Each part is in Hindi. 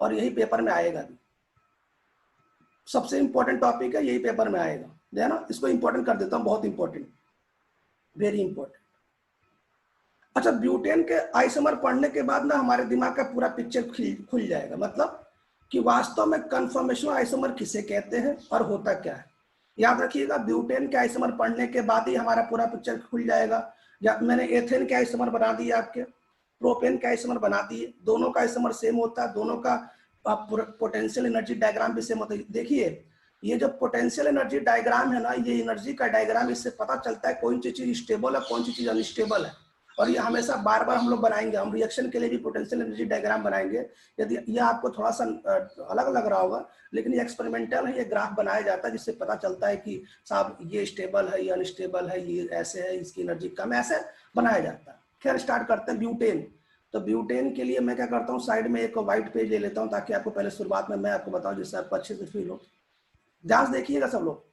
और यही पेपर में आएगा भी। सबसे इंपॉर्टेंट टॉपिक है, यही पेपर में आएगा, है ना। इसको इंपॉर्टेंट कर देता हूँ, बहुत इंपॉर्टेंट, वेरी इंपॉर्टेंट। अच्छा, ब्यूटेन के आइसोमर पढ़ने के बाद ना हमारे दिमाग का पूरा पिक्चर खुल जाएगा, मतलब कि वास्तव में कन्फर्मेशनल आइसोमर किसे कहते हैं और होता क्या है। याद रखिएगा, ब्यूटेन के आइसोमर पढ़ने के बाद ही हमारा पूरा पिक्चर खुल जाएगा। या मैंने एथेन के आइसोमर बना दिए, आपके प्रोपेन के आइसोमर बना दिए, दोनों का आइसोमर सेम होता है, दोनों का पोटेंशियल एनर्जी डायग्राम भी सेम होता है। देखिए, ये जो पोटेंशियल एनर्जी डायग्राम है ना, ये एनर्जी का डायग्राम, इससे पता चलता है कौन सी चीज स्टेबल है, कौन सी चीज अनस्टेबल है। और ये हमेशा बार बार हम लोग बनाएंगे, हम रिएक्शन के लिए भी पोटेंशियल एनर्जी डायग्राम बनाएंगे। यदि ये आपको थोड़ा सा अलग लग रहा होगा, लेकिन ये एक्सपेरिमेंटल है, ये ग्राफ बनाया जाता है जिससे पता चलता है कि साहब ये स्टेबल है, ये अनस्टेबल है, ये ऐसे है, इसकी एनर्जी कम, ऐसे बनाया जाता है। खैर, स्टार्ट करते हैं ब्यूटेन। तो ब्यूटेन के लिए मैं क्या करता हूँ, साइड में एक व्हाइट पेज ले लेता हूँ ताकि आपको पहले शुरुआत में मैं आपको बताऊं, जिससे आपको अच्छे से फील हो। ध्यान से देखिएगा सब लोग,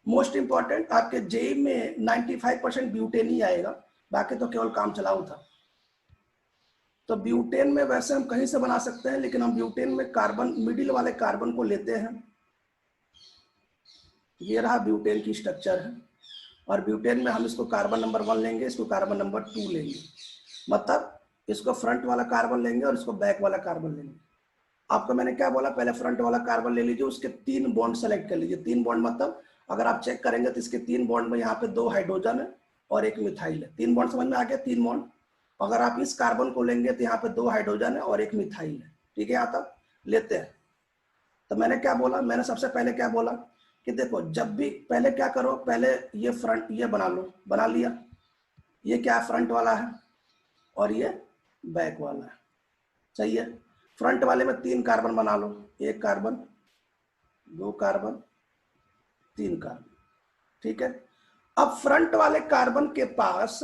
मोस्ट इंपॉर्टेंट, आपके जेई में 95% ब्यूटेन ही आएगा, बाकी तो केवल काम चलाऊ था। तो ब्यूटेन में वैसे हम कहीं से बना सकते हैं, लेकिन हम ब्यूटेन में कार्बन, मिडिल वाले कार्बन को लेते हैं। ये रहा ब्यूटेन की स्ट्रक्चर है, और ब्यूटेन में हम इसको कार्बन नंबर 1 लेंगे, इसको कार्बन नंबर 2 लेंगे, मतलब इसको फ्रंट वाला कार्बन लेंगे और इसको बैक वाला कार्बन लेंगे। आपको मैंने क्या बोला, पहले फ्रंट वाला कार्बन ले लीजिए, उसके 3 बॉन्ड सेलेक्ट कर लीजिए। 3 बॉन्ड मतलब अगर आप चेक करेंगे तो इसके 3 बॉन्ड में यहाँ पे 2 हाइड्रोजन है और 1 मिथाइल है। 3 बॉन्ड समझ में आ गया, 3 बॉन्ड। अगर आप इस कार्बन को लेंगे तो यहाँ पे 2 हाइड्रोजन है और 1 मिथाइल है। ठीक है, यहाँ तक लेते हैं। तो मैंने क्या बोला, मैंने सबसे पहले क्या बोला कि देखो, जब भी पहले क्या करो, पहले ये फ्रंट, ये बना लो, बना लिया। ये क्या फ्रंट वाला है और ये बैक वाला है, सही है। फ्रंट वाले में 3 कार्बन बना लो, 1 कार्बन, 2 कार्बन, 3 कार्बन। ठीक है, अब फ्रंट वाले कार्बन के पास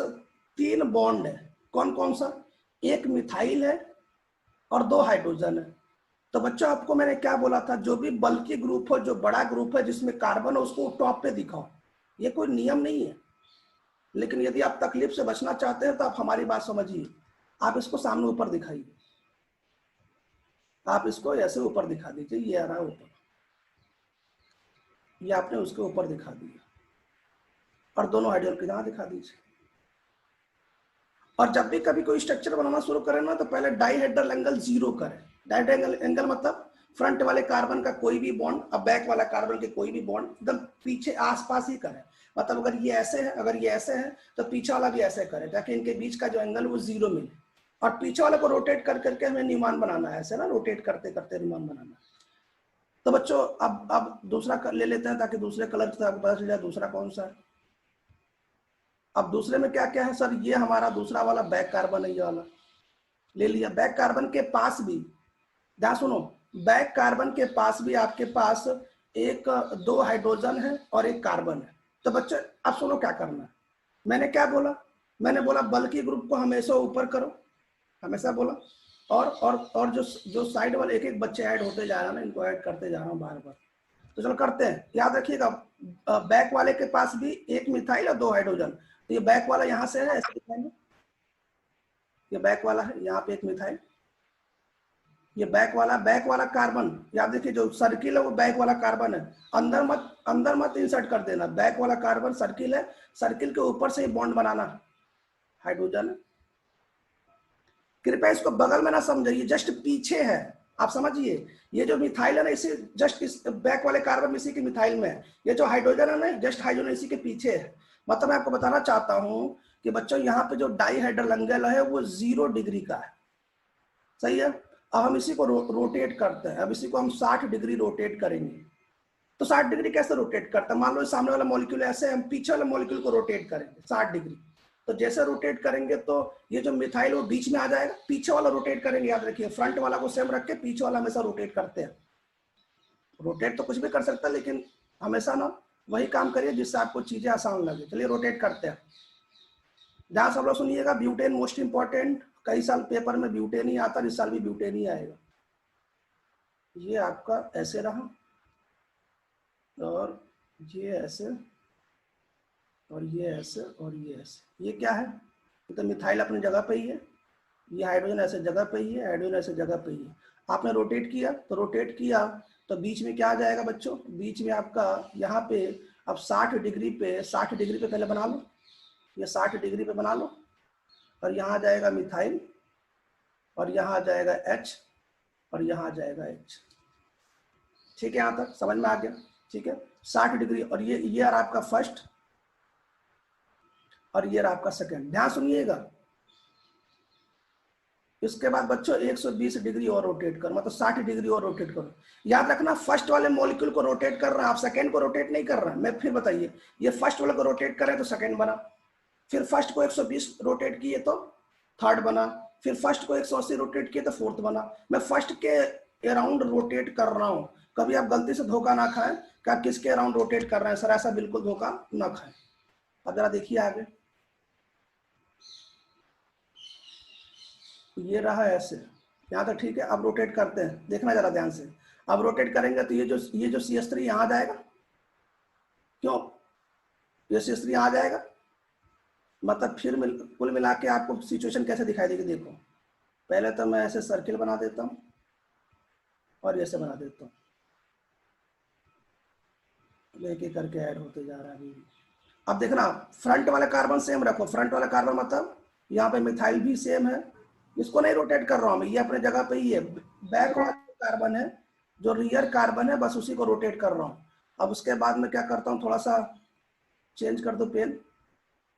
3 बॉन्ड है, कौन कौन सा, 1 मिथाइल है और 2 हाइड्रोजन है। तो बच्चों, आपको मैंने क्या बोला था, जो भी बल्कि ग्रुप हो, जो बड़ा ग्रुप है जिसमें कार्बन है, उसको टॉप पे दिखाओ। ये कोई नियम नहीं है, लेकिन यदि आप तकलीफ से बचना चाहते हैं तो आप हमारी बात समझिए, आप इसको सामने ऊपर दिखाइए। आप इसको ऐसे ऊपर दिखा दीजिए, ये आ रहा है ऊपर, ये आपने उसके ऊपर दिखा दिया, और दोनों हाइड्रोजन के यहाँ दिखा दीजिए। और जब भी कभी कोई स्ट्रक्चर बनाना शुरू करें ना, तो पहले डाइहेड्रल एंगल 0 करें। डाइहेड्रल एंगल मतलब फ्रंट वाले कार्बन का कोई भी बॉन्ड और बैक वाला कार्बन के कोई भी बॉन्ड एकदम पीछे आसपास ही करें। मतलब अगर ये ऐसे है, अगर ये ऐसे है, तो पीछे वाला भी ऐसे करें, ताकि इनके बीच का जो एंगल वो 0 मिले। और पीछे वाले को रोटेट कर करके हमें न्यूमान बनाना है, ऐसे ना, रोटेट करते करते न्यूमान बनाना है। तो बच्चों, अब दूसरा ले लेते हैं, ताकि दूसरे कलर से आपको पता चल जाए दूसरा कौन सा है। अब दूसरे में क्या क्या है सर, ये हमारा दूसरा वाला बैक कार्बन है, ये वाला ले लिया। बैक कार्बन के पास भी, ध्यान सुनो, बैक कार्बन के पास भी आपके पास 2 हाइड्रोजन है और 1 कार्बन है। तो बच्चों, अब सुनो क्या करना है। मैंने क्या बोला, मैंने बोला बल्कि ग्रुप को हमेशा ऊपर करो, हमेशा बोला। और जो साइड वाले एक एक बच्चे ऐड होते जा रहे हैं ना, इनको ऐड करते जा रहा हूँ बार बार। तो चलो करते हैं, याद रखिएगा, बैक वाले के पास भी 1 मिथाइल और 2 हाइड्रोजन। तो ये बैक वाला यहाँ से है, ऐसे दिखाएंगे, ये बैक वाला है, यहाँ पे 1 मिथाइल, ये बैक वाला कार्बन, याद देखिए, जो सर्किल है वो बैक वाला कार्बन है। अंदर मत इंसर्ट कर देना, बैक वाला कार्बन सर्किल है, सर्किल के ऊपर से ही बॉन्ड बनाना, हाइड्रोजन। कृपया इसको बगल में ना समझिए, जस्ट पीछे है, आप समझिए। ये जो मिथाइल है ना, इसी जस्ट इस बैक वाले कार्बन इसी के मिथाइल में है। ये जो हाइड्रोजन है ना, जस्ट हाइड्रोजन इसी के पीछे है। मतलब मैं आपको बताना चाहता हूं कि बच्चों, यहाँ पे जो डाइहेड्रल एंगल है वो 0 डिग्री का है, सही है। अब हम इसी को रोटेट करते हैं, अब इसी को हम 60 डिग्री रोटेट करेंगे। तो 60 डिग्री कैसे रोटेट करते हैं, मान लो सामने वाला मॉलिक्यूल ऐसे, हम पीछे वाले मॉलिक्यूल को रोटेट करेंगे 60 डिग्री। तो जैसे रोटेट करेंगे तो ये जो मिथाइल वो बीच में आ जाएगा, पीछे वाला रोटेट करेंगे, याद रखिए, फ्रंट वाला को सेम रख के पीछे वाला हमेशा रोटेट करते हैं। रोटेट तो कुछ भी कर सकता है, लेकिन हमेशा ना वही काम करिए जिससे आपको चीजें आसान लगे। चलिए रोटेट करते हैं, ध्यान सब लोग सुनिएगा। ब्यूटेन मोस्ट इंपॉर्टेंट, कई साल पेपर में ब्यूटेन ही आता है, इस साल भी ब्यूटेन ही आएगा। ये आपका ऐसे रहा, और ये ऐसे, और ये ऐसे, और ये ऐसे। ये क्या है, ये तो मिथाइल अपनी जगह पे ही है, ये हाइड्रोजन ऐसे जगह पे ही है, हाइड्रोजन ऐसे जगह पे ही है। आपने रोटेट किया, तो रोटेट किया तो बीच में क्या आ जाएगा बच्चों, बीच में आपका यहाँ पे अब 60 डिग्री पे, 60 डिग्री पे पहले बना लो, ये 60 डिग्री पे बना लो, और यहाँ आ जाएगा मिथाइल, और यहाँ आ जाएगा H, और यहाँ आ जाएगा H। ठीक है, यहाँ तक समझ में आ गया? ठीक है, 60 डिग्री, और ये रहा आपका फर्स्ट, और ये रहा आपका सेकेंड। ध्यान सुनिएगा, इसके बाद बच्चों 120 डिग्री और रोटेट करो, मतलब 60 डिग्री और रोटेट करो। याद रखना, फर्स्ट वाले मॉलिक्यूल को रोटेट कर रहा है, आप सेकेंड को रोटेट नहीं कर रहा है। मैं फिर बताइए, ये फर्स्ट वाले को रोटेट करें तो सेकेंड बना, फिर फर्स्ट को 120 रोटेट किए तो थर्ड बना, फिर फर्स्ट को 180 रोटेट किए तो फोर्थ बना। मैं फर्स्ट के अराउंड रोटेट कर रहा हूं। कभी आप गलती से धोखा ना खाएं कि आप किसके अराउंड रोटेट कर रहे हैं, सर ऐसा बिल्कुल धोखा ना खाएं। अब जरा देखिए आगे, ये रहा ऐसे, यहाँ तक ठीक है। अब रोटेट करते हैं, देखना जरा ध्यान से। अब रोटेट करेंगे तो ये जो CH3 यहाँ जाएगा, क्यों ये CH3 यहाँ जाएगा, मतलब फिर कुल मिला के आपको सिचुएशन कैसे दिखाई देगी। देखो, पहले तो मैं ऐसे सर्किल बना देता हूँ और ऐसे बना देता हूँ, एक एक करके ऐड होते जा रहा है अभी। अब देखना, फ्रंट वाला कार्बन सेम रखो, फ्रंट वाला कार्बन मतलब यहाँ पे मिथाइल भी सेम है, इसको नहीं रोटेट कर रहा हूँ मैं, ये अपने जगह पे ही है। बैक वाला कार्बन है, जो रियर कार्बन है, बस उसी को रोटेट कर रहा हूँ। अब उसके बाद में क्या करता हूँ, थोड़ा सा चेंज कर दो पेन।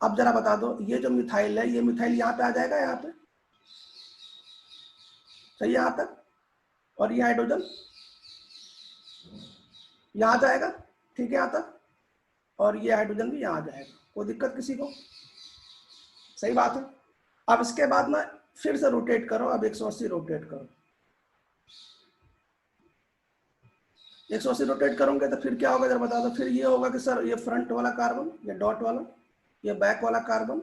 अब जरा बता दो, ये जो मिथाइल है, ये मिथाइल यहाँ पे आ जाएगा, यहाँ पे सही है यहाँ तक, और ये हाइड्रोजन यहाँ जाएगा, ठीक है यहाँ तक, और ये हाइड्रोजन भी यहाँ जाएगा। कोई दिक्कत किसी को? सही बात है। अब इसके बाद में फिर से रोटेट करो, अब 180 रोटेट करो। 180 रोटेट करोगे तो फिर क्या होगा जरा बता दो। फिर ये होगा कि सर ये फ्रंट वाला कार्बन, ये डॉट वाला, ये बैक वाला कार्बन,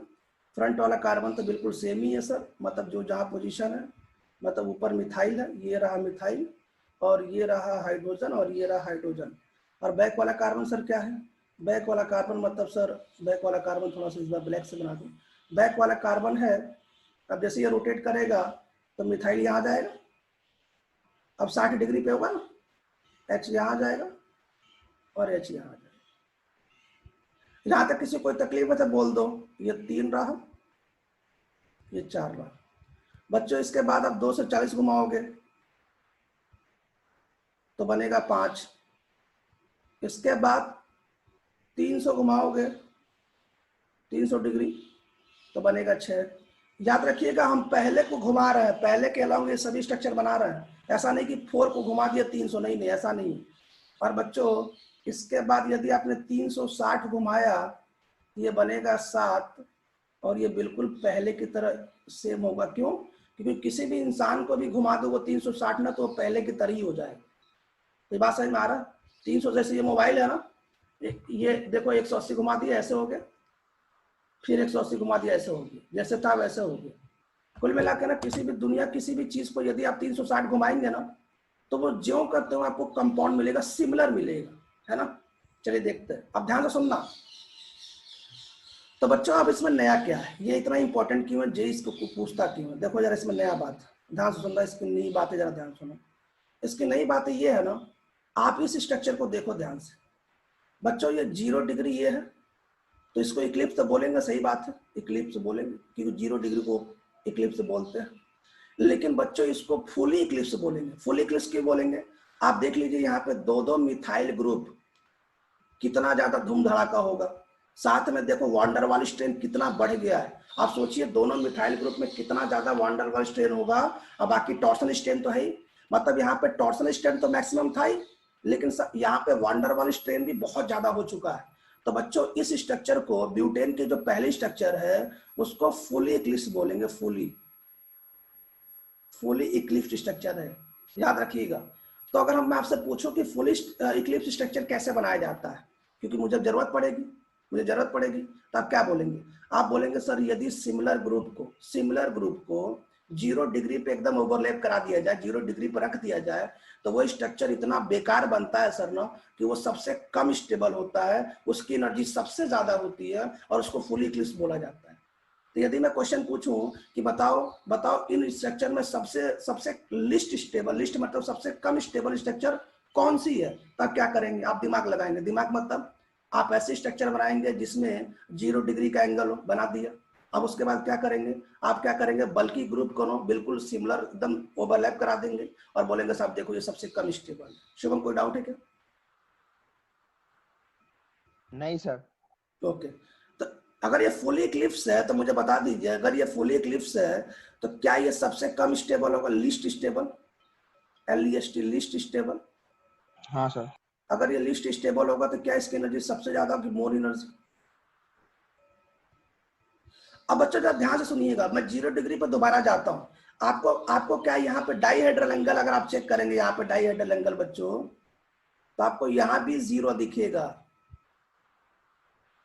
फ्रंट वाला कार्बन तो बिल्कुल सेम ही है सर, मतलब जो जहाँ पोजीशन है, मतलब ऊपर मिथाइल है, ये रहा मिथाइल, और ये रहा हाइड्रोजन, और ये रहा हाइड्रोजन। और बैक वाला कार्बन सर क्या है, बैक वाला कार्बन मतलब सर, बैक वाला कार्बन थोड़ा सा इस बार ब्लैक से बना दूँ, बैक वाला कार्बन है। अब जैसे ये रोटेट करेगा तो मिथाइल यहाँ जाएगा, अब 60 डिग्री पे होगा ना, H यहाँ जाएगा और H यहाँ जाएगा। यहाँ तक किसी कोई तकलीफ है तो बोल दो। ये 3 रहा, ये 4 रहा। बच्चों इसके बाद आप 2 से 40 घुमाओगे तो बनेगा 5, इसके बाद 300 घुमाओगे 300 डिग्री तो बनेगा 6। याद रखिएगा, हम पहले को घुमा रहे हैं, पहले के अलावा ये सभी स्ट्रक्चर बना रहे हैं। ऐसा नहीं कि 4 को घुमा दिया 300, नहीं नहीं ऐसा नहीं। और बच्चों इसके बाद यदि आपने 360 घुमाया, ये बनेगा 7, और ये बिल्कुल पहले की तरह सेम होगा। क्यों? क्योंकि किसी भी इंसान को भी घुमा दो वो 360 ना, तो पहले की तरह ही हो जाएगा। ये बात समझ में आ रहा? 300 जैसे ये मोबाइल है ना, ये देखो 180 घुमा दिया ऐसे हो गया, फिर 180 घुमा दिया ऐसे हो गया, जैसे था वैसे हो गया। कुल मिलाकर ना किसी भी दुनिया किसी भी चीज को यदि आप 360 घुमाएंगे ना, तो वो ज्यों का त्यों आपको कंपाउंड मिलेगा, सिमिलर मिलेगा, है ना। चलिए देखते हैं, अब ध्यान से सुनना। तो बच्चों अब इसमें नया क्या है, ये इतना इंपॉर्टेंट क्यों है, जे इसको पूछता क्यों है। देखो जरा इसमें नया बात, ध्यान से सुनना, इसकी नई बातें जरा ध्यान सुनो। इसकी नई बातें ये है ना, आप इस स्ट्रक्चर को देखो ध्यान से। बच्चों ये 0 डिग्री ये है, तो इसको इक्लिप्स तो बोलेंगे, सही बात है, इक्लिप्स बोलेंगे, क्योंकि 0 डिग्री को इक्लिप्स बोलते हैं। लेकिन बच्चों इसको फुली इक्लिप्स बोलेंगे। फुली इक्लिप्स क्यों बोलेंगे? आप देख लीजिए यहाँ पे 2-2 मिथाइल ग्रुप, कितना ज्यादा धूम धड़ाका होगा। साथ में देखो वांडरवाल स्ट्रेन कितना बढ़ गया है। आप सोचिए दोनों मिथाइल ग्रुप में कितना ज्यादा वांडरवाल स्ट्रेन होगा। अब बाकी टॉर्सल स्ट्रेन तो है ही, मतलब यहाँ पे टॉर्सल स्ट्रेन तो मैक्सिमम था ही, लेकिन यहाँ पे वांडरवाल स्ट्रेन भी बहुत ज्यादा हो चुका है। तो बच्चों इस स्ट्रक्चर को, ब्यूटेन के जो पहली स्ट्रक्चर है उसको फुली इक्लिप्स बोलेंगे। फुली इक्लिप्स स्ट्रक्चर है, याद रखिएगा। तो अगर हम मैं आपसे पूछूं कि फुली इक्लिप्स स्ट्रक्चर कैसे बनाया जाता है, क्योंकि मुझे जरूरत पड़ेगी, तो आप क्या बोलेंगे? आप बोलेंगे सर यदि सिमिलर ग्रुप को 0 डिग्री पे एकदम ओवरलैप करा दिया जाए, 0 डिग्री पर रख दिया जाए, तो वो स्ट्रक्चर इतना बेकार बनता है सर ना, कि वो सबसे कम स्टेबल होता है, उसकी एनर्जी सबसे ज्यादा होती है, और उसको फुली इक्लिप्स बोला जाता है। तो यदि मैं क्वेश्चन पूछूं कि बताओ बताओ इन स्ट्रक्चर में सबसे सबसे लिस्ट स्टेबल, लिस्ट मतलब सबसे कम स्टेबल स्ट्रक्चर कौन सी है, तब क्या करेंगे आप दिमाग लगाएंगे। दिमाग मतलब आप ऐसे स्ट्रक्चर बनाएंगे जिसमें 0 डिग्री का एंगल हो, बना दिया। अब उसके बाद क्या करेंगे, आप क्या करेंगे, बल्कि ग्रुप को बिल्कुल सिमिलर एकदम ओवरलैप करा देंगे और बोलेंगे साहब देखो ये सबसे कम स्टेबल है। शुभम कोई डाउट है क्या? नहीं सर। ओके, तो अगर ये फुली इक्लिप्स है तो मुझे बता दीजिए, अगर ये फुली इक्लिप्स है तो क्या ये सबसे कम स्टेबल होगा, least stable, LEST least stable? हाँ सर। अगर ये लीस्ट स्टेबल होगा तो क्या इसकी एनर्जी सबसे ज्यादा होगी, मोर एनर्जी? अब बच्चों जरा ध्यान से सुनिएगा, मैं 0 डिग्री पर दोबारा जाता हूं। आपको आपको क्या यहाँ पे डाइहेड्रल एंगल अगर आप चेक करेंगे, यहाँ पे डाइहेड्रल एंगल बच्चों, तो आपको यहाँ भी 0 दिखेगा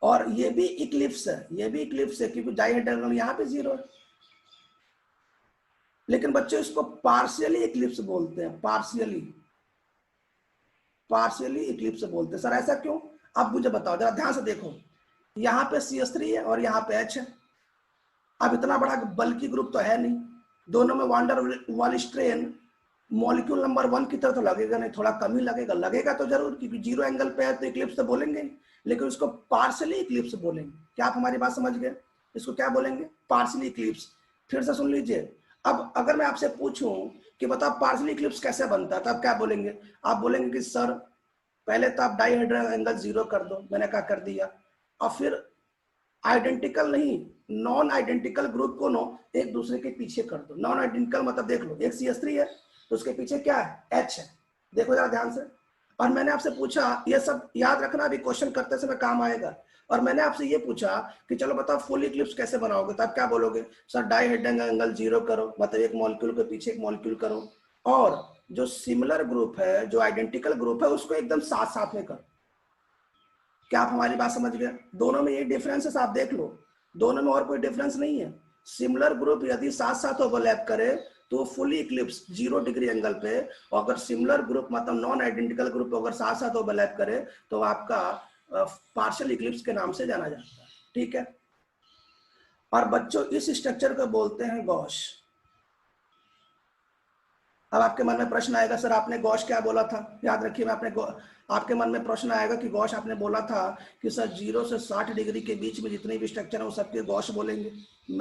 और ये भी इक्लिप्स है, ये भी इक्लिप्स है क्योंकि डाइहेड्रल एंगल यहाँ पे 0 है। लेकिन बच्चों इसको पार्शियली इक्लिप्स बोलते हैं, पार्शियली, पार्शियली इक्लिप्स बोलते हैं। सर ऐसा क्यों, अब मुझे बताओ, जरा ध्यान से देखो, यहाँ पे CH3 है और यहाँ पे H है। अब इतना बड़ा बल्कि ग्रुप तो है नहीं, दोनों में वांडर वाल स्ट्रेन मॉलिक्यूल नंबर 1 की तरह तो लगेगा नहीं, थोड़ा कम ही लगेगा, लगेगा तो जरूर क्योंकि 0 एंगल पे है तो इक्लिप्स तो बोलेंगे, लेकिन उसको पार्शियली इक्लिप्स बोलेंगे। क्या आप हमारी बात समझ गए? इसको क्या बोलेंगे, पार्शियली इक्लिप्स। फिर से सुन लीजिए, अब अगर मैं आपसे पूछूं कि बताओ पार्शियली इक्लिप्स कैसे बनता है, तब क्या बोलेंगे? आप बोलेंगे कि सर पहले तो आप डाइहेड्रल एंगल 0 कर दो, मैंने कहा कर दिया, और फिर आइडेंटिकल नहीं, नॉन आइडेंटिकल ग्रुप को नो एक दूसरे के पीछे कर दो। नॉन आइडेंटिकल मतलब देख लो, एक CH3 है तो उसके पीछे क्या है, H है। देखो जरा ध्यान से, और मैंने आपसे पूछा, ये सब याद रखना, अभी क्वेश्चन करते समय काम आएगा। और मैंने आपसे ये पूछा कि चलो बताओ फुल इक्लिप्स कैसे बनाओगे, तब क्या बोलोगे, सर डाइहेड्रल एंगल 0 करो, मतलब एक मॉलिक्यूल के पीछे एक मॉलिक्यूल करो, और जो सिमिलर ग्रुप है, जो आइडेंटिकल ग्रुप है, उसको एकदम साथ साथ में करो। क्या आप हमारी बात समझ गए? दोनों में ये डिफरेंस है, आप देख लो, दोनों में और कोई डिफरेंस नहीं है। सिमिलर ग्रुप यदि साथ साथ ओवरलैप करे तो फुली इक्लिप्स 0 डिग्री एंगल पे, और अगर सिमिलर ग्रुप मतलब नॉन आइडेंटिकल ग्रुप अगर साथ साथ ओवरलैप करे तो आपका पार्शियल इक्लिप्स के नाम से जाना जाता है। ठीक है, और बच्चों इस स्ट्रक्चर को बोलते हैं गॉश। अब आपके मन में प्रश्न आएगा, सर आपने गॉश क्या बोला था, याद रखिए, मैं आपके मन में प्रश्न आएगा कि गॉश आपने बोला था कि सर 0 से 60 डिग्री के बीच में जितने भी स्ट्रक्चर है वो सबके गॉश बोलेंगे,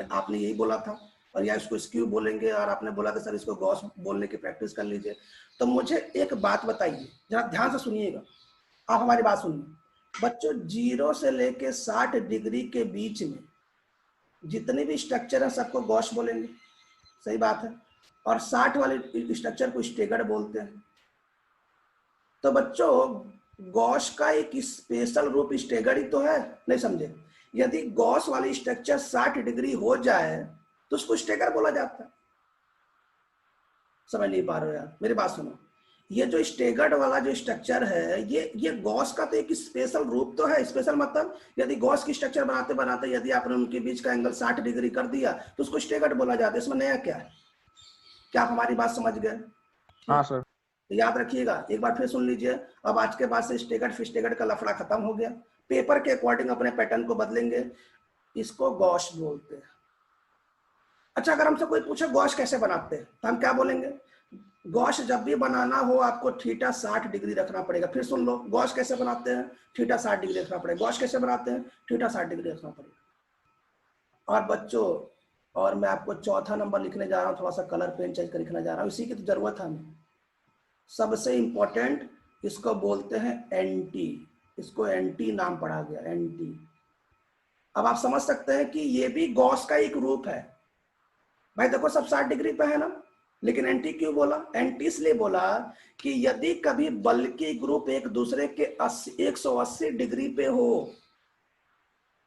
आपने यही बोला था, और या इसको स्क्यू बोलेंगे, और आपने बोला था सर इसको गॉश बोलने की प्रैक्टिस कर लीजिए। तो मुझे एक बात बताइए, जरा ध्यान से सुनिएगा, आप हमारी बात सुनिए बच्चों, 0 से लेके 60 डिग्री के बीच में जितने भी स्ट्रक्चर है सबको गॉश बोलेंगे, सही बात है, और 60 वाले स्ट्रक्चर को स्टेगर्ड बोलते हैं। तो बच्चों गॉश का एक स्पेशल रूप स्टेगर्ड ही तो है, नहीं समझे? यदि गॉश वाली स्ट्रक्चर 60 डिग्री हो जाए तो उसको स्टेगर बोला जाता है। समझ नहीं पा रहे हो यार, मेरी बात सुनो, ये जो स्टेगर्ड वाला जो स्ट्रक्चर है, ये गॉस का तो एक स्पेशल रूप तो है। स्पेशल मतलब यदि गॉस की स्ट्रक्चर बनाते बनाते यदि आपने उनके बीच का एंगल 60 डिग्री कर दिया तो उसको स्टेगर्ड बोला जाता है। इसमें नया क्या है? क्या आप हमारी बात समझ गए? हाँ सर। तो याद रखिएगा, एक बार फिर सुन लीजिए, अब आज के बाद से स्टेगर्ड फिस्टेगर्ड का लफड़ा खत्म हो गया, पेपर के अकॉर्डिंग अपने पैटर्न को बदलेंगे, इसको गॉश बोलते हैं। अच्छा, अगर हमसे कोई पूछे गॉश कैसे बनाते हैं तो हम क्या बोलेंगे? गॉश जब भी बनाना हो आपको थीटा 60 डिग्री रखना पड़ेगा। फिर सुन लो, गॉश कैसे बनाते हैं, थीटा 60 डिग्री रखना पड़ेगा। गॉश कैसे बनाते हैं, थीटा 60 डिग्री रखना पड़ेगा। और बच्चों, और मैं आपको चौथा नंबर लिखने जा रहा हूँ, थोड़ा सा कलर पेन चेंज कर लिखने जा रहा हूँ, इसी की तो जरूरत है हमें। सबसे इंपॉर्टेंट, इसको बोलते हैं एंटी, इसको एंटी नाम पड़ा गया, एंटी। अब आप समझ सकते हैं कि ये भी गॉस का एक रूप है। भाई देखो सब 60 डिग्री पे है ना, लेकिन एंटी क्यों बोला? एंटी इसलिए बोला कि यदि कभी बल्कि ग्रुप एक दूसरे के 180 डिग्री पे हो,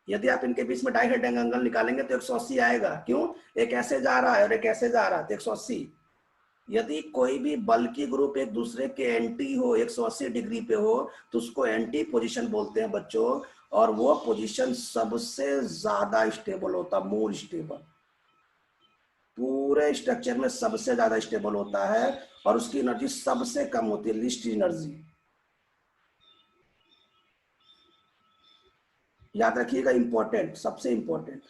यदि आप इनके बीच में डाइहेड्रल एंगल निकालेंगे तो 180 आएगा। क्यों? एक ऐसे जा रहा है और एक ऐसे जा रहा है तो 180। यदि कोई भी बल्कि ग्रुप एक दूसरे के एंटी हो, 180 डिग्री पे हो, तो उसको एंटी पोजीशन बोलते हैं बच्चों। और वो पोजीशन सबसे ज्यादा स्टेबल होता, मोर स्टेबल, पूरे स्ट्रक्चर में सबसे ज्यादा स्टेबल होता है, और उसकी एनर्जी सबसे कम होती है, लीस्ट एनर्जी। याद रखिएगा, इंपॉर्टेंट, सबसे इंपॉर्टेंट।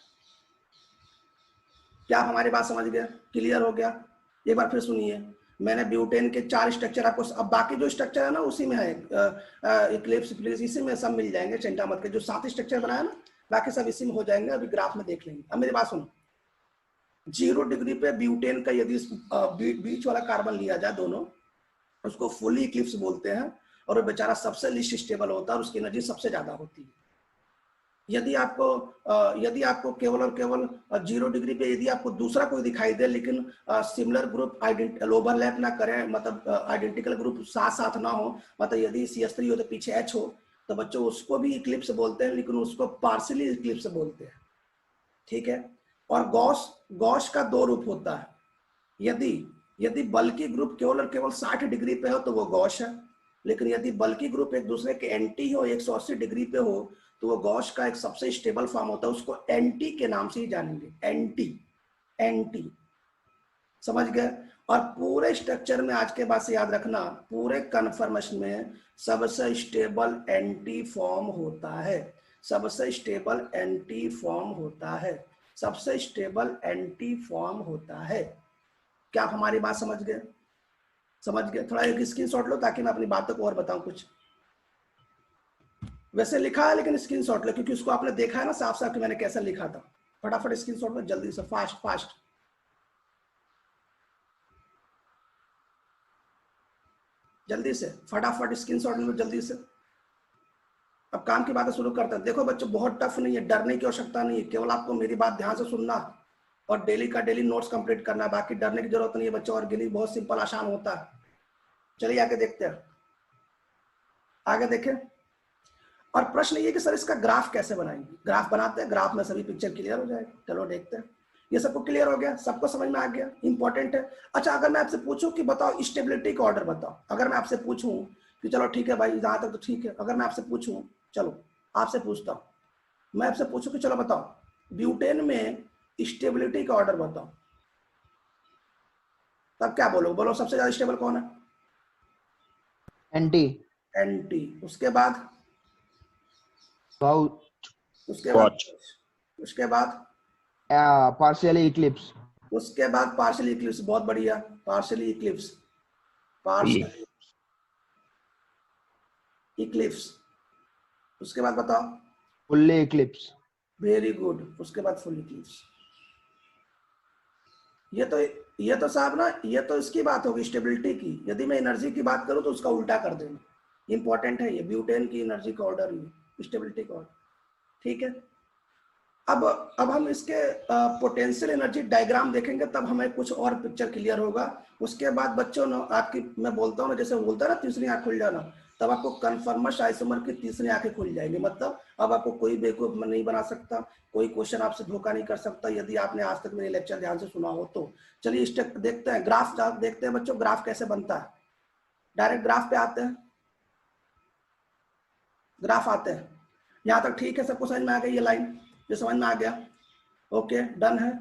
क्या आप हमारी बात समझ गए? क्लियर हो गया? एक बार फिर सुनिए, मैंने ब्यूटेन के 4 स्ट्रक्चर आपको, अब बाकी जो स्ट्रक्चर है ना उसी में है, इक्लिप्स प्लीज इसी में सब मिल जाएंगे, चिंता मत करिए। जो 7 स्ट्रक्चर बनाया ना बाकी सब इसी में हो जाएंगे, अभी ग्राफ में देख लेंगे। अब मेरी बात सुनो, 0 डिग्री पे ब्यूटेन का यदि बीच वाला कार्बन लिया जाए दोनों, उसको फुली इक्लिप्स बोलते हैं, और वो बेचारा सबसे लिस्ट स्टेबल होता है और उसकी एनर्जी सबसे ज्यादा होती है। यदि आपको केवल और केवल 0 डिग्री पे यदि आपको दूसरा कोई दिखाई दे, लेकिन सिमिलर ग्रुप ओवरलैप ना करे, मतलब आइडेंटिकल ग्रुप साथ साथ ना हो, मतलब यदि CH3 हो तो पीछे H हो, तो बच्चों उसको भी इक्लिप्स बोलते हैं, लेकिन उसको पार्शियली इक्लिप्स बोलते हैं। ठीक है। और गॉस का 2 रूप होता है। यदि बल्कि ग्रुप केवल और केवल 60 डिग्री पे हो तो वो गॉस है, लेकिन यदि बल्कि ग्रुप एक दूसरे के एंटी हो, 180 डिग्री पे हो, तो वो गॉस का एक सबसे स्टेबल फॉर्म होता है, उसको एंटी के नाम से ही जानेंगे। एंटी समझ गए? और पूरे स्ट्रक्चर में आज के बाद से याद रखना, पूरे कन्फर्मेशन में सबसे स्टेबल एंटी फॉर्म होता है, सबसे स्टेबल एंटी फॉर्म होता है, सबसे स्टेबल एंटी फॉर्म होता है। क्या आप हमारी बात समझ गए? समझ गए? थोड़ा एक स्क्रीनशॉट लो ताकि मैं अपनी बातों को और बताऊं कुछ। वैसे लिखा है लेकिन स्क्रीनशॉट लो, क्योंकि उसको आपने देखा है ना साफ साफ कि मैंने कैसा लिखा था। फटाफट स्क्रीनशॉट लो जल्दी से, फास्ट जल्दी से, फटाफट स्क्रीनशॉट लो जल्दी से। अब काम की बातें शुरू करते हैं। देखो बच्चों, बहुत टफ नहीं है, डरने की आवश्यकता नहीं है, केवल आपको मेरी बात ध्यान से सुनना और डेली का डेली नोट्स कंप्लीट करना, बाकी डरने की जरूरत नहीं है बच्चों। और गिली बहुत सिंपल आसान होता है। चलिए आगे देखते हैं, आगे देखें। और प्रश्न ये कि सर इसका ग्राफ कैसे बनाएंगे? ग्राफ बनाते हैं, ग्राफ में सभी पिक्चर क्लियर हो जाएगी। चलो देखते हैं। ये सबको क्लियर हो गया? सबको समझ में आ गया? इंपॉर्टेंट है। अच्छा, अगर मैं आपसे पूछूं कि बताओ स्टेबिलिटी का ऑर्डर बताओ, अगर मैं आपसे पूछूं कि चलो ठीक है भाई जहां तक तो ठीक है, अगर मैं आपसे पूछूं, चलो आपसे पूछता हूं, मैं आपसे पूछूं कि चलो बताओ ब्यूटेन में स्टेबिलिटी का ऑर्डर बताओ, तब क्या बोलो? बोलो सबसे ज्यादा स्टेबल कौन है? एंटी। उसके बाद उसके बाद पार्शियली इक्लिप्स। उसके बाद पार्शियल इक्लिप्स। बहुत बढ़िया, पार्शियली इक्लिप्स, पार्शियल इक्लिप्स। उसके बाद बताओ फुल्ली इक्लिप्स। Very good. उसके बाद फुल इक्लिप्स। ये तो साहब ना, ये तो इसकी बात होगी स्टेबिलिटी की। यदि मैं एनर्जी की बात करूं तो उसका उल्टा कर देना, इंपॉर्टेंट है ये। ब्यूटेन की एनर्जी का ऑर्डर ही स्टेबिलिटी का ऑर्डर। ठीक है। अब हम इसके पोटेंशियल एनर्जी डायग्राम देखेंगे, तब हमें कुछ और पिक्चर क्लियर होगा। उसके बाद बच्चों ना आपकी, मैं बोलता हूँ ना, जैसे बोलता है ना तीसरी आंख खुल जाना, तब आपको कन्फर्मस आइसोमर की तीसरी आंखें खुल जाएंगी। मतलब अब आपको कोई बेवकूफ नहीं बना सकता, कोई क्वेश्चन आपसे धोखा नहीं कर सकता, यदि आपने आज तक मेरे लेक्चर ध्यान से सुना हो तो। चलिए स्टेप देखते हैं, ग्राफ देखते हैं बच्चों, ग्राफ कैसे बनता है। डायरेक्ट ग्राफ पे आते हैं, ग्राफ आते हैं। यहाँ तक ठीक है? सबको समझ में आ गई ये लाइन? ये समझ में आ गया? ओके, डन है।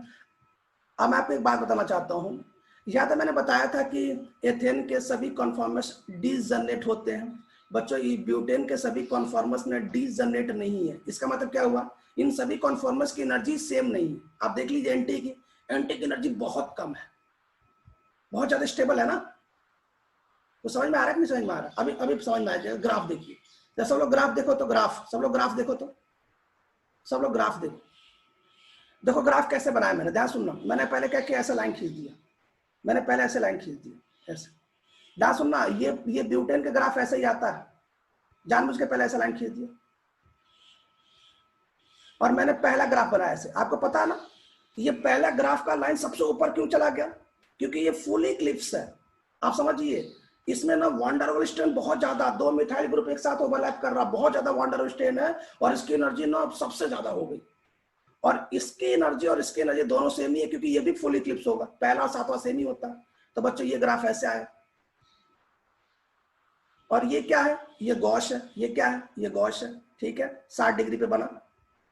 अब मैं आपको एक बात बताना चाहता हूं। या तो मैंने बताया था कि एथेन के सभी कॉन्फॉर्मर्स डिजनरेट होते हैं। बच्चों ये ब्यूटेन के सभी कॉन्फॉर्मर्स में डिजनरेट नहीं है। इसका मतलब क्या हुआ? इन सभी कॉन्फॉर्मर्स की एनर्जी सेम नहीं है। आप देख लीजिए एंटी की एनर्जी बहुत कम है, बहुत ज्यादा स्टेबल है ना। तो समझ में आ रहा है कि नहीं समझ में आ रहा है? अभी समझ में आ जाएगा। ग्राफ देखिए, जब सब लोग ग्राफ देखो तो ग्राफ, सब लोग ग्राफ देखो तो सब लोग ग्राफ देखो। देखो ग्राफ कैसे बनाया मैंने, ध्यान सुनना। मैंने पहले क्या किया, ऐसे लाइन खींच दिया, मैंने पहले ऐसे लाइन खींच दिया ऐसे। ध्यान सुनना, ये ब्यूटेन का ग्राफ ऐसे ही आता है, जानबूझ के पहले ऐसे लाइन खींच दिया। और मैंने पहला ग्राफ बनाया ऐसे। आपको पता है ना ये पहला ग्राफ का लाइन सबसे ऊपर क्यों चला गया? क्योंकि ये फुल इक्लिप्स है। आप समझिए, इसमें ना वॉन डेर वाल्स स्ट्रेन बहुत ज्यादा, 2 मिथाइल ग्रुप एक साथ ओवरलैप कर रहा, बहुत ज्यादा वॉन डेर वाल्स स्ट्रेन है, और इसकी एनर्जी ना सबसे ज्यादा हो गई। और इसकी एनर्जी और इसकी एनर्जी दोनों सेम ही है, क्योंकि ये भी फुल इक्लिप्स होगा, पहला और सातवां सेम ही होता है। तो बच्चों ये ग्राफ ऐसे आए। और ये क्या है? ये गॉस है। ये क्या है? ये गॉस है। ठीक है, 60 डिग्री पे बना,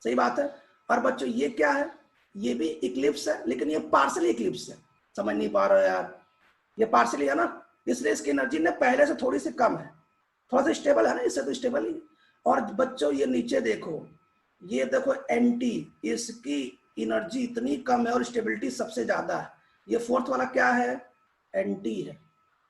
सही बात है। और बच्चों ये क्या है? ये भी इक्लिप्स है, लेकिन ये पार्शियल इक्लिप्स है। समझ नहीं पा रहे हो यार? ये पार्शियल है ना, इसलिए इसकी एनर्जी ने पहले से थोड़ी सी कम है, थोड़ा सा स्टेबल है ना, इससे तो स्टेबल ही। और बच्चों ये नीचे देखो, ये देखो एंटी, इसकी एनर्जी इतनी कम है और स्टेबिलिटी सबसे ज्यादा है। ये फोर्थ वाला क्या है, एंटी है।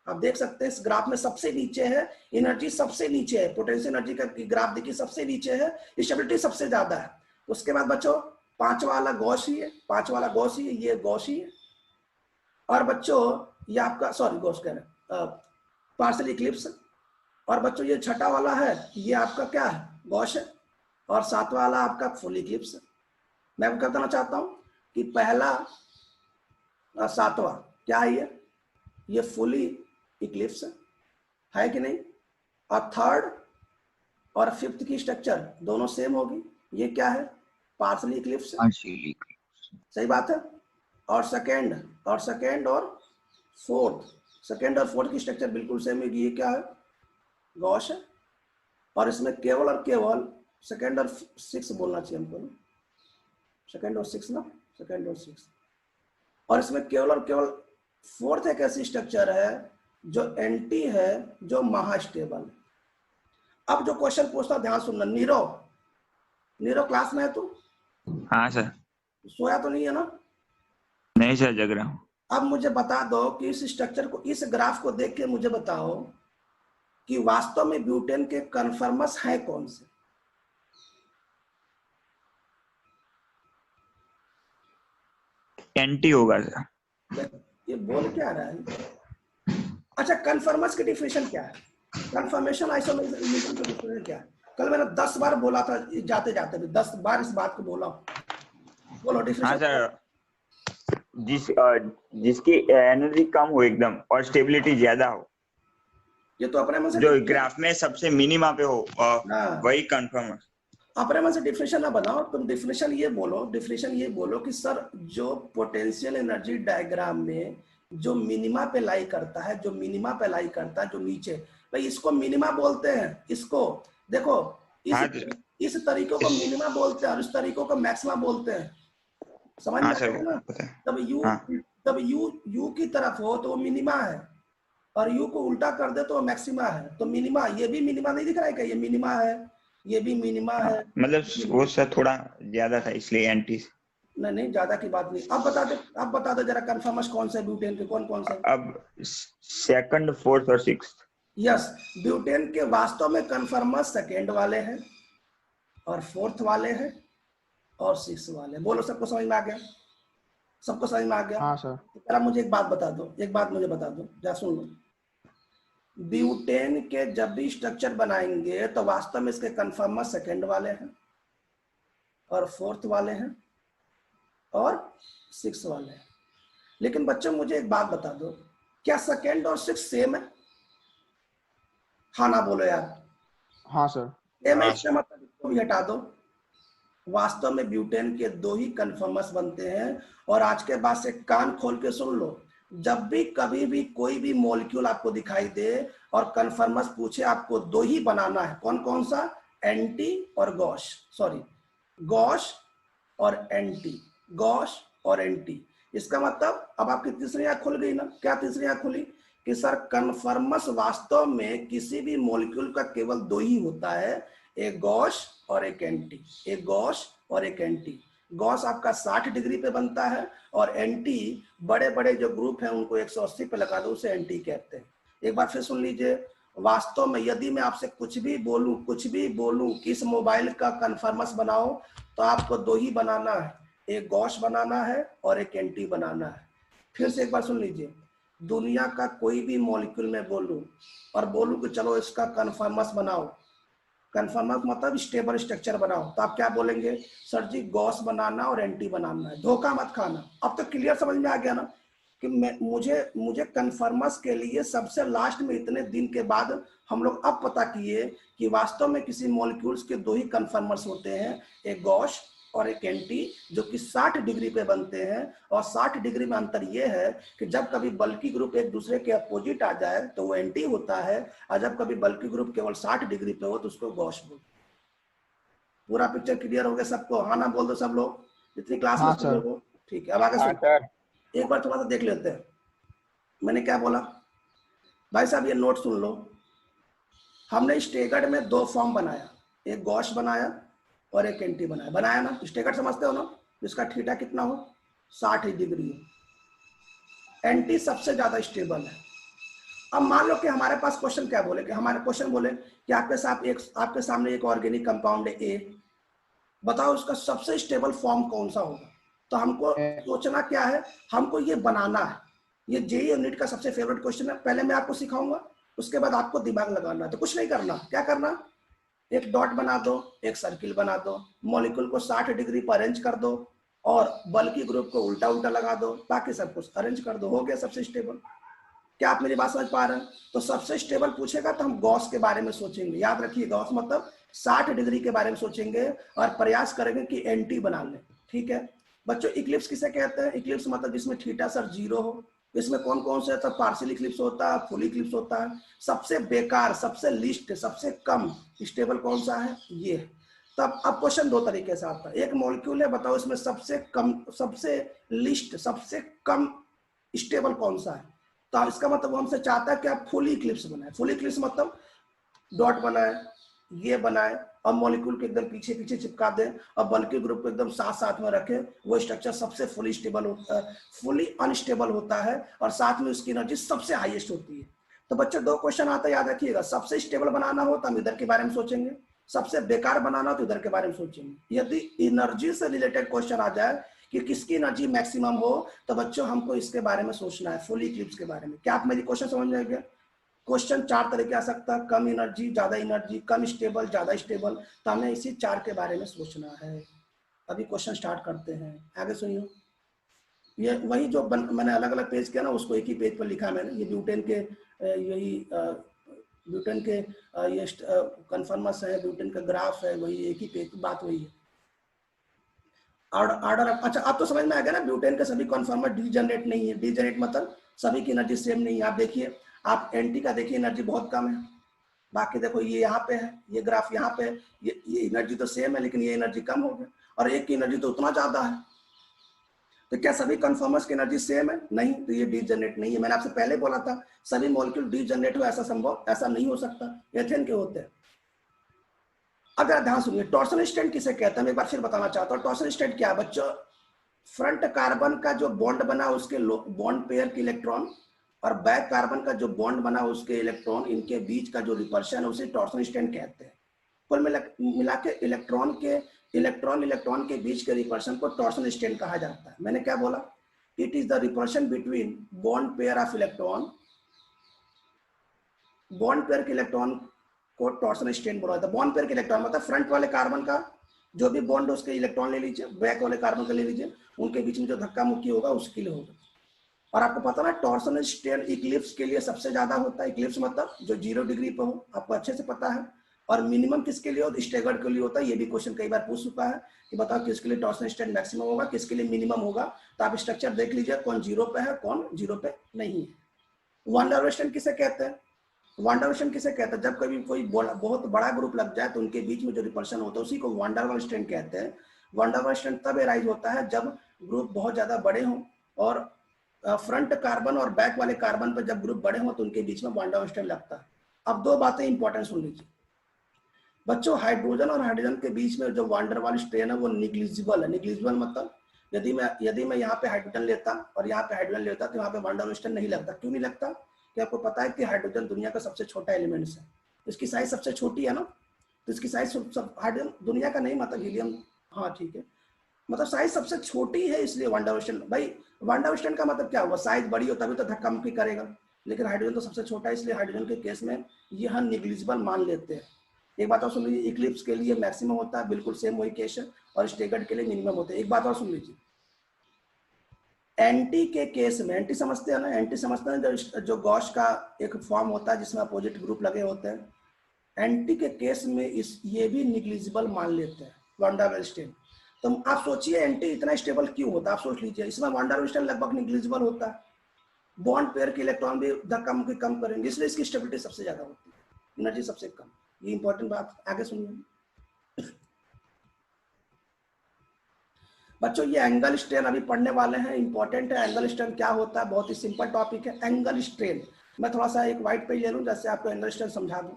आप देख सकते हैं इस ग्राफ में सबसे नीचे है, एनर्जी सबसे नीचे है, पोटेंशियल एनर्जी का ग्राफ देखिए सबसे नीचे है, स्टेबिलिटी सबसे ज्यादा है। उसके बाद बच्चों पांचवा वाला गॉसी है, पांचवा वाला गॉसी है, ये गॉसी है। और बच्चों ये आपका सॉरी गॉस कह रहे पार्शियल इक्लिप्स। और बच्चों ये छठा वाला है, ये आपका क्या है, गॉस है। और सातवां वाला आपका फुल इक्लिप्स है। मैं आपको बताना चाहता हूं कि पहला सातवां क्या है, ये फुली इक्लिप्स है कि नहीं। और थर्ड और फिफ्थ की स्ट्रक्चर दोनों सेम होगी। ये क्या है, पार्शियल इक्लिप्स है, सही बात है। और सेकंड और फोर्थ की स्ट्रक्चर बिल्कुल सेम होगी। ये क्या है, गॉस है। और इसमें केवल और केवल सेकंड और सिक्स बोलना चाहिए हमको ना, सेकंड और सिक्स ना, सेकंड और सिक्स। और इसमें केवल और केवल फोर्थ एक ऐसी स्ट्रक्चर है जो एंटी है, जो महास्टेबल है। अब जो क्वेश्चन पूछता ध्यान सुनना, नीरो क्लास में है तू? हाँ सर। सोया तो नहीं है ना? नहीं सर, जग रहा हूँ। अब मुझे बता दो कि इस स्ट्रक्चर को, इस ग्राफ को देख के मुझे बताओ कि वास्तव में ब्यूटेन के कन्फर्मस है कौन से। एंटी होगा सर। ये बोल क्या रहा है? अच्छा, कन्फर्मस की डिफिनेशन क्या है, कन्फर्मेशन आइसोमेशन की डिफिनेशन क्या है? कल मैंने 10 बार बोला था, जाते जाते भी 10 बार इस बात को बोला। बोलो डिफिनेशन। हाँ सर, जिसकी एनर्जी कम हो एकदम और स्टेबिलिटी ज्यादा हो, ये तो अपने मन से जो ग्राफ में सबसे मिनिमा पे हो, वही कंफर्म है। अपने मन से डिफिनेशन ना बनाओ, तुम डिफिनेशन ये बोलो कि सर जो पोटेंशियल एनर्जी डायग्राम में जो मिनिमा पे लाई करता है, जो नीचे, भाई इसको मिनिमा बोलते हैं। इसको देखो, इस तरीकों को मिनिमा बोलते हैं और इस तरीकों को मैक्सिमा बोलते हैं। समझ में आया ना? तब यू की तरफ हो तो वो मिनिमा है, और यू को उल्टा कर दे तो वो मैक्सिमा है। तो मिनिमा, ये भी मिनिमा नहीं दिख रहा है क्या, ये मिनिमा है, ये भी मिनिमा है। मतलब वो सर थोड़ा ज्यादा था इसलिए एंटी। नहीं ज्यादा की बात नहीं। अब बता दो जरा कन्फर्मस कौन सा ब्यूटेन के, कौन से? अब सेकंड, फोर्थ और सिक्स्थ। यस, ब्यूटेन के वास्तव में कन्फर्मस सेकेंड वाले हैं और फोर्थ वाले हैं और सिक्स वाले। बोलो सबको समझ में आ गया? सबको समझ में आ गया? हाँ सर। जरा मुझे एक बात मुझे बता दो, जरा सुन लो। ब्यूटेन के जब भी स्ट्रक्चर बनाएंगे तो वास्तव में इसके कन्फर्मस सेकेंड वाले हैं और फोर्थ वाले हैं और सिक्स वाले हैं। लेकिन बच्चों मुझे एक बात बता दो, क्या सेकेंड और सिक्स सेम है? हाँ ना बोलो यार। हाँ सर। सेम है, इसका मतलब इसको भी हटा दो। वास्तव में ब्यूटेन के दो ही कन्फर्मस बनते हैं। और आज के बाद से कान खोल के सुन लो, जब भी कभी भी कोई भी मॉलिक्यूल आपको दिखाई दे और कन्फर्मस पूछे, आपको दो ही बनाना है। कौन सा? एंटी और गॉस, सॉरी गॉस और एंटी। इसका मतलब अब आपकी तीसरी आंख खुल गई ना? क्या तीसरी आंख खुली कि सर कन्फर्मस वास्तव में किसी भी मॉलिक्यूल का केवल दो ही होता है, एक गॉस और एक एंटी। गॉस आपका 60 डिग्री पे बनता है और एंटी बड़े बड़े जो ग्रुप हैं उनको 180 पे लगा दो, उसे एंटी कहते हैं। एक बार फिर सुन लीजिए, वास्तव में यदि मैं आपसे कुछ भी बोलूं कि इस मोबाइल का कन्फर्मस बनाओ, तो आपको दो ही बनाना है, एक गॉस बनाना है और एक एंटी बनाना है। फिर से एक बार सुन लीजिए, दुनिया का कोई भी मॉलिक्यूल में बोलूं कि चलो इसका कन्फर्मस बनाओ, कन्फर्मस मतलब स्टेबल स्ट्रक्चर बनाओ, तो आप क्या बोलेंगे? सर जी गॉस बनाना और एंटी बनाना है। धोखा मत खाना। अब तो क्लियर समझ में आ गया ना कि मुझे कन्फर्मस के लिए सबसे लास्ट में इतने दिन के बाद हम लोग अब पता किए कि वास्तव में किसी मॉलिक्यूल्स के दो ही कन्फर्मर्स होते हैं, एक गॉस और एक एंटी, जो कि 60 डिग्री पे बनते हैं। और 60 डिग्री में अंतर यह है कि जब कभी बल्कि ग्रुप एक दूसरे के अपोजिट आ जाए तो वो एंटी होता है, और जब कभी बल्कि ग्रुप केवल 60 डिग्री पे हो तो उसको गॉस बोलते हैं। पूरा पिक्चर क्लियर हो गया सबको? हाँ ना बोल दो सब लोग, जितनी क्लास में सब लोग। ठीक है, अब आगे सुन, एक बार थोड़ा सा देख लेते हैं मैंने क्या बोला। भाई साहब ये नोट सुन लो, हमने स्टेगर्ड में दो फॉर्म बनाया, एक गॉस बनाया और एक एंटी बनाया ना? स्टेगर्ड समझते हो ना? जिसका थीटा कितना हो 60 डिग्री हो। एंटी सबसे ज्यादा स्टेबल है। अब मान लो कि हमारे पास क्वेश्चन क्या बोले कि हमारे क्वेश्चन बोले कि आपके सामने एक ऑर्गेनिक कंपाउंड है ए, बताओ उसका सबसे स्टेबल फॉर्म कौन सा होगा। तो हमको सोचना क्या है, हमको ये बनाना है। ये जेईई और नीट का सबसे फेवरेट क्वेश्चन है। पहले मैं आपको सिखाऊंगा, उसके बाद आपको दिमाग लगाना है। तो कुछ नहीं करना, क्या करना, एक डॉट बना दो, एक सर्किल बना दो, मॉलिक्यूल को 60 डिग्री पर अरेंज कर दो और बल्कि ग्रुप को उल्टा उल्टा लगा दो, बाकी सब कुछ अरेंज कर दो, हो गया सबसे स्टेबल। क्या आप मेरी बात समझ पा रहे हैं? तो सबसे स्टेबल पूछेगा तो हम गॉस के बारे में सोचेंगे। याद रखिए, गॉस मतलब 60 डिग्री के बारे में सोचेंगे और प्रयास करेंगे कि एंटी बना लें। ठीक है बच्चों, इक्लिप्स किसे कहते हैं? इक्लिप्स मतलब जिसमें थीटा सर 0 हो। इसमें कौन कौन से, तो पार्शियल इक्लिप्स होता है, फुल इक्लिप्स होता है। सबसे बेकार, सबसे लिस्ट, सबसे कम स्टेबल कौन सा है? ये। तब अब क्वेश्चन दो तरीके से आता है। एक मॉलिक्यूल है, बताओ इसमें सबसे कम, सबसे लिस्ट, सबसे कम स्टेबल कौन सा है? तो इसका मतलब वो हमसे चाहता है कि आप फुल इक्लिप्स बनाए। फुल इक्लिप्स मतलब डॉट बनाए, ये बनाए और मॉलिक्यूल के एकदम पीछे पीछे चिपका दे और बल्कि ग्रुप को एकदम साथ साथ में रखे। वो स्ट्रक्चर सबसे फुली स्टेबल होता है, फुली अनस्टेबल होता है और साथ में उसकी एनर्जी सबसे हाईएस्ट होती है। तो बच्चों दो क्वेश्चन आता है, याद रखिएगा। सबसे स्टेबल बनाना हो तो हम इधर के बारे में सोचेंगे, सबसे बेकार बनाना हो तो इधर के बारे में सोचेंगे। यदि एनर्जी से रिलेटेड क्वेश्चन आ जाए कि किसकी एनर्जी मैक्सिमम हो, तो बच्चों हमको इसके बारे में सोचना है, फुल इक्लिप्स के बारे में। क्या आप मेरी क्वेश्चन समझ में गए? क्वेश्चन 4 तरह के आ सकता है, कम एनर्जी, ज्यादा एनर्जी, कम स्टेबल, ज्यादा स्टेबल। तो हमें इसी 4 के बारे में सोचना है। अभी क्वेश्चन स्टार्ट करते हैं, आगे सुनिए। ये वही जो मैंने अलग अलग पेज किया ना, उसको एक ही पेज पर लिखा मैंने। ये ब्यूटेन के यही ब्यूटेन के ये कन्फर्मस है, ब्यूटेन का ग्राफ है, वही एक ही पेज, बात वही है। ऑर्डर अच्छा, अब तो समझ में आ गया ना। ब्यूटेन के सभी कन्फर्मर डीजेनरेट नहीं है। डीजेनरेट मतलब सभी की एनर्जी सेम नहीं है। आप देखिए, आप एंटी का देखिए, एनर्जी बहुत कम है। बाकी देखो, ये यहाँ पे है, ये ग्राफ यहाँ पे है, ये एनर्जी तो सेम है लेकिन ये एनर्जी कम हो गया, और एक की एनर्जी तो उतना ज्यादा है। तो क्या सभी कन्फर्मर्स की एनर्जी सेम है? नहीं, तो ये डीजेनरेट नहीं है। मैंने आपसे पहले बोला था सभी मॉलिक्यूल डीजेनरेट हो, ऐसा संभव, ऐसा नहीं हो सकता, एथेन के होते हैं। अगर ध्यान सुनिए, टॉर्सन स्टेट किसे कहते हैं, मैं एक बार फिर बताना चाहता हूँ। टॉर्सन स्टेट क्या है बच्चों? फ्रंट कार्बन का जो बॉन्ड बना उसके बॉन्ड पेयर के इलेक्ट्रॉन और बैक कार्बन का जो बॉन्ड बना उसके इलेक्ट्रॉन, इनके बीच का जो रिपल्शन है उसे टॉर्सन स्टेट कहते हैं। कुल मिला के इलेक्ट्रॉन के बीच के रिपल्शन को टॉर्सन स्टेट कहा जाता है। मैंने क्या बोला? It is the repulsion between bond pair of electron, bond pair के इलेक्ट्रॉन को टॉर्सन स्टेट बोला जाता है। बॉन्ड पेयर के इलेक्ट्रॉन मतलब फ्रंट वाले कार्बन का जो भी बॉन्ड उसके इलेक्ट्रॉन ले लीजिए, बैक वाले कार्बन का ले लीजिए, उनके बीच में जो धक्का मुक्की होगा उसके लिए होगा। और आपको पता ना टॉर्सन स्टेट इक्लिप्स के लिए सबसे ज्यादा होता है। इक्लिप्स मतलब जो 0 डिग्री पे हो, आपको अच्छे से पता है। और मिनिमम किसके लिए हो? स्टेगर्ड के लिए होता है। ये भी क्वेश्चन कई बार पूछ चुका है कि बताओ किसके लिए टॉर्सन स्टेट मैक्सिमम होगा, किसके लिए मिनिमम होगा। तो आप स्ट्रक्चर देख लीजिए, कौन 0 पे है, कौन 0 पे नहीं है। वन डायरेक्शन किसे कहते हैं? वन डायरेक्शन किसे कहते हैं? जब कभी कोई बहुत बड़ा ग्रुप लग जाए तो उनके बीच में जो रिपल्शन होता है उसी को वन डायरेक्शन कहते हैं। वन डायरेक्शन तब एराइज होता है जब ग्रुप बहुत ज्यादा बड़े हों और फ्रंट कार्बन और बैक वाले कार्बन पर जब ग्रुप बड़े हों तो उनके बीच में वन डायरेक्शन लगता है। अब दो बातें इंपॉर्टेंट सुन लीजिए बच्चों। हाइड्रोजन और हाइड्रोजन के बीच में जो वान डेर वाल स्ट्रेन है वो निग्लिजिबल है। निग्लिजिबल मतलब यदि मैं यहाँ पे हाइड्रोजन लेता और यहाँ पे हाइड्रोजन लेता तो यहाँ पे वान डेर स्ट्रेन नहीं लगता। क्यों नहीं लगता? कि आपको पता है कि हाइड्रोजन दुनिया का सबसे छोटा एलिमेंट्स है, इसकी साइज सबसे छोटी है ना, तो इसकी साइज हाइड्रोजन दुनिया का नहीं, मतलब हीलियम, हाँ ठीक है, मतलब साइज सबसे छोटी है इसलिए वन डायरेक्शन। भाई वन डायरेक्शन का मतलब क्या हुआ? साइज बड़ी हो तभी तो धक्का मुक्की करेगा, लेकिन हाइड्रोजन तो सबसे छोटा है इसलिए हाइड्रोजन के केस में ये हम निग्लिजिबल मान लेते हैं। एक बात और सुन लीजिए, इक्लिप्स के लिए मैक्सिमम होता है, बिल्कुल सेम वही केस है, और स्टेगर्ड के लिए मिनिमम होता है। एक बात और सुन लीजिए, एंटी के केस में, एंटी समझते हैं ना, एंटी समझते हैं जो गॉस का एक फॉर्म होता है जिसमें अपोजिट ग्रुप लगे होते हैं। एंटी के केस में ये भी निग्लिजिबल मान लेते हैं वन डायरेक्शन स्टेट। तो आप सोचिए एंटी इतना स्टेबल क्यों होता है? आप सोच लीजिए, इसमें वन डायरेक्शन लगभग निग्लिजिबल होता है, बॉन्ड पेयर के इलेक्ट्रॉन भी धक्का मुक्की कम करेंगे, इसलिए इसकी स्टेबिलिटी सबसे ज्यादा होती है, एनर्जी सबसे कम। ये इंपॉर्टेंट बात, आगे सुनिए बच्चों। ये एंगल स्ट्रेन अभी पढ़ने वाले हैं, इंपॉर्टेंट है। एंगल स्ट्रेन क्या होता है? बहुत ही सिंपल टॉपिक है एंगल स्ट्रेन। मैं थोड़ा सा एक व्हाइट पेज ले लूं जैसे आपको एंगल स्ट्रेन समझा दूं।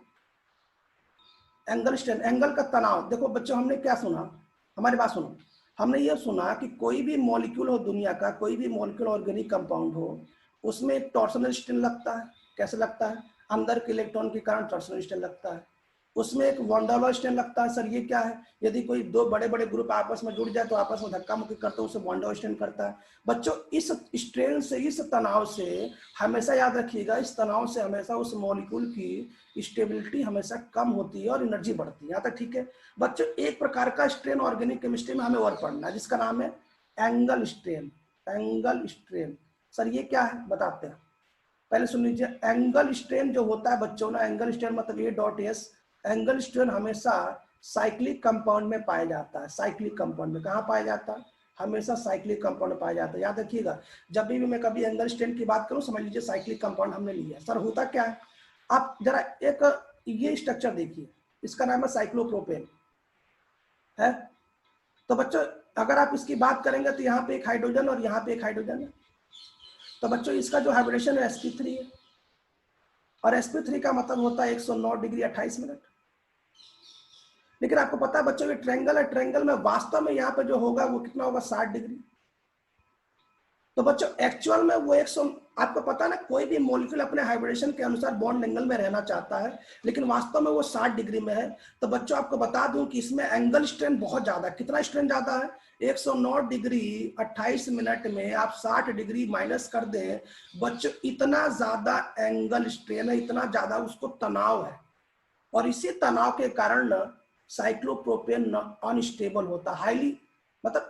एंगल स्ट्रेन, एंगल का तनाव। देखो बच्चों, हमने क्या सुना, हमारी बात सुनो, हमने ये सुना कि कोई भी मॉलिक्यूल हो दुनिया का, कोई भी मॉलिक्यूल ऑर्गेनिक कंपाउंड हो, उसमें एक टॉर्सनल स्ट्रेन लगता है। कैसे लगता है? अंदर के इलेक्ट्रॉन के कारण टॉर्सनल स्ट्रेन लगता है। उसमें एक वॉन डर वाल्स स्ट्रेन लगता है। सर ये क्या है? यदि कोई दो बड़े बड़े ग्रुप आपस में जुड़ जाए तो आपस में धक्का मुक्की करते हैं, उसे वॉन डर वाल्स स्ट्रेन करता है। बच्चों इस स्ट्रेन से, इस तनाव से हमेशा याद रखिएगा, इस तनाव से हमेशा उस मॉलिक्यूल की स्टेबिलिटी हमेशा कम होती है और एनर्जी बढ़ती है। यहाँ तक ठीक है? बच्चों एक प्रकार का स्ट्रेन ऑर्गेनिक केमिस्ट्री में हमें और पढ़ना है जिसका नाम है angle strain. Angle strain, sir ये क्या है बताते हैं। पहले सुन लीजिए, एंगल स्ट्रेन जो होता है बच्चों ना, एंगल स्ट्रेन मतलब ये डॉट एस, एंगल स्ट्रेन हमेशा साइक्लिक कंपाउंड में पाया जाता है। साइक्लिक कंपाउंड में कहाँ पाया जाता है? हमेशा साइक्लिक कंपाउंड में पाया जाता है। याद रखिएगा, जब भी मैं कभी एंगल स्ट्रेन की बात करूं समझ लीजिए साइक्लिक कंपाउंड हमने लिया। सर होता क्या है? आप जरा एक ये स्ट्रक्चर देखिए, इसका नाम है साइक्लोप्रोपेन है। तो बच्चों अगर आप इसकी बात करेंगे तो यहाँ पे एक हाइड्रोजन और यहाँ पे एक हाइड्रोजन है। तो बच्चों इसका जो हाइब्रिडेशन है sp3 है, और sp3 का मतलब होता है 109 डिग्री 28 मिनट। लेकिन आपको पता है बच्चों ये ट्रायंगल है, ट्रायंगल में वास्तव में यहाँ पे जो होगा वो कितना होगा? 60 डिग्री। तो बच्चों एक्चुअल में वो 100, आपको पता है ना कोई भी मॉलिक्यूल अपने हाइब्रिडेशन के अनुसार बॉन्ड एंगल में रहना चाहता है, लेकिन वास्तव में वो 60 डिग्री में है। तो बच्चों आपको बता दूं कि इसमें एंगल स्ट्रेन बहुत ज्यादा है। कितना स्ट्रेन ज्यादा है? 109 डिग्री 28 मिनट में आप 60 डिग्री माइनस कर दें बच्चों, इतना ज्यादा एंगल स्ट्रेन है, इतना ज्यादा उसको तनाव है। और इसी तनाव के कारण साइक्लोप्रोपेन अनस्टेबल होता है, हाईली, मतलब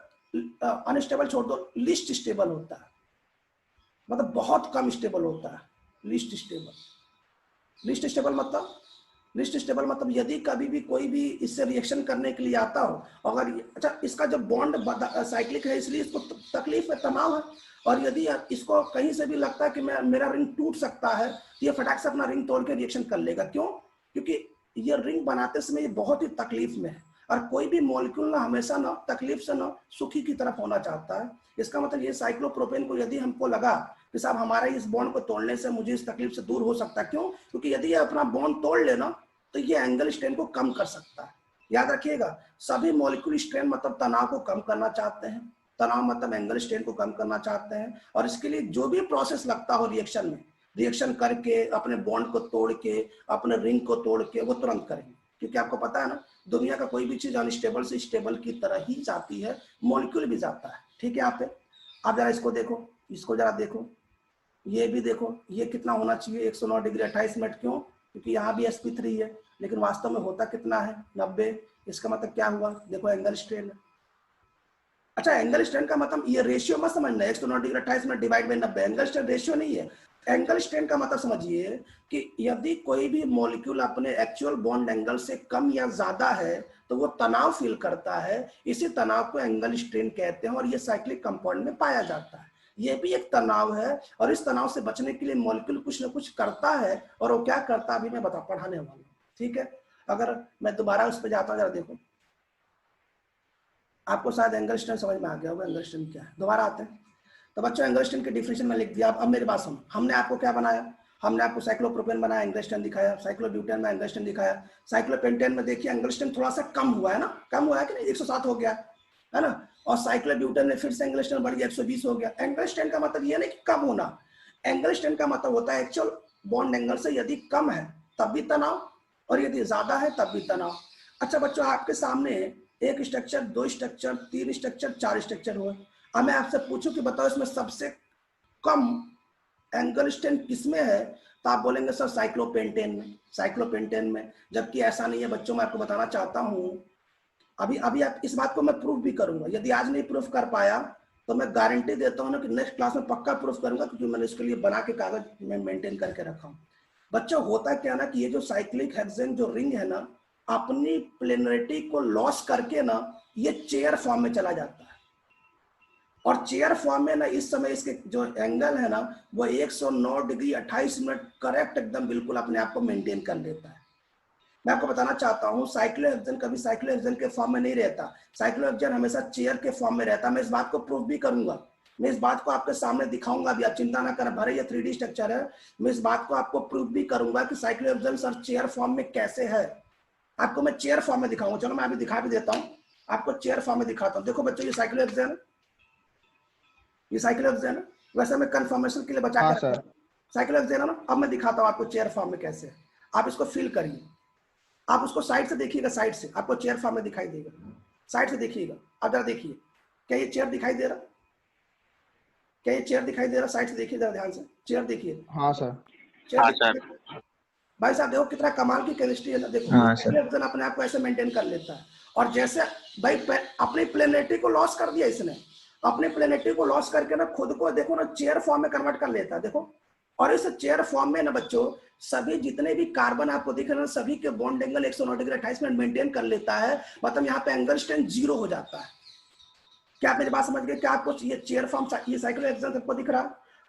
अनस्टेबल छोड़ दो, लिस्ट स्टेबल होता है, मतलब बहुत कम स्टेबल होता है। लिस्ट स्टेबल, लिस्ट स्टेबल मतलब, लिस्ट स्टेबल मतलब यदि कभी भी कोई भी इससे रिएक्शन करने के लिए आता हो, अगर अच्छा इसका जब बॉन्ड साइक्लिक है इसलिए इसको तकलीफ है, तनाव है, और यदि इसको कहीं से भी लगता है कि मेरा रिंग टूट सकता है तो ये फटाक से अपना रिंग तोड़ के रिएक्शन कर लेगा। क्यों? क्योंकि ये रिंग बनाते समय ये बहुत ही तकलीफ में है, और कोई भी मॉलिक्यूल ना हमेशा ना तकलीफ से ना सुखी की तरफ होना चाहता है। इसका मतलब ये साइक्लोप्रोपेन को यदि हमको लगा कि साहब हमारे इस बॉन्ड को तोड़ने से मुझे इस तकलीफ से दूर हो सकता है, क्यों? क्योंकि यदि ये अपना बॉन्ड तोड़ लेना तो ये एंगल स्ट्रेन को कम कर सकता है। याद रखिएगा, सभी मॉलिक्यूल स्ट्रेन मतलब तनाव को कम करना चाहते हैं, तनाव मतलब एंगल स्ट्रेन को कम करना चाहते हैं, और इसके लिए जो भी प्रोसेस लगता हो रिएक्शन में, रिएक्शन करके अपने बॉन्ड को तोड़ के, अपने रिंग को तोड़ के वो तुरंत करेंगे। क्योंकि आपको पता है ना दुनिया का कोई भी चीज अनस्टेबल से स्टेबल की तरह ही जाती है, मॉलिक्यूल भी जाता है। ठीक है? यहाँ पे आप जरा इसको देखो, इसको जरा देखो, ये भी देखो, ये कितना होना चाहिए? 109 डिग्री 28 मिनट। क्यों? क्योंकि यहाँ भी sp3 है, लेकिन वास्तव में होता कितना है? 90। इसका मतलब क्या हुआ? देखो एंगल स्ट्रेन। अच्छा एंगल स्ट्रेन का मतलब ये रेशियो मत समझना, 109 degree 28 minute divide by 90, angle strain ratio नहीं है। एंगल स्ट्रेन का मतलब समझिए कि यदि कोई भी मॉलिक्यूल अपने एक्चुअल बॉन्ड एंगल से कम या ज्यादा है तो वो तनाव फील करता है, इसी तनाव को एंगल स्ट्रेन कहते हैं, और ये साइक्लिक कंपाउंड में पाया जाता है। ये भी एक तनाव है, और इस तनाव से बचने के लिए मॉलिक्यूल कुछ ना कुछ करता है, और वो क्या करता है अभी मैं पढ़ाने वाला हूँ। ठीक है? अगर मैं दोबारा उस पर जाता हूँ, जरा देखो, आपको शायद एंगल स्ट्रेन समझ में आ गया होगा एंगल स्ट्रेन क्या है। दोबारा आते हैं। तो बच्चों एंगल स्ट्रेन की डिफिनेशन में लिख दिया। अब मेरी बात सुनो, हमने आपको क्या बनाया? हमने आपको साइक्लोप्रोपेन बनाया, एंगल स्ट्रेन दिखाया, साइक्लोब्यूटेन में एंगल स्ट्रेन दिखाया, साइक्लोपेंटेन में देखिए एंगल स्ट्रेन थोड़ा सा कम हुआ है ना, कम हुआ है कि नहीं? 107 हो गया है ना, और साइक्लोब्यूटेन में फिर से एंगल स्ट्रेन बढ़ गया, 120 हो गया। एंगल स्ट्रेन का मतलब ये नहीं कि कम होना, एंगल स्ट्रेन का मतलब होता है एक्चुअल बॉन्ड एंगल से यदि कम है तब भी तनाव, और यदि ज्यादा है तब भी तनाव। अच्छा बच्चों आपके सामने एक स्ट्रक्चर, दो स्ट्रक्चर, तीन स्ट्रक्चर, चार स्ट्रक्चर हुए। अब मैं आपसे पूछूं कि बताओ इसमें सबसे कम एंगल स्ट्रेन किसमें है? तो आप बोलेंगे सर साइक्लोपेंटेन में, साइक्लोपेंटेन में। जबकि ऐसा नहीं है बच्चों, मैं आपको बताना चाहता हूं, अभी अभी आप इस बात को मैं प्रूफ भी करूंगा। यदि आज नहीं प्रूफ कर पाया तो मैं गारंटी देता हूं ना कि नेक्स्ट क्लास में पक्का प्रूफ करूंगा, क्योंकि मैंने इसके लिए बना के कागज में मेंटेन करके रखा हूं। बच्चों होता क्या ना कि ये जो साइक्लिक हेक्सेन जो रिंग है ना, अपनी प्लेनरिटी को लॉस करके ना ये चेयर फॉर्म में चला जाता है, और चेयर फॉर्म में ना इस समय इसके जो एंगल है ना वो 109 डिग्री 28 मिनट करेक्ट एकदम बिल्कुल अपने आप को मेंटेन कर लेता है। मैं आपको बताना चाहता हूं साइक्लोहेक्सेन कभी साइक्लोहेक्सेन के फॉर्म में नहीं रहता, साइक्लोहेक्सेन हमेशा चेयर के फॉर्म में रहता है। मैं इस बात को प्रूफ भी करूंगा, मैं इस बात को आपके सामने दिखाऊंगा भी, आप चिंता ना करें, भले ये 3D स्ट्रक्चर है, मैं इस बात को आपको प्रूफ भी करूंगा कि साइक्लोहेक्सेन सर चेयर फॉर्म में कैसे है। आपको मैं चेयर फॉर्म में दिखाऊंगा, चलो मैं अभी दिखा भी देता हूँ, आपको चेयर फॉर्म में दिखाता हूँ। देखो बच्चों, ये साइक्लोहेक्सेन है, ये साइक्लोहेक्सेन है। वैसे मैं कंफर्मेशन के लिए बचा हाँ के सर। रखा हूँ, साइक्लोहेक्सेन है ना। अब मैं दिखाता हूँ आपको चेयर फॉर्म में कैसे है। आप इसको फील करिए, आप उसको साइड से देखिएगा, साइड से आपको चेयर फॉर्म में दिखाई देगा। साइड से देखिएगा, अब जरा देखिए, क्या ये चेयर दिखाई दे रहा? क्या ये चेयर दिखाई दे रहा? साइड से देखिए जरा ध्यान से, चेयर देखिए। हाँ सर। चेयर भाई साहब देखो कितना कमाल की केमिस्ट्री है ना। देखो ये साइक्लोहेक्सेन अपने आप को ऐसे मेंटेन कर लेता है। और जैसे भाई अपनी प्लेनेटरी को लॉस कर दिया इसने, अपने प्लेनेटरी को लॉस करके ना खुद को देखो ना चेयर फॉर्म में कन्वर्ट कर लेता है। देखो, और इस चेयर फॉर्म में ना बच्चों सभी जितने भी कार्बन आपको दिख रहे हैं सभी के bond angle 109 degree 28 minute maintain कर लेता है। मतलब यहाँ पे एंगल स्ट्रेंथ 0 हो जाता है। क्या आप मेरी बात समझ गए? क्या आपको ये चेयर फॉर्म, ये साइक्लोहेक्सेन सबको दिख रहा?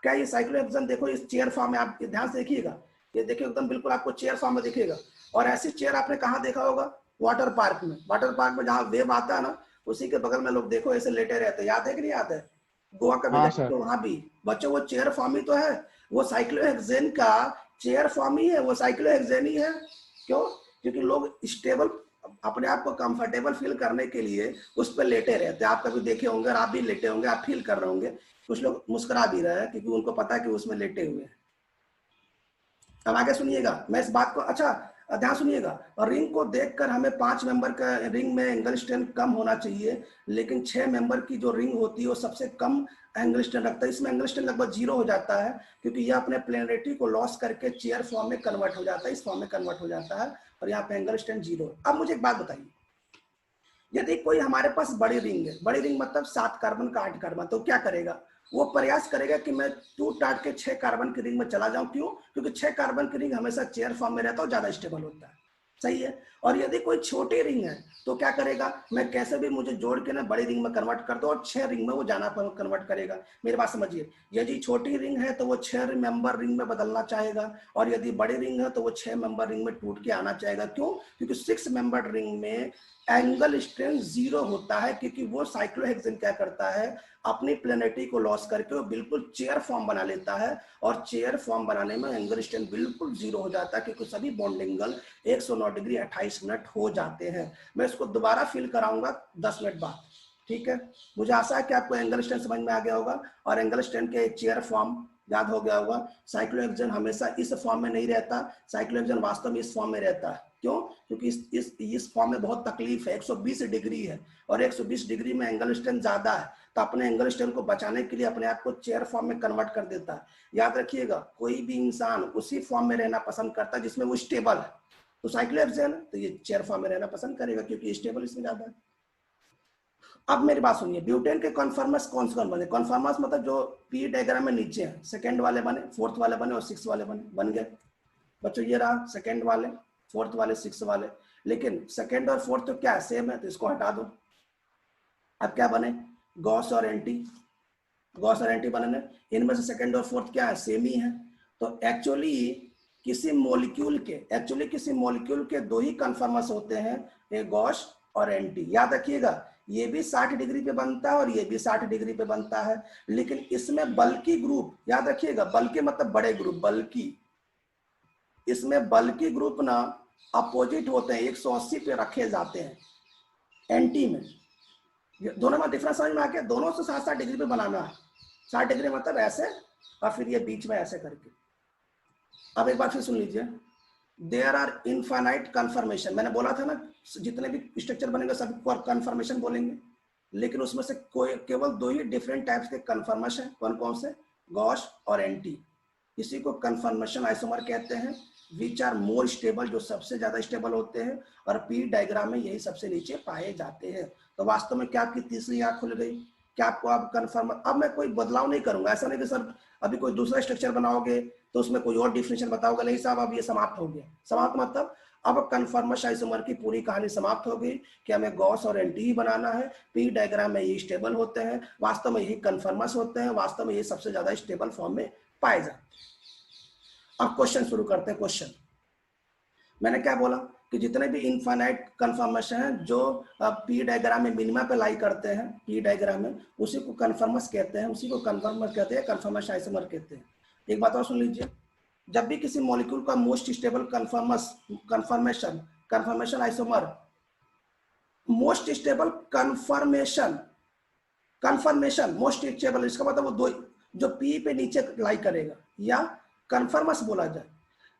क्या ये साइक्लोहेक्सेन देखो इस चेयर फॉर्म में, आप ध्यान से देखिएगा, ये देखिए एकदम बिल्कुल आपको चेयर फॉर्म में दिखेगा। और ऐसी चेयर आपने कहाँ देखा होगा? वाटर पार्क में। वाटर पार्क में जहाँ वेव आता है ना, उसी के बगल में लोग देखो ऐसे लेटे रहते हैं, याद है कि नहीं याद है? गोवा कभी हाँ जाए सर। तो वहां भी बच्चों वो चेयर फॉर्म ही तो है, वो साइक्लोहेक्सेन का चेयर फॉर्म ही है, वो साइक्लोहेक्सेन ही है। क्यों? क्योंकि लोग स्टेबल, अपने आप को कंफर्टेबल फील करने के लिए उस पर लेटे रहते हैं। आप कभी देखे होंगे और आप भी लेटे होंगे, आप फील कर रहे होंगे, कुछ लोग मुस्कुरा भी रहे हैं क्योंकि उनको पता है कि उसमें लेटे हुए हैं। अब आगे सुनिएगा, मैं इस बात को, अच्छा ध्यान सुनिएगा। और रिंग को देखकर हमें 5 मेंबर का रिंग में एंगल स्ट्रेंथ कम होना चाहिए, लेकिन 6 मेंबर की जो रिंग होती है वो सबसे कम एंगल स्ट्रेंथ रखता है। इसमें एंगल स्ट्रेंथ लगभग 0 हो जाता है क्योंकि यह अपने प्लेनेटरी को लॉस करके चेयर फॉर्म में कन्वर्ट हो जाता है, इस फॉर्म में कन्वर्ट हो जाता है, और यहाँ पे एंगल स्ट्रेंथ 0। अब मुझे एक बात बताइए, यदि कोई हमारे पास बड़ी रिंग है, बड़ी रिंग मतलब 7 कार्बन का 8 कार्बन, तो क्या करेगा? वो प्रयास करेगा कि मैं टूट टाट के 6 कार्बन की रिंग में चला जाऊं। क्यों? क्योंकि 6 कार्बन की रिंग हमेशा चेयर फॉर्म में रहता है और ज्यादा स्टेबल होता है। सही है। और यदि कोई छोटी रिंग है तो क्या करेगा? मैं कैसे भी मुझे जोड़ के ना बड़ी रिंग में कन्वर्ट कर दो और 6 रिंग में वो जाना कन्वर्ट करेगा। मेरी बात समझिए, यदि छोटी रिंग है तो वो 6 मेंबर रिंग में बदलना चाहेगा, और यदि बड़ी रिंग है तो वो 6 मेंबर रिंग में टूट के आना चाहेगा। क्यों? क्योंकि 6 मेंबर रिंग में एंगल स्ट्रेंथ 0 होता है, क्योंकि वो साइक्लोहेक्सेन क्या करता है, अपनी प्लेनेटरी को लॉस करके वो बिल्कुल चेयर फॉर्म बना लेता है, और चेयर फॉर्म बनाने में एंगल स्ट्रेंथ बिल्कुल 0 हो जाता है, क्योंकि सभी बॉन्ड एंगल 109 डिग्री 28 मिनट हो जाते हैं। मैं इसको दोबारा फील कराऊंगा 10 मिनट बाद, ठीक है? मुझे आशा है कि आपको एंगल स्ट्रेंथ समझ में आ गया होगा, और एंगल स्ट्रेंथ के चेयर फॉर्म याद हो गया होगा। साइक्लोहेक्सेन हमेशा इस फॉर्म में नहीं रहता, साइक्लोहेक्सेन वास्तव में इस फॉर्म में रहता है। क्यों? क्योंकि इस फॉर्म में बहुत तकलीफ है, 120 डिग्री है, और 120 डिग्री में एंगल स्ट्रेंथ ज्यादा है, तो अपने एंगल स्ट्रेंथ को बचाने के लिए अपने आप को चेयर फॉर्म में कन्वर्ट कर देता है। याद रखिएगा, कोई भी इंसान उसी फॉर्म में रहना पसंद करता है जिसमें वो स्टेबल है। तो साइक्लोहेक्सेन तो ये चेयर फॉर्म में रहना पसंद करेगा क्योंकि स्टेबल इसमें ज्यादा है। अब मेरी बात सुनिए, ब्यूटेन के कन्फर्मर्स कौन से बने? कन्फर्मर्स मतलब जो पी डायग्राम में नीचे है, सेकंड वाले बने, फोर्थ वाले बने और सिक्स वाले बन गए। बच्चों ये रहा सेकंड वाले, फोर्थ वाले, सिक्स वाले। लेकिन सेकंड और फोर्थ तो क्या सेम है, तो इसको हटा दो। अब क्या बने? गॉस और एंटी, गॉस और एंटी बने। इनमें से सेकंड और फोर्थ क्या है, सेम ही है। तो एक्चुअली किसी मॉलिक्यूल के दो ही कन्फर्मर्स होते हैं, एक गॉस और एंटी। याद रखिएगा, ये भी 60 डिग्री पे बनता है और ये भी 60 डिग्री पे बनता है, लेकिन इसमें बल्कि ग्रुप, याद रखिएगा बल्कि मतलब बड़े ग्रुप, बल्कि इसमें बल्कि ग्रुप ना अपोजिट होते हैं, 180 पे रखे जाते हैं। एंटी में दोनों में डिफरेंस समझ में आ गया? दोनों से 60 डिग्री पे बनाना है, 60 डिग्री मतलब ऐसे, और फिर ये बीच में ऐसे करके। अब एक बार फिर सुन लीजिए, देयर आर इनफाइनाइट कन्फर्मेशन। मैंने बोला था ना, जितने भी स्ट्रक्चर बनेंगे सभी को कन्फर्मेशन बोलेंगे, लेकिन उसमें से कोई केवल दो ही डिफरेंट टाइप्स के कन्फर्मेशन है। कौन कौन से? गॉस और एंटी। इसी को कन्फर्मेशन आइसोमर कहते हैं, विच आर मोर स्टेबल, जो सबसे ज्यादा स्टेबल होते हैं, और पी डायग्राम में यही सबसे नीचे पाए जाते हैं। तो वास्तव में क्या आपकी तीसरी आंख खुल गई? क्या आपको अब कन्फर्म, अब मैं कोई बदलाव नहीं करूंगा। ऐसा नहीं कि सर अभी कोई दूसरा स्ट्रक्चर बनाओगे तो उसमें कोई और डिफिनेशन बताओगे, नहीं साहब अब ये समाप्त हो गया। समाप्त मतलब अब कन्फर्मस आइसोमर की पूरी कहानी समाप्त हो गई कि हमें गॉस और एंटी ही बनाना है। पी डायग्राम में ये स्टेबल होते हैं, वास्तव में यही कन्फर्मस होते हैं, वास्तव में ये सबसे ज्यादा स्टेबल फॉर्म में पाए जाते हैं। अब क्वेश्चन शुरू करते हैं। क्वेश्चन मैंने क्या बोला कि जितने भी इनफाइनाइट कन्फर्मेशन हैं जो पी डायग्राम में मिनिमा पे लाई करते हैं, पी डायग्राम में, उसी को कन्फर्मस कहते हैं, उसी को कन्फर्मस कहते हैं, कन्फर्मस आइसोमर कहते हैं। एक बात और सुन लीजिए, जब भी किसी मॉलिक्यूल का most stable conformation isomer most stable conformation, conformation most stable, इसका मतलब वो दो जो पी पे नीचे लाई करेगा, या कन्फर्मस बोला जाए।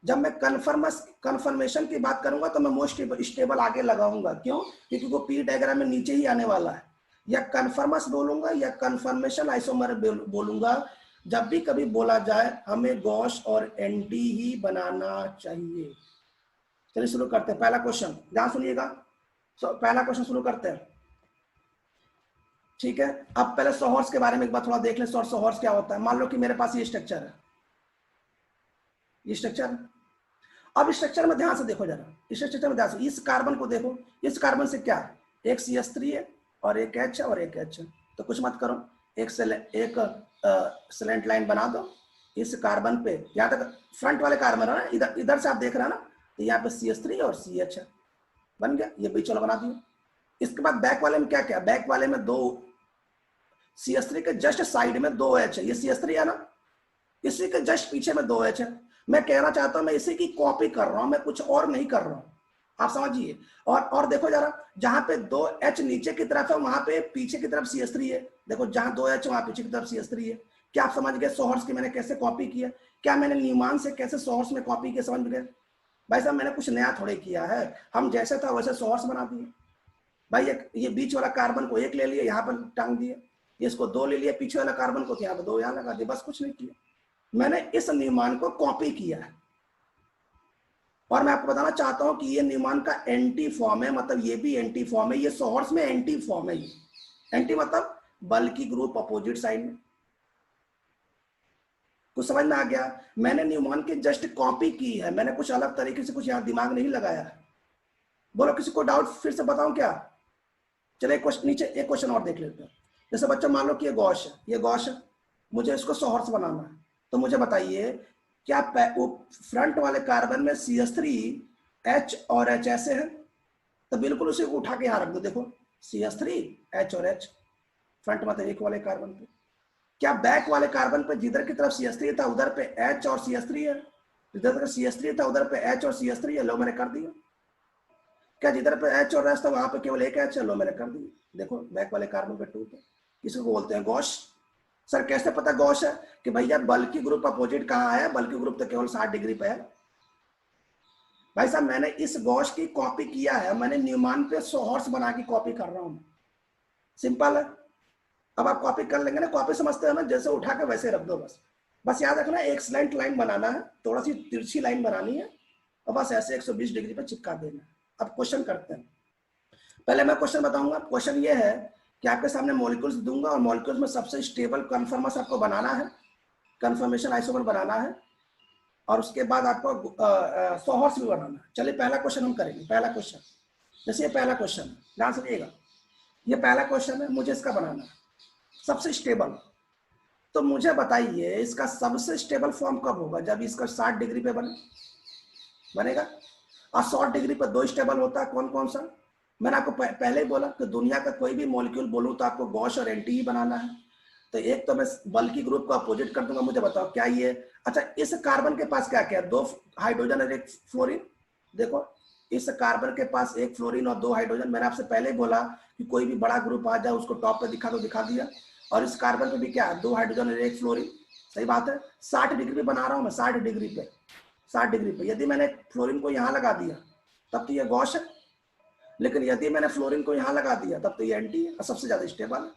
जब मैं कन्फर्मेशन की बात करूंगा तो मैं मोस्ट स्टेबल आगे लगाऊंगा, क्यों? क्योंकि वो पी डायग्राम में नीचे ही आने वाला है। या कन्फर्मस बोलूंगा या कन्फर्मेशन आइसोमर बोलूंगा। जब भी कभी बोला जाए हमें गॉस और एंटी ही बनाना चाहिए। चलिए शुरू करते हैं पहला क्वेश्चन, ध्यान सुनिएगा। पहला क्वेश्चन शुरू करते हैं, ठीक है। अब पहले सोहर्स के बारे में एक बार थोड़ा देख लें, सोहर्स क्या होता है। मान लो कि मेरे पास ये स्ट्रक्चर है, ये स्ट्रक्चर। अब इस स्ट्रक्चर में ध्यान से देखो जरा, इस स्ट्रक्चर में ध्यान से, इस कार्बन को देखो, इस कार्बन से क्या है, एक CH3 है और एक H है और एक H है। तो कुछ मत करो, एक स्लेंट लाइन बना दो इस कार्बन पे। यहाँ तक फ्रंट वाले कार्बन है ना, इधर इधर से आप देख रहे हैं ना, तो यहाँ पे CH3 और CH है, बन गया। ये बीच वाला बना दिया। इसके बाद बैक वाले में क्या क्या, बैक वाले में दो CH3 के जस्ट साइड में दो H है, ये CH3 है ना, इसी के जस्ट पीछे में दो H है। मैं कहना चाहता हूं मैं इसी की कॉपी कर रहा हूं, मैं कुछ और नहीं कर रहा हूं, आप समझिए। और देखो जरा, जहां पे दो H नीचे की तरफ है वहां पे पीछे की तरफ CH3 है। देखो जहां दो H वहां पीछे की तरफ CH3 है। क्या आप समझ गए सोहर्स की मैंने कैसे कॉपी किया? क्या मैंने न्यूमान से कैसे सोहर्स में कॉपी किया, समझ गए? भाई साहब मैंने कुछ नया थोड़े किया है, हम जैसे था वैसे सोहर्स बना दिए। भाई ये बीच वाला कार्बन को एक ले लिए, यहाँ पर टांग दिए, इसको दो ले लिए, पीछे वाला कार्बन को यहाँ पर दो यहाँ लगा दिए, बस कुछ नहीं किया। मैंने इस न्यूमान को कॉपी किया है। और मैं आपको बताना चाहता हूं कि ये न्यूमान का एंटी फॉर्म है, मतलब ये भी एंटी फॉर्म है, ये सोहर्स में एंटी फॉर्म है। ये एंटी मतलब बल्कि ग्रुप अपोजिट साइड में। कुछ समझ में आ गया? मैंने न्यूमान की जस्ट कॉपी की है, मैंने कुछ अलग तरीके से कुछ यहां दिमाग नहीं लगाया है। बोलो किसी को डाउट फिर से बताऊं क्या? चले नीचे एक क्वेश्चन और देख लेते हैं। जैसे बच्चों मान लो कि ये गॉश है, ये गॉश है, मुझे इसको सोहर्स बनाना है। तो मुझे बताइए क्या फ्रंट वाले कार्बन में CH3 H और H ऐसे है? तो बिल्कुल उसे उठा के यहां रख दो। देखो CH3 H और H फ्रंट मतलब एक वाले कार्बन पे। क्या बैक वाले कार्बन पे जिधर की तरफ CH3 था उधर पे H और CH3 है, जिधर CH3 था उधर पे H और CH3 है? लो मैंने कर दिया। क्या जिधर पे H और H था वहां पे केवल एक H है? लो मैंने कर दिया। देखो बैक वाले कार्बन पे 2 पे। इसको बोलते हैं गॉश। सर कैसे पता गॉश है? कि भैया बल्कि ग्रुप अपोजिट कहाँ है? बल्कि ग्रुप तो केवल 60 डिग्री पे है। भाई साहब मैंने इस गॉश की कॉपी किया है, मैंने न्यूमान पे सोहर्स बना के कॉपी कर रहा हूं। सिंपल है। अब आप कॉपी कर लेंगे ना, कॉपी समझते हैं ना, जैसे उठा के वैसे रख दो। बस याद रखना एक स्लेंट लाइन बनाना है, थोड़ा सी तिरछी लाइन बनानी है और बस ऐसे 120 डिग्री पे चिपका देना है। अब क्वेश्चन करते हैं। पहले मैं क्वेश्चन बताऊंगा। क्वेश्चन ये है कि आपके सामने मॉलिक्यूल्स दूंगा और मॉलिक्यूल्स में सबसे स्टेबल कन्फर्मस आपको बनाना है, कन्फर्मेशन आइसोमर बनाना है, और उसके बाद आपको सोहर्स भी बनाना है। चलिए पहला क्वेश्चन हम करेंगे। पहला क्वेश्चन, जैसे ये पहला क्वेश्चन है, ध्यान सुनिएगा, ये पहला क्वेश्चन है, मुझे इसका बनाना है सबसे स्टेबल। तो मुझे बताइए इसका सबसे स्टेबल फॉर्म कब होगा? जब इसका 60 डिग्री पे बनेगा। और 100 डिग्री पे 2 स्टेबल होता है, कौन कौन सा? मैंने आपको पहले ही बोला कि दुनिया का कोई भी मॉलिक्यूल बोलूं तो आपको गॉश और एंटी ही बनाना है। तो एक तो मैं बल्कि ग्रुप को अपोजिट कर दूंगा। मुझे बताओ क्या ये, अच्छा इस कार्बन के पास क्या क्या है? 2 हाइड्रोजन और 1 फ्लोरीन। देखो इस कार्बन के पास 1 फ्लोरीन और 2 हाइड्रोजन। मैंने आपसे पहले ही बोला कि कोई भी बड़ा ग्रुप आ जाए उसको टॉप पे दिखा दो, दिखा दिया। और इस कार्बन पे भी क्या है? 2 हाइड्रोजन और 1 फ्लोरीन। सही बात है। 60 डिग्री पे बना रहा हूं मैं, 60 डिग्री पे, 60 डिग्री पे। यदि मैंने फ्लोरीन को यहां लगा दिया तब तो ये गॉश है, लेकिन यदि मैंने फ्लोरीन को यहां लगा दिया तब तो ये एंटी है और सबसे ज्यादा स्टेबल है।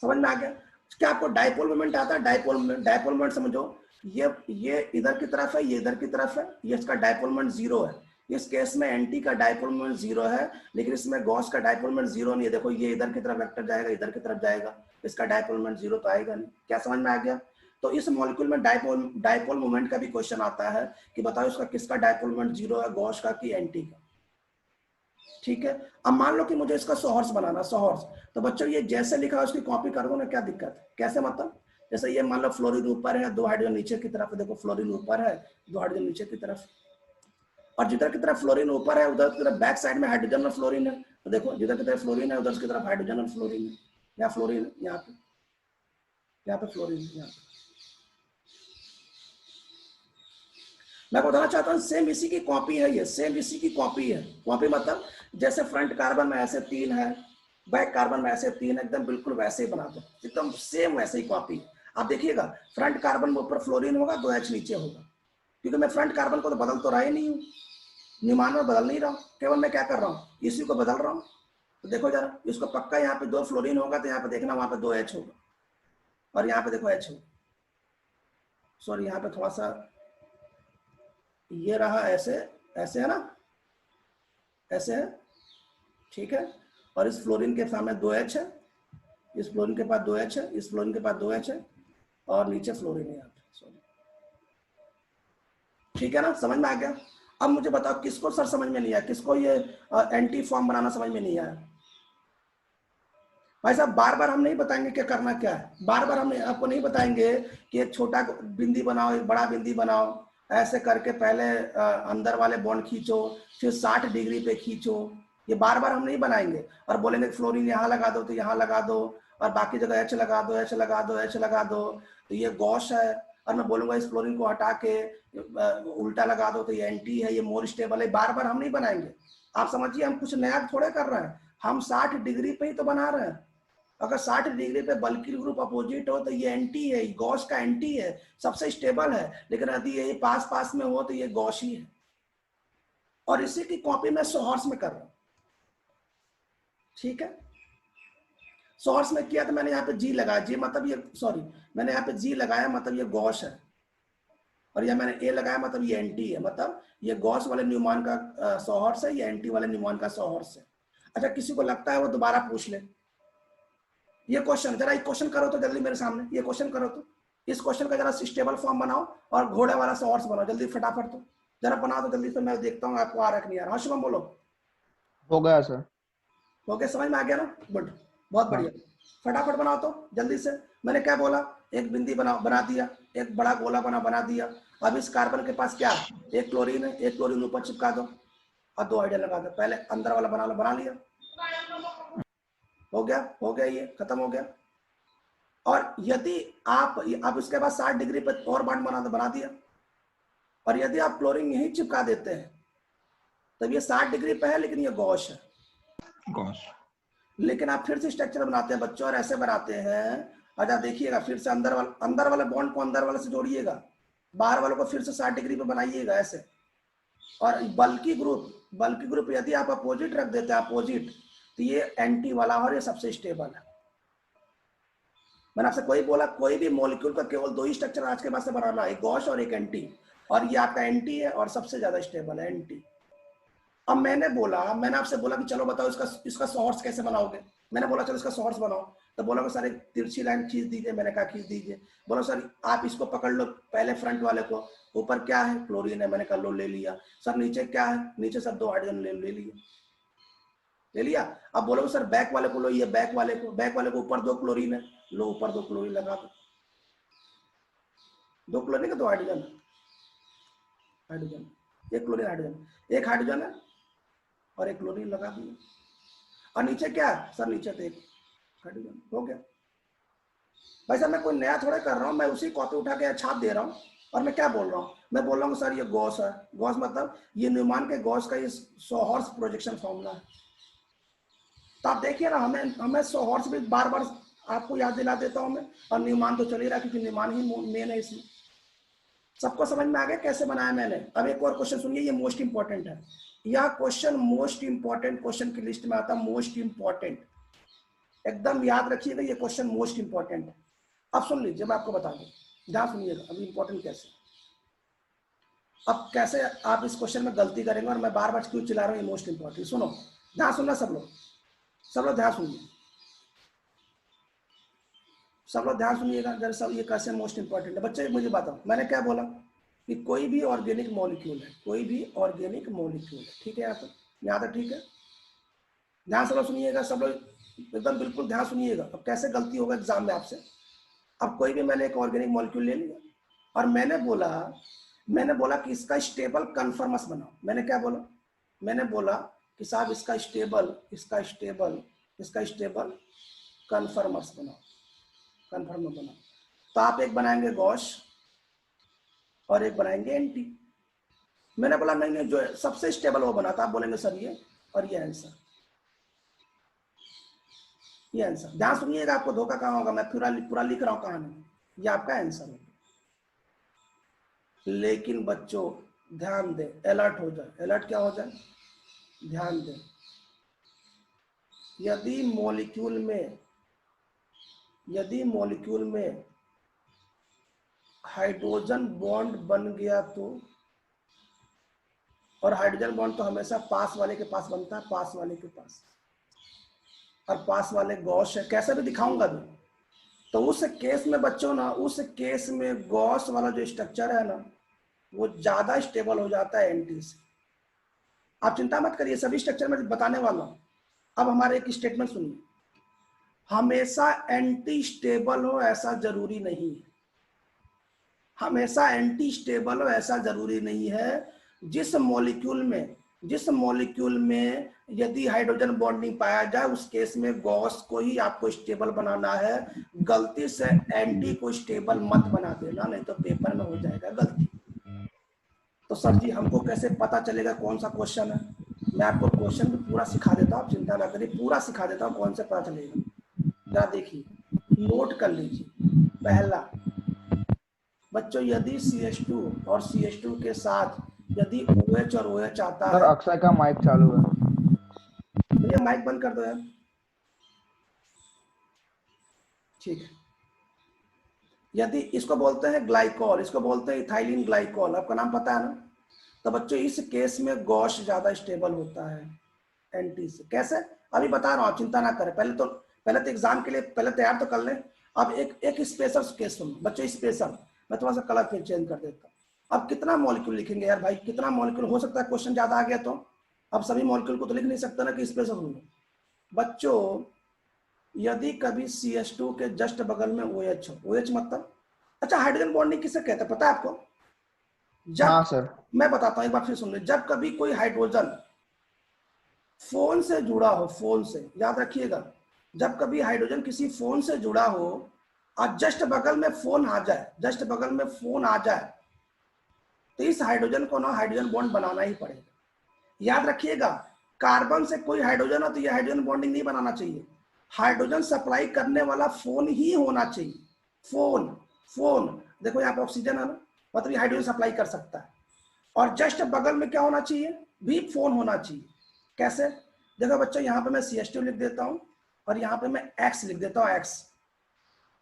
समझ में आ गया? क्या आपको डाइपोल मोमेंट आता है? डाइपोल मोमेंट समझो, ये इधर की तरफ है, ये इधर की तरफ है, ये इसका डाइपोल मोमेंट 0 है। इस केस में एंटी का डाइपोल मोमेंट 0 है, लेकिन इसमें गॉस का डाइपोल मोमेंट 0 नहीं है। देखो ये इधर की तरफ वेक्टर जाएगा, इधर की तरफ जाएगा, इसका डाइपोल मोमेंट 0 तो आएगा नहीं। क्या समझ में आ गया? तो इस मॉलिक्यूल में डाइपोल मोमेंट का भी क्वेश्चन आता है कि बताओ इसका किसका डाइपोल मोमेंट 0 है, गॉस का कि एंटी का। ठीक है। अब मान लो कि मुझे इसका सोहर्स बनाना, सोहर्स। तो बच्चों ये जैसे लिखा है उसकी कॉपी कर दो ना, क्या दिक्कत है? कैसे मतलब? जैसे ये मान लो फ्लोरीन ऊपर है, 2 हाइड्रोजन नीचे की तरफ है। देखो फ्लोरीन ऊपर है, 2 हाइड्रोजन नीचे की तरफ। और जिधर की तरफ फ्लोरीन ऊपर है उधर की तरफ बैक साइड में हाइड्रोजन और फ्लोरीन है। तो देखो जिधर की तरफ फ्लोरीन है उधर की तरफ हाइड्रोजन और फ्लोरीन है। यहाँ फ्लोरीन है, यहाँ पे फ्लोरीन है, यहाँ पे। मैं बताना चाहता हूँ सेम इसी की कॉपी है ये, सेम इसी की कॉपी है। कॉपी मतलब जैसे फ्रंट कार्बन में ऐसे 3 है, बैक कार्बन में ऐसे 3, एकदम बिल्कुल वैसे ही बना दो, एकदम सेम वैसे ही कॉपी। आप देखिएगा फ्रंट कार्बन में ऊपर फ्लोरीन होगा, 2H नीचे होगा, क्योंकि मैं फ्रंट कार्बन को तो बदल तो रहा ही नहीं हूँ, न्यूमान में बदल नहीं रहा हूँ, केवल मैं क्या कर रहा हूँ, इसी को बदल रहा हूँ। तो देखो जरा, इसको पक्का यहाँ पे 2 फ्लोरीन होगा, तो यहाँ पे देखना वहां पे 2H होगा, और यहाँ पे देखो H होगा। सॉरी, यहाँ पे थोड़ा सा ये रहा, ऐसे ऐसे है ना, ऐसे है, ठीक है। और इस फ्लोरीन के सामने 2H है, इस फ्लोरीन के पास 2H है, इस फ्लोरीन के पास 2H है, और नीचे फ्लोरीन है यहाँ पे। सॉरी, ठीक है ना, समझ में आ गया। अब मुझे बताओ किसको सर समझ में नहीं आया, किसको ये एंटी फॉर्म बनाना समझ में नहीं आया। भाई साहब बार बार हम नहीं बताएंगे क्या करना क्या है, बार बार हम आपको नहीं बताएंगे कि एक छोटा बिंदी बनाओ, एक बड़ा बिंदी बनाओ, ऐसे करके पहले अंदर वाले बॉन्ड खींचो, फिर 60 डिग्री पे खींचो, ये बार बार हम नहीं बनाएंगे। और बोलेंगे फ्लोरीन यहाँ लगा दो तो यहाँ लगा दो, और बाकी जगह H लगा दो, H लगा दो, H लगा दो, तो ये गॉश है। और मैं बोलूंगा इस फ्लोरीन को हटा के उल्टा लगा दो तो ये एंटी है, ये मोर स्टेबल है। बार बार हम नहीं बनाएंगे। आप समझिए हम कुछ नया थोड़े कर रहे हैं, हम 60 डिग्री पे ही तो बना रहे हैं। अगर 60 डिग्री पे बल्कि ग्रुप अपोजिट हो तो ये एंटी है, गॉश का एंटी है, सबसे स्टेबल है। लेकिन यदि ये पास पास में हो तो ये गॉश ही है। और इसी की कॉपी मैं सोहर्स में कर रहा हूं, ठीक है। सोर्स में किया तो मैंने यहाँ पे जी लगाया, जी मतलब ये, सॉरी मैंने यहाँ पे जी लगाया मतलब ये गॉश है, और यह मैंने ए लगाया मतलब ये एंटी है, मतलब ये गॉश वाले न्यूमान का सोहर्स है, ये एंटी वाले न्यूमान का सोहर्स है। अच्छा, किसी को लगता है वो दोबारा पूछ ले ये क्वेश्चन, जरा एक क्वेश्चन करो तो जल्दी मेरे सामने, ये क्वेश्चन करो तो, इस क्वेश्चन का जरा स्टेबल फॉर्म बनाओ और घोड़े वाला सोर्स बनाओ जल्दी फटाफट, तो जरा बनाओ तो जल्दी से, मैं देखता हूँ आपको आ रहा है नहीं आ रहा। हाँ शुभम बोलो। हो गया सर। ओके, समझ में आ गया ना, गुड, बहुत हाँ। बढ़िया। फटाफट बनाओ तो जल्दी से। मैंने क्या बोला, एक बिंदी बना दिया, एक बड़ा गोला बना दिया। अब इस कार्बन के पास क्या, एक क्लोरीन है, एक क्लोरीन ऊपर चिपका दो और 2 हाइड्रोजन लगा दो। पहले अंदर वाला बना लो, बना लिया, हो गया, ये खत्म हो गया। और यदि आप अब इसके बाद 60 डिग्री पर और बॉन्ड बना दिया, और यदि आप क्लोरीन यही चिपका देते हैं तब ये 60 डिग्री पे है, लेकिन ये गॉश है। गॉश। लेकिन आप फिर से स्ट्रक्चर बनाते हैं बच्चों, और ऐसे बनाते हैं। अच्छा देखिएगा, फिर से अंदर वाले बॉन्ड को अंदर वाले से जोड़िएगा, बाहर वाले को फिर से 60 डिग्री पे बनाइएगा ऐसे। और बल्कि ग्रुप यदि आप अपोजिट रख देते हैं, अपोजिट, तो ये एंटी वाला और ये सबसे स्टेबल है। मैंने आपसे कोई बोला कोई भी मॉलिक्यूल का केवल 2 ही स्ट्रक्चर आज के बाद से बनाना है, एक गॉश और एक एंटी, और ये आपका एंटी है और सबसे ज्यादा स्टेबल है एंटी। अब मैंने आपसे बोला कि चलो बताओ इसका सोर्स कैसे बनाओगे। मैंने बोला चलो इसका सोर्स बनाओ, तो बोला सर एक तिरछी लाइन खींच दीजिए। मैंने कहा खींच दीजिए। बोला सर आप इसको पकड़ लो, पहले फ्रंट वाले को, ऊपर क्या है, क्लोरीन है। मैंने कहा लो, ले लिया। सर नीचे क्या है, नीचे सर 2 हाइड्रोजन ले लिया। अब बोलो सर बैक वाले को लो, ये बैक वाले को ऊपर 2 क्लोरीन है, लो ऊपर 2 क्लोरीन लगा दो, 2 क्लोरीन का 2 हाइड्रोजन, एक क्लोरीन हाइड्रोजन, एक हाइड्रोजन है और एक क्लोरीन लगा दिया। और नीचे क्या है सर, नीचे तो एक हाइड्रोजन, हो गया। भाई साहब मैं कोई नया थोड़ा कर रहा हूँ, मैं उसी कॉपी उठा के छाप दे रहा हूँ। और मैं क्या बोल रहा हूँ, मैं बोल रहा हूँ सर ये गॉस है, गॉस मतलब ये न्यूमान के गॉस का ये सोहर्स प्रोजेक्शन फॉर्मूला है। तो आप देखिए ना, हमें सोहर्स भी बार बार आपको याद दिला देता हूँ मैं, और न्यूमान तो चल ही रहा क्योंकि न्यूमान ही मेन है इसमें। सबको समझ में आ गया कैसे बनाया मैंने। अब एक और क्वेश्चन सुनिए, ये मोस्ट इंपॉर्टेंट है। यह क्वेश्चन मोस्ट इंपॉर्टेंट क्वेश्चन की लिस्ट में आता है, मोस्ट इंपॉर्टेंट, एकदम याद रखिएगा, ये क्वेश्चन मोस्ट इंपॉर्टेंट है। अब सुन लीजिए, मैं आपको बता दूं, ध्यान सुनिएगा। अभी इंपॉर्टेंट कैसे, अब कैसे आप इस क्वेश्चन में गलती करेंगे, और मैं बार बार क्यों चिल्ला रहा हूँ, ये मोस्ट इंपॉर्टेंट। सुनो, ध्यान सुनना सब लोग ध्यान सुनिए, सब लोग ध्यान सुनिएगा जरा सब। ये कैसे मोस्ट इंपॉर्टेंट है बच्चे, मुझे बताओ मैंने क्या बोला कि कोई भी ऑर्गेनिक मॉलिक्यूल है, कोई भी ऑर्गेनिक मॉलिक्यूल है, ठीक है। यहाँ तक ठीक है, ध्यान सब लोग सुनिएगा, सब लोग एकदम बिल्कुल ध्यान सुनिएगा। अब कैसे गलती होगा एग्जाम में आपसे। अब कोई भी मैंने एक ऑर्गेनिक मॉलिक्यूल ले लिया, और मैंने बोला कि इसका स्टेबल कन्फर्मस बनाओ। मैंने क्या बोला, मैंने बोला कि साहब इसका स्टेबल कन्फर्मस बनाओ। तो आप एक बनाएंगे गॉश और एक बनाएंगे एंटी। मैंने बोला नहीं नहीं, जो सबसे स्टेबल वो बनाता। आप बोलेंगे सर ये, और ये आंसर, ये आंसर। ध्यान सुनिएगा, आपको धोखा कहाँ होगा, मैं पूरा लिख रहा हूँ कहानी, ये आपका आंसर है। लेकिन बच्चों ध्यान दें, अलर्ट हो जाए। अलर्ट क्या हो जाए? ध्यान दें। यदि मॉलिक्यूल में हाइड्रोजन बॉन्ड बन गया तो, और हाइड्रोजन बॉन्ड तो हमेशा पास वाले के पास बनता है, पास वाले के पास, और पास वाले गॉस है, कैसे भी दिखाऊंगा भी। तो उस केस में बच्चों ना, उस केस में गॉस वाला जो स्ट्रक्चर है ना, वो ज्यादा स्टेबल हो जाता है एंटी से। आप चिंता मत करिए, सभी स्ट्रक्चर में बताने वाला हूं। अब हमारे एक स्टेटमेंट सुनिए, हमेशा एंटी स्टेबल हो ऐसा जरूरी नहीं है। हमेशा एंटी स्टेबल हो ऐसा जरूरी नहीं है। जिस मॉलिक्यूल में यदि हाइड्रोजन बॉन्डिंग पाया जाए, उस केस में गॉस को ही आपको स्टेबल बनाना है। गलती से एंटी को स्टेबल मत बना देना, नहीं तो पेपर में हो जाएगा गलती। तो सर जी हमको कैसे पता चलेगा कौन सा क्वेश्चन है? मैं आपको क्वेश्चन भी पूरा सिखा देता हूँ, आप चिंता ना करिए, पूरा सिखा देता हूँ कौन से पता चलेगा। जरा देखिए, नोट कर लीजिए। पहला बच्चों, यदि CH2 और CH2 के साथ यदि OH और OH आता सर है। अक्षय का माइक चालू है। भैया माइक बंद कर दो यार। ठीक है। यदि इसको बोलते हैं ग्लाइकॉल, इसको बोलते हैं इथाइलिन ग्लाइकॉल, आपका नाम पता है ना? तो बच्चों इस केस में गॉस ज्यादा स्टेबल होता है एंटी से। कैसे? अभी बता रहा हूँ, चिंता ना करें। पहले तो एग्जाम के लिए पहले तैयार तो कर लें। अब एक स्पेशल केस सुनो बच्चों, स्पेशल। मैं थोड़ा सा कलर फिर चेंज कर देता हूँ। अब कितना मॉलिक्यूल लिखेंगे यार भाई, कितना मॉलिक्यूल हो सकता है? क्वेश्चन ज्यादा आ गया तो अब सभी मॉलिक्यूल को तो लिख नहीं सकता ना कि स्पेशल सुनो। बच्चों यदि कभी CH2 के जस्ट बगल में OH हो, OH मतलब, अच्छा हाइड्रोजन बॉन्डिंग किसे कहते हैं पता है आपको? जब, हाँ सर। मैं बताता हूँ एक बार फिर सुन ले। जब कभी कोई हाइड्रोजन फोन से जुड़ा हो, फोन से, याद रखिएगा, जब कभी हाइड्रोजन किसी फोन से जुड़ा हो और जस्ट बगल में फोन आ जाए, जस्ट बगल में फोन आ जाए, तो इस हाइड्रोजन को ना हाइड्रोजन बॉन्ड बनाना ही पड़ेगा। याद रखिएगा, कार्बन से कोई हाइड्रोजन हो तो ये हाइड्रोजन बॉन्डिंग नहीं बनाना चाहिए। हाइड्रोजन सप्लाई करने वाला फोन ही होना चाहिए। फोन देखो यहाँ पे ऑक्सीजन है ना, मतलब ये हाइड्रोजन सप्लाई कर सकता है। और जस्ट बगल में क्या होना चाहिए? भी फोन होना चाहिए। कैसे? देखो बच्चों, यहाँ पे मैं CH2 लिख देता हूँ और यहाँ पे मैं X लिख देता हूँ, X,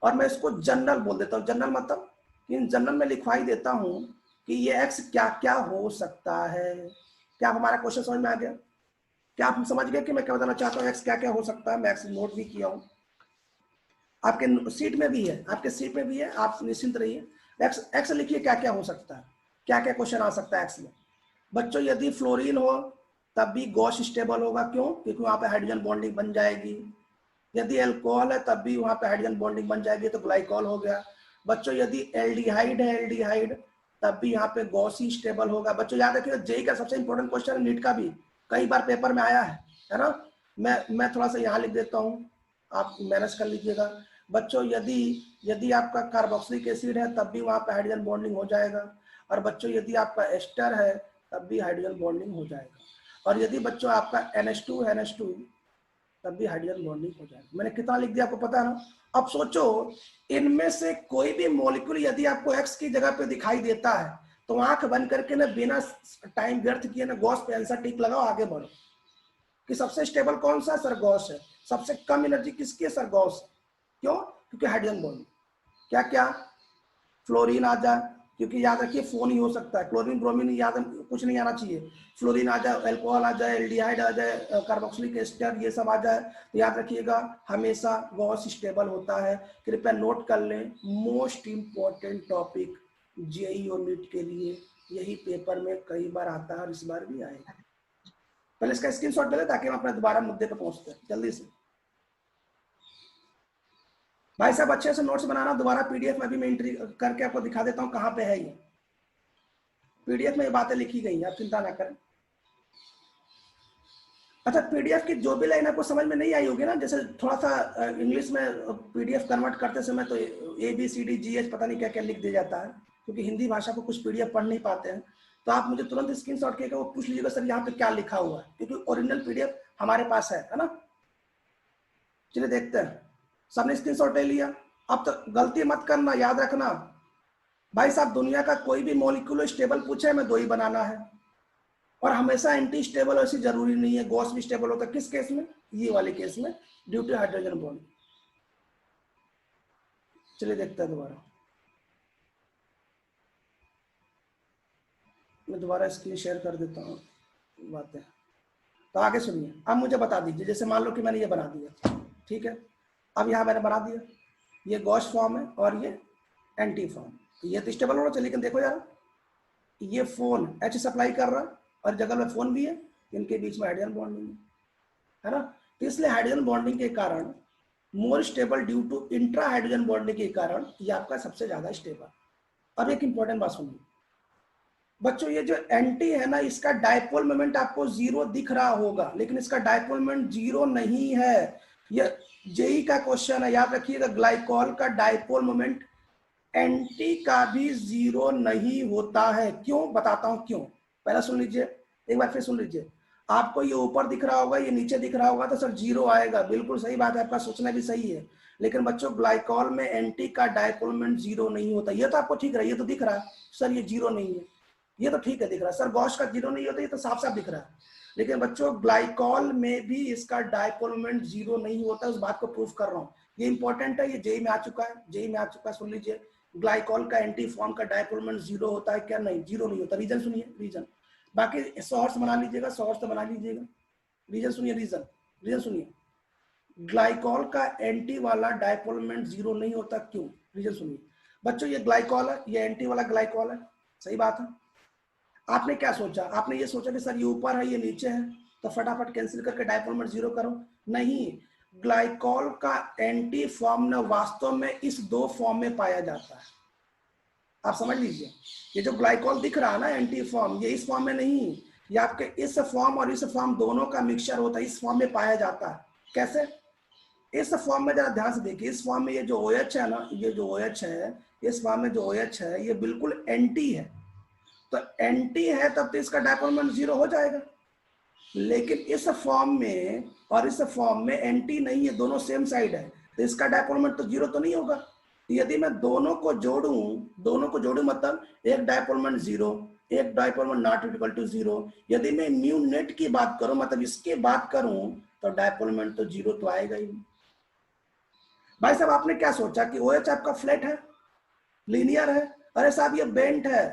और मैं इसको जनरल बोल देता हूँ। जनरल मतलब इन जनरल में लिखवाई देता हूँ कि ये X क्या क्या हो सकता है। क्या हमारा क्वेश्चन समझ में आ गया? क्या आप समझ गए कि मैं क्या बताना चाहता हूँ? X क्या क्या हो सकता है। मैं X नोट भी किया हूँ, आपके सीट में भी है, आपके सीट में भी है, आप निश्चिंत रहिए। X लिखिए क्या क्या हो सकता है, क्या क्या क्वेश्चन आ सकता है X में। बच्चों यदि फ्लोरीन हो तब भी गॉस स्टेबल होगा। क्यों? क्योंकि वहां पे हाइड्रोजन बॉन्डिंग बन जाएगी। यदि अल्कोहल है तब भी वहां पे हाइड्रोजन बॉन्डिंग बन जाएगी, तो ग्लाइकॉल हो गया। बच्चों यदि एल्डिहाइड है, एल्डिहाइड, तब भी यहाँ पे गॉस ही स्टेबल होगा। बच्चों याद रखिए, जेई का सबसे इंपॉर्टेंट क्वेश्चन है, नीट का भी कई बार पेपर में आया है ना। मैं थोड़ा सा यहाँ लिख देता हूँ, आप मैनेज कर लीजिएगा। बच्चों यदि आपका कार्बोक्सिलिक एसिड है तब भी वहां पे हाइड्रोजन बॉन्डिंग हो जाएगा। और बच्चों यदि आपका एस्टर है तब भी हाइड्रोजन बॉन्डिंग हो जाएगा। और यदि बच्चों आपका NH2 तब भी हाइड्रोजन बॉन्डिंग हो जाएगा। मैंने कितना लिख दिया आपको पता है ना? अब सोचो, इनमें से कोई भी मॉलिक्यूल यदि आपको X की जगह पे दिखाई देता है तो आंख बंद करके ना, बिना टाइम व्यर्थ किए ना, गॉस पे आंसर टिक लगाओ, आगे बढ़ो। कि सबसे स्टेबल कौन सा? सर गॉस है। सबसे कम एनर्जी किसकी है? Sir Gauss. क्यों? क्योंकि हाइड्रोजन बॉन्ड। क्या क्या? फ्लोरीन आ जाए, क्योंकि याद रखिए फोन ही हो सकता है। क्लोरीन ब्रोमीन याद कुछ नहीं आना चाहिए। फ्लोरीन आ जाए, अल्कोहल आ जाए, एल्डिहाइड आ जाए, कार्बोक्सिलिक एस्टर, ये सब आ जाए, तो याद रखिएगा हमेशा गॉस स्टेबल होता है। कृपया नोट कर लें, मोस्ट इंपॉर्टेंट टॉपिक जेईई और नीट के लिए, यही पेपर में कई बार आता है और इस बार भी आएगा। पहले इसका स्क्रीनशॉट ले लें ताकि हम अपने दोबारा मुद्दे पे पहुंचते हैं जल्दी से। भाई साहब अच्छे से नोट्स बनाना, दोबारा PDF में भी मैं एंट्री करके आपको दिखा देता हूँ कहाँ पे है ये। PDF में ये बातें लिखी गई हैं, आप चिंता ना करें। अच्छा, PDF की जो भी लाइन आपको समझ में नहीं आई होगी ना, जैसे थोड़ा सा इंग्लिश में PDF कन्वर्ट करते समय तो ABCDGH पता नहीं क्या क्या लिख दिया जाता है, क्योंकि हिंदी भाषा को कुछ PDF पढ़ नहीं पाते हैं, तो आप मुझे तुरंत स्क्रीनशॉट करके वो पूछ लीजिएगा सर यहाँ पे क्या लिखा हुआ है, क्योंकि ओरिजिनल पीडीएफ हमारे पास है ना। चलिए देखते हैं, सबने स्क्रीनशॉट ले लिया। अब तो गलती मत करना, याद रखना भाई साहब, दुनिया का कोई भी मॉलिक्यूल स्टेबल पूछे हमें 2 ही बनाना है, और हमेशा एंटी स्टेबल ऐसी जरूरी नहीं है, गॉस भी स्टेबल होता है। किस केस में? ये वाले केस में, ड्यू टू हाइड्रोजन बॉन्ड। चलिए देखते हैं दोबारा, मैं दोबारा स्क्रीन शेयर कर देता हूँ बातें। तो आगे सुनिए, अब मुझे बता दीजिए, जैसे मान लो कि मैंने ये बना दिया, ठीक है, अब यहाँ मैंने बना दिया, ये गॉस फॉर्म है और ये एंटी फॉर्म, ये तो स्टेबल होना चाहिए। लेकिन देखो यार, ये फोन H सप्लाई कर रहा है और जगह में फोन भी है, इनके बीच में हाइड्रोजन बॉन्डिंग है ना। तो इसलिए हाइड्रोजन बॉन्डिंग के कारण more stable due to intra hydrogen bonding के कारण ये आपका सबसे ज्यादा स्टेबल। अब एक इंपॉर्टेंट बात सुनिए बच्चों, ये जो एंटी है ना, इसका डायपोल मोमेंट आपको 0 दिख रहा होगा, लेकिन इसका डायपोल मोमेंट 0 नहीं है। ये जेई का क्वेश्चन है, याद रखिएगा। ग्लाइकॉल का डायपोल मोमेंट एंटी का भी 0 नहीं होता है। क्यों? बताता हूं क्यों। पहला सुन लीजिए, एक बार फिर सुन लीजिए। आपको ये ऊपर दिख रहा होगा, ये नीचे दिख रहा होगा, तो सर 0 आएगा। बिल्कुल सही बात है, आपका सोचना भी सही है। लेकिन बच्चों, ग्लाइकॉल में एंटी का डायपोल मोमेंट 0 नहीं होता। ये तो आपको ठीक रहा है, ये तो दिख रहा है सर ये 0 नहीं है, ये तो ठीक है दिख रहा है। सर गॉस का 0 नहीं होता, ये तो साफ साफ दिख रहा है। लेकिन बच्चों, ग्लाइकॉल में भी इसका डायपोल मोमेंट 0 नहीं होता, उस बात को प्रूफ कर रहा हूँ। ये इंपॉर्टेंट है, ये जेई में आ चुका है, जेई में आ चुका है। सुन लीजिए, ग्लाइकॉल का एंटी फॉर्म का डायपोल मोमेंट 0 होता है क्या? नहीं, 0 नहीं होता। रीजन सुनिए, रीजन। बाकी सोर्स बना लीजिएगा, सोर्स तो बना लीजिएगा। रीजन सुनिए, रीजन, रीजन सुनिए। ग्लाइकॉल का एंटी वाला डायपोल मोमेंट 0 नहीं होता, क्यों? रीजन सुनिए बच्चों। ये ग्लाइकॉल है, ये एंटी वाला ग्लाइकॉल है, सही बात है। आपने क्या सोचा? आपने ये सोचा कि सर ये ऊपर है ये नीचे है, तो फटाफट कैंसिल करके डायपोल मोमेंट 0 करो। नहीं, ग्लाइकॉल का एंटी फॉर्म न वास्तव में इस 2 फॉर्म में पाया जाता है। आप समझ लीजिए, ये जो ग्लाइकॉल दिख रहा है ना एंटी फॉर्म, ये इस फॉर्म में नहीं, ये आपके इस फॉर्म और इस फॉर्म दोनों का मिक्सचर होता है, इस फॉर्म में पाया जाता है। कैसे? इस फॉर्म में जरा ध्यान से देखिए, इस फॉर्म में ये जो OH है ना, ये जो OH है, इस फॉर्म में जो OH है ये बिल्कुल एंटी है। तो एंटी है तब तो इसका डायपोल मोमेंट 0 हो जाएगा। लेकिन इस फॉर्म में और इस फॉर्म में एंटी नहीं है, दोनों सेम साइड है, तो इसका डायपोल मोमेंट तो 0 तो नहीं होगा। तो यदि मैं दोनों को जोड़ूं मतलब एक डायपोल मोमेंट 0, एक dipole moment not equal to 0। यदि मैं म्यू नेट की बात करूं, मतलब इसके बात करूं, तो डायपोल मोमेंट तो 0 तो आएगा ही। भाई साहब, आपने क्या सोचा कि OH आपका फ्लैट है, लीनियर है? अरे साहब, ये बेंट है।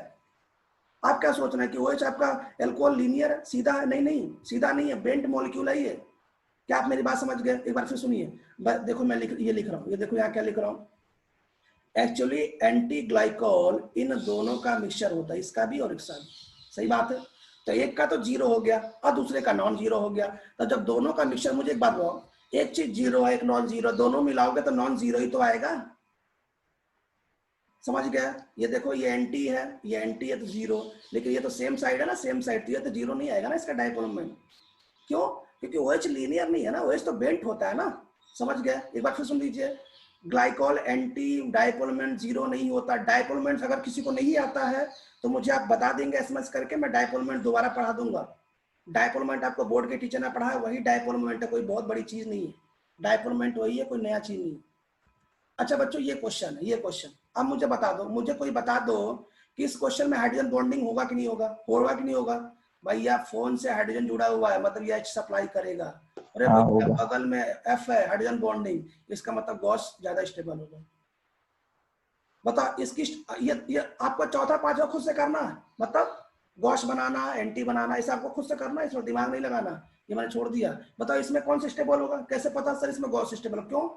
आप क्या सोच रहे हैं कि OH आपका एल्कोहल लीनियर है, सीधा है? नहीं नहीं, सीधा नहीं है, बेंट मॉलिक्यूल है ये। क्या आप मेरी बात समझ गए? एक बार फिर सुनिए, देखो मैं लिख रहा हूँ, ये देखो यहाँ क्या लिख रहा हूँ। एक्चुअली एंटी ग्लाइकॉल इन दोनों का मिक्सचर होता है, इसका भी और इसका भी, सही बात है। तो एक का तो 0 हो गया और दूसरे का नॉन 0 हो गया। तो जब दोनों का मिक्सचर, मुझे एक बात बताओ, एक चीज 0 है, एक नॉन 0, दोनों मिलाओगे तो नॉन 0 ही तो आएगा। समझ गया? ये देखो, ये एंटी है, ये एंटी है तो 0, लेकिन ये तो सेम साइड है ना, सेम साइड, तो ये तो 0 नहीं आएगा ना इसका डायपोल मोमेंट। क्यों? क्योंकि OH लीनियर नहीं है ना, OH तो बेंट होता है ना। समझ गया? एक बार फिर सुन लीजिए, ग्लाइकॉल एंटी डायपोल मोमेंट 0 नहीं होता। डायपोल मोमेंट अगर किसी को नहीं आता है तो मुझे आप बता देंगे SMS करके, मैं डायपोल मोमेंट दोबारा पढ़ा दूंगा। डायपोल मोमेंट आपको बोर्ड के टीचर ने पढ़ाया, वही डायपोल मोमेंट है, कोई बहुत बड़ी चीज नहीं है। डायपोल मोमेंट वही है, कोई नया चीज नहीं है। अच्छा बच्चों, ये क्वेश्चन है, ये क्वेश्चन अब मुझे बता दो, मुझे कोई बता दो कि इस क्वेश्चन में हाइड्रोजन बॉन्डिंग होगा कि नहीं होगा, होगा कि नहीं होगा? भैया फोन से हाइड्रोजन जुड़ा हुआ है, मतलब ये H सप्लाई करेगा। अरे भैया बगल में F है, हाइड्रोजन बॉन्डिंग, इसका मतलब गॉस ज्यादा स्टेबल होगा। बताओ इसकी ये आपको चौथा पांचवा खुद से करना है, मतलब गॉस बनाना, एंटी बनाना, इसे आपको खुद से करना है, इसमें दिमाग नहीं लगाना, ये मैंने छोड़ दिया। बताओ इसमें कौन सा स्टेबल होगा? कैसे पता सर इसमें गॉस स्टेबल? क्यों?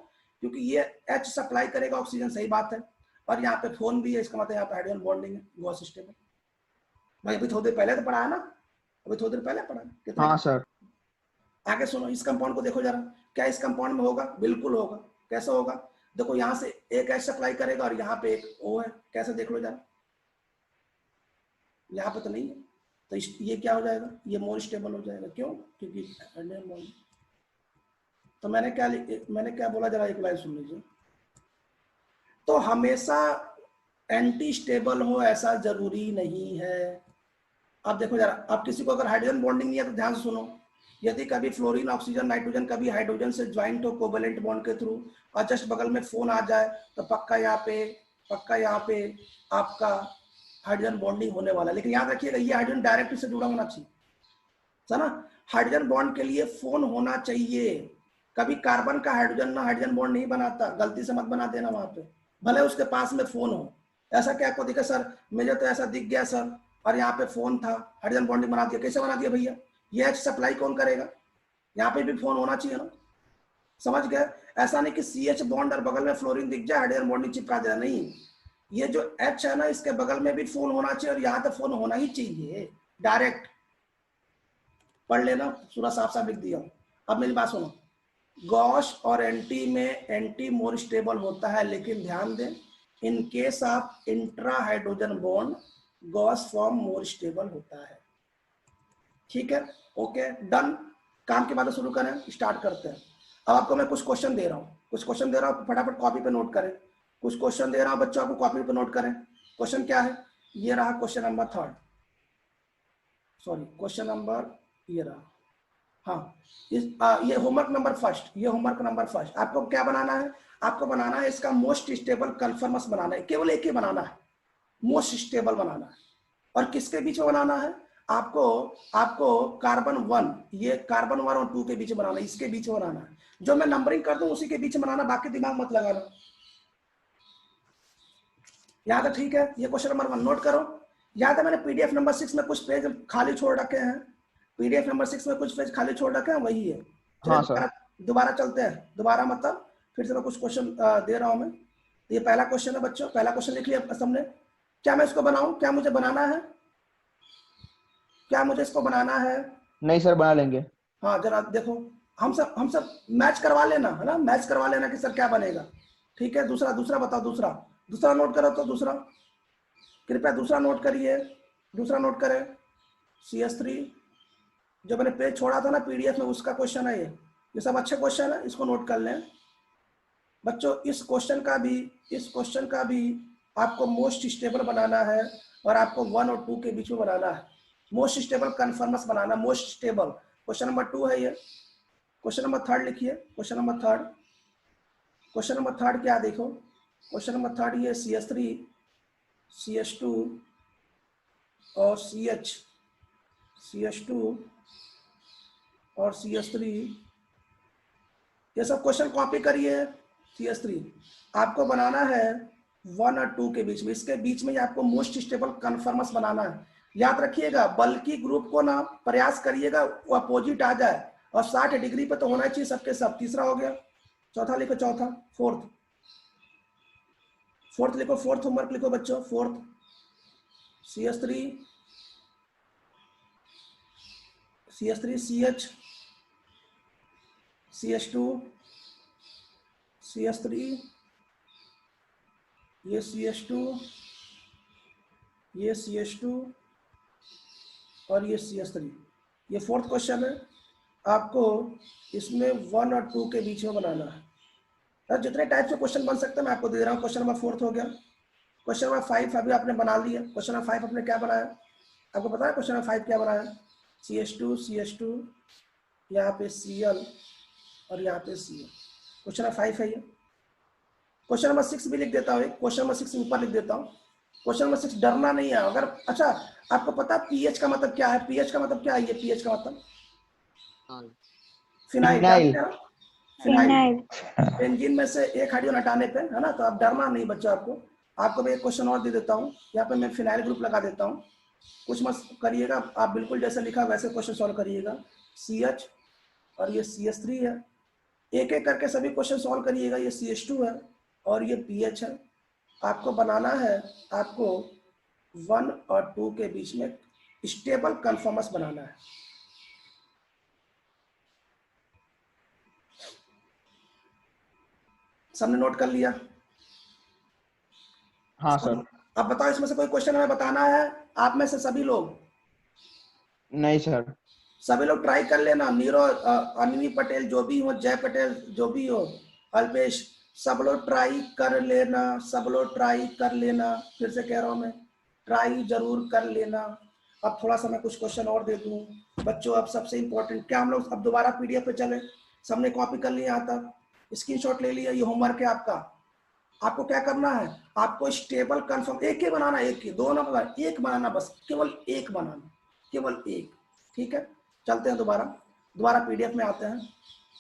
क्योंकि ये H सप्लाई करेगा ऑक्सीजन, सही बात है, और यहाँ पे फोन भी है, इसका मतलब यहाँ पे हाइड्रोजन बॉन्डिंग है, गॉस स्टेबल। भाई अभी थोड़ी देर पहले तो पढ़ा है ना, अभी थोड़ी देर पहले पढ़ा कितना? हाँ सर। आगे सुनो, इस कंपाउंड को देखो जरा, क्या इस कंपाउंड में होगा? बिल्कुल होगा। कैसे होगा? देखो यहाँ से एक H सप्लाई करेगा और यहाँ पे एक O है, कैसे देख लो जरा, यहाँ पे तो नहीं है, तो ये क्या हो जाएगा? ये मोर स्टेबल हो जाएगा। क्यों? क्योंकि हाइड्रोजन बॉन्ड। तो मैंने क्या बोला, जरा एक लाइन सुन लीजिए। तो हमेशा एंटी स्टेबल हो ऐसा जरूरी नहीं है, आप देखो जरा, आप किसी को अगर हाइड्रोजन बॉन्डिंग नहीं है तो ध्यान से सुनो। यदि कभी फ्लोरीन ऑक्सीजन नाइट्रोजन कभी हाइड्रोजन से ज्वाइंट हो कोवेलेंट बॉन्ड के थ्रू और जस्ट बगल में फोन आ जाए तो पक्का यहाँ पे आपका हाइड्रोजन बॉन्डिंग होने वाला है। लेकिन याद रखिएगा ये हाइड्रोजन डायरेक्ट से जुड़ा होना चाहिए, है ना। हाइड्रोजन बॉन्ड के लिए फोन होना चाहिए। कभी कार्बन का हाइड्रोजन ना हाइड्रोजन बॉन्ड नहीं बनाता, गलती से मत बना देना वहां पे, भले उसके पास में फोन हो। ऐसा क्या आपको दिखा सर, मुझे तो ऐसा दिख गया सर और यहाँ पे फोन था, हाइड्रोजन बॉन्डिंग बना दिया। कैसे बना दिया भैया? ये H सप्लाई कौन करेगा? यहाँ पे भी फोन होना चाहिए ना, समझ गए। ऐसा नहीं कि CH बॉन्ड और बगल में फ्लोरीन दिख जाए हाइड्रोजन बॉन्डिंग चिपका देना, नहीं। ये जो H है ना इसके बगल में भी फोन होना चाहिए और यहाँ तो फोन होना ही चाहिए डायरेक्ट। पढ़ लेना, पूरा साफ साफ लिख दिया। अब मेरी बात सुनो, गॉस और एंटी में एंटी मोर स्टेबल होता है, लेकिन ध्यान दें in case of intra hydrogen bond Gauss form more stable होता है। ठीक है, ओके डन। काम के बाद शुरू करें, स्टार्ट करते हैं। अब आपको मैं कुछ क्वेश्चन दे रहा हूँ, फटाफट कॉपी पे नोट करें। कुछ क्वेश्चन दे रहा हूँ बच्चों, आपको कॉपी पे नोट करें। क्वेश्चन क्या है? ये रहा question number 3, sorry question number ये रहा, हाँ ये होमवर्क नंबर फर्स्ट। आपको क्या बनाना है? आपको बनाना है इसका मोस्ट स्टेबल कन्फर्मस बनाना है, केवल एक ही बनाना है, मोस्ट स्टेबल बनाना है। और किसके बीच में बनाना है? आपको कार्बन 1, ये कार्बन 1 और 2 के बीच में बनाना है, इसके बीच में बनाना है। जो मैं नंबरिंग कर दूं उसी के बीच में बनाना, बाकी दिमाग मत लगाना। याद है? ठीक है, ये क्वेश्चन नंबर 1 नोट करो। याद है मैंने PDF नंबर 6 में कुछ पेज खाली छोड़ रखे हैं, PDF नंबर 6 में कुछ पेज खाली छोड़ रखे हैं, वही है। हाँ सर। दोबारा चलते हैं, दोबारा मतलब फिर से मैं कुछ क्वेश्चन दे रहा हूं मैं। ये पहला क्वेश्चन है बच्चों, पहला क्वेश्चन लिख लिया सबने? क्या मैं इसको बनाऊं? क्या मुझे बनाना है? क्या मुझे इसको बनाना है? नहीं सर, बना लेंगे। हाँ जरा देखो, हम सब मैच करवा लेना, है ना, मैच करवा लेना कि सर क्या बनेगा। ठीक है, दूसरा बताओ, दूसरा नोट करो तो दूसरा, कृपया दूसरा नोट करिए, दूसरा नोट करें। CH3 जो मैंने पेज छोड़ा था ना PDF में, उसका क्वेश्चन है ये सब अच्छे क्वेश्चन है, इसको नोट कर लें बच्चों। इस क्वेश्चन का भी आपको मोस्ट स्टेबल बनाना है और आपको 1 और 2 के बीच में बनाना है। मोस्ट स्टेबल कन्फर्मस बनाना, मोस्ट स्टेबल। क्वेश्चन नंबर 2 है ये। क्वेश्चन नंबर 3 लिखिए, क्वेश्चन नंबर 3 क्या देखो, क्वेश्चन नंबर 3 ये CH3 CH2 और CH2 और CH3, ये सब क्वेश्चन कॉपी करिए। CH3 आपको बनाना है 1 और 2 के बीच में, इसके बीच में आपको मोस्ट स्टेबल कन्फर्मस बनाना है। याद रखिएगा बल्कि ग्रुप को ना प्रयास करिएगा वो अपोजिट आ जाए, और 60 डिग्री पे तो होना चाहिए सबके सब। तीसरा हो गया, चौथा लिखो, फोर्थ लिखो, फोर्थ होमवर्क लिखो बच्चों, fourth CH3 CH CH2 CH3 ये CH2 और ये CH3, ये फोर्थ क्वेश्चन है। आपको इसमें 1 और 2 के बीच में बनाना है। जितने टाइप से क्वेश्चन बन सकते हैं मैं आपको दे रहा हूँ। क्वेश्चन नंबर 4 हो गया। क्वेश्चन नंबर 5 अभी आपने बना लिया। क्वेश्चन नंबर 5 आपने क्या बनाया? आपको पता है क्वेश्चन नंबर 5 क्या बनाया? CH2 यहाँ पे Cl और यहाँ पे Cl। क्वेश्चन नंबर 5 है ये। क्वेश्चन नंबर 6 भी लिख देता हूँ, क्वेश्चन नंबर 6 ऊपर लिख देता हूँ। क्वेश्चन नंबर 6 डरना नहीं है। अगर अच्छा आपको पता है पीएच का मतलब क्या है? पीएच का मतलब क्या है? ये पीएच का मतलब फिनाइल। फिनाइल बेंजीन में से एक हाइड्रोजन हटाने पे, है ना। तो आप डरना नहीं बच्चों। आपको मैं एक क्वेश्चन और दे देता हूँ, यहाँ पे मैं फिनाइल ग्रुप लगा देता हूँ। कुछ मत करिएगा, आप बिल्कुल जैसे लिखा वैसे क्वेश्चन सॉल्व करिएगा। CH और ये CH3 है, एक एक करके सभी क्वेश्चन सॉल्व करिएगा। ये CH2 है और ये पीएच है। आपको बनाना है, आपको 1 और 2 के बीच में स्टेबल कन्फर्मस बनाना है। सबने नोट कर लिया? हाँ सर। अब बताओ इसमें से कोई क्वेश्चन हमें बताना है, आप में से सभी लोग? नहीं सर। सभी लोग ट्राई कर लेना। नीरो, अनिवी पटेल जो भी हो, जय पटेल जो भी हो, अल्पेश, सब लोग ट्राई कर लेना, सब लोग ट्राई कर लेना। फिर से कह रहा हूं मैं, ट्राई जरूर कर लेना। अब थोड़ा सा मैं कुछ क्वेश्चन और दे दूं बच्चों। अब सबसे इंपॉर्टेंट क्या, हम लोग अब दोबारा पीडीएफ पे चले, सबने कॉपी कर लिया, यहाँ तक स्क्रीनशॉट ले लिया, ये होमवर्क है आपका। आपको क्या करना है, आपको स्टेबल कंफर्म एक ही बनाना, एक ही, दो ना बनाना, एक बनाना, बस केवल एक बनाना, केवल एक। ठीक है, चलते हैं दोबारा पीडीएफ में आते हैं।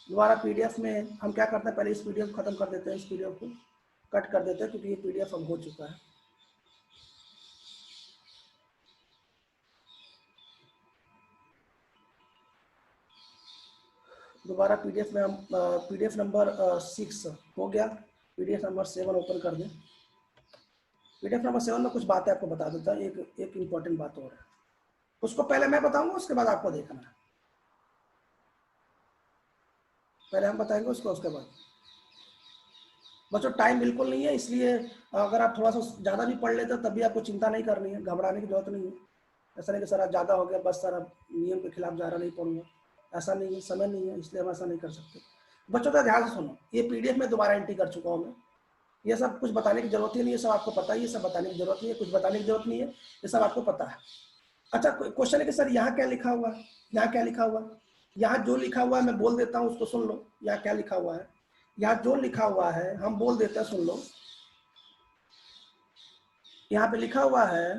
दोबारा पीडीएफ में हम क्या करते हैं, पहले इस पीडीएफ खत्म कर देते हैं, इस पीडीएफ को कट कर देते हैं क्योंकि ये पीडीएफ अब हो चुका है। दोबारा पीडीएफ में हम पीडीएफ नंबर 6 हो गया, पीडीएफ नंबर 7 ओपन कर दें। पीडीएफ नंबर 7 में कुछ बातें आपको बता देता हूँ, एक इंपॉर्टेंट बात और है, उसको पहले मैं बताऊंगा, उसके बाद आपको देखना है। पहले हम बताएंगे उसको, उसके बाद। बच्चों टाइम बिल्कुल नहीं है, इसलिए अगर आप थोड़ा सा ज़्यादा भी पढ़ लेते तब भी आपको चिंता नहीं करनी है, घबराने की जरूरत नहीं है। ऐसा नहीं कि सर आज ज़्यादा हो गया, बस सर अब नियम के खिलाफ ज़्यादा नहीं पढ़ूंगा, ऐसा नहीं है, समय नहीं है, इसलिए हम ऐसा नहीं कर सकते। बच्चों का ध्यान से सुनो, ये पीडीएफ में दोबारा एंट्री कर चुका हूँ मैं, ये सब कुछ बताने की जरूरत ही नहीं है, सब आपको पता ही है, सब बताने की जरूरत नहीं है, कुछ बताने की जरूरत नहीं है, ये सब आपको पता है। अच्छा क्वेश्चन है कि सर यहाँ क्या लिखा हुआ है, यहाँ क्या लिखा हुआ है, यहाँ जो लिखा हुआ है मैं बोल देता हूँ, उसको सुन लो। यहाँ क्या लिखा हुआ है, यहाँ जो लिखा हुआ है हम बोल देते हैं, सुन लो। यहाँ पे लिखा हुआ है,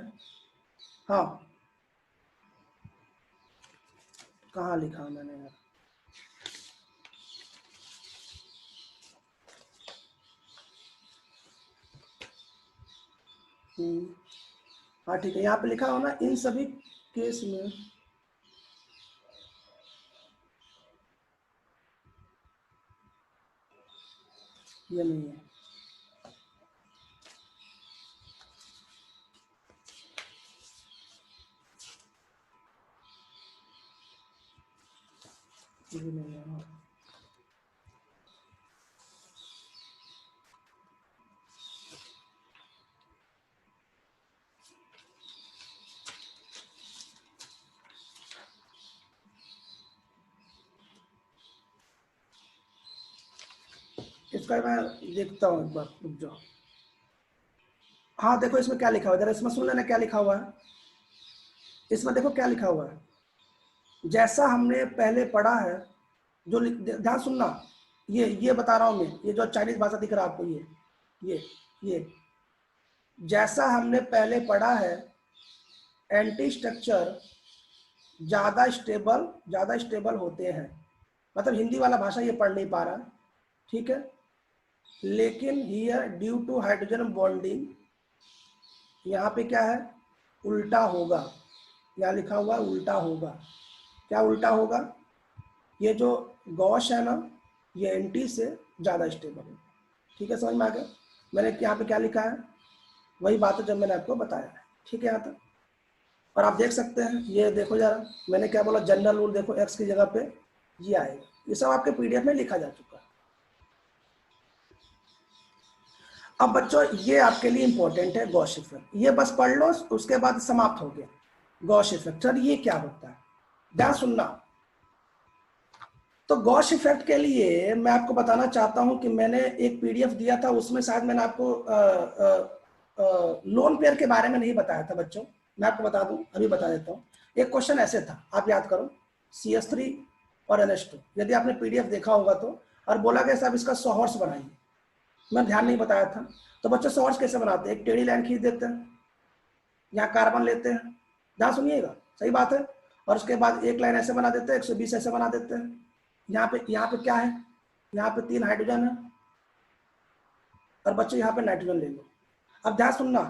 हाँ कहाँ लिखा मैंने यार, हाँ ठीक है, यहाँ पे लिखा हो ना, इन सभी केस में ये नहीं है, ये भी नहीं है। इसका मैं देखता हूँ एक बार, रुक जाओ। हाँ देखो इसमें क्या लिखा हुआ है, जरा इसमें सुन लेना क्या लिखा हुआ है। इसमें देखो क्या लिखा हुआ है, जैसा हमने पहले पढ़ा है, जो ध्यान सुनना, ये बता रहा हूं मैं, ये जो चाइनीज भाषा दिख रहा है आपको, ये जैसा हमने पहले पढ़ा है, एंटी स्ट्रक्चर ज्यादा स्टेबल होते हैं। मतलब हिंदी वाला भाषा ये पढ़ नहीं पा रहा, ठीक है, लेकिन here due to hydrogen bonding, यहाँ पे क्या है, उल्टा होगा, यहाँ लिखा हुआ है उल्टा होगा। क्या उल्टा होगा, ये जो गॉश है ना, ये एंटी से ज्यादा स्टेबल है। ठीक है, समझ में आ गया। मैंने यहाँ पे क्या लिखा है, वही बात है जब मैंने आपको बताया है। ठीक है यहाँ तक, और आप देख सकते हैं, ये देखो जरा, मैंने क्या बोला, जनरल रूल देखो, एक्स की जगह पे ये आएगा, ये सब आपके पीडीएफ में लिखा जा चुका है। अब बच्चों ये आपके लिए इंपॉर्टेंट है, गॉश इफेक्ट, ये बस पढ़ लो, उसके बाद समाप्त हो गया। गॉश इफेक्ट, सर ये क्या होता है, ध्यान सुनना। तो गॉश इफेक्ट के लिए मैं आपको बताना चाहता हूं कि मैंने एक पीडीएफ दिया था, उसमें शायद मैंने आपको लोन पेयर के बारे में नहीं बताया था बच्चों, मैं आपको बता दूं, अभी बता देता हूं। एक क्वेश्चन ऐसे था, आप याद करो, CH3 और NH2, यदि आपने पीडीएफ देखा होगा तो, और बोला गया साहब इसका सोहर्स बनाइए, मैं ध्यान नहीं बताया था। तो बच्चों सोहर्स कैसे बनाते हैं, एक टेढ़ी लाइन खींच देते हैं, यहाँ कार्बन लेते हैं, ध्यान सुनिएगा, सही बात है, और उसके बाद एक लाइन ऐसे बना देते हैं, 120 ऐसे बना देते हैं। यहाँ पे क्या है, यहाँ पे 3 हाइड्रोजन है, और बच्चों यहाँ पे नाइट्रोजन ले लो। अब ध्यान सुनना,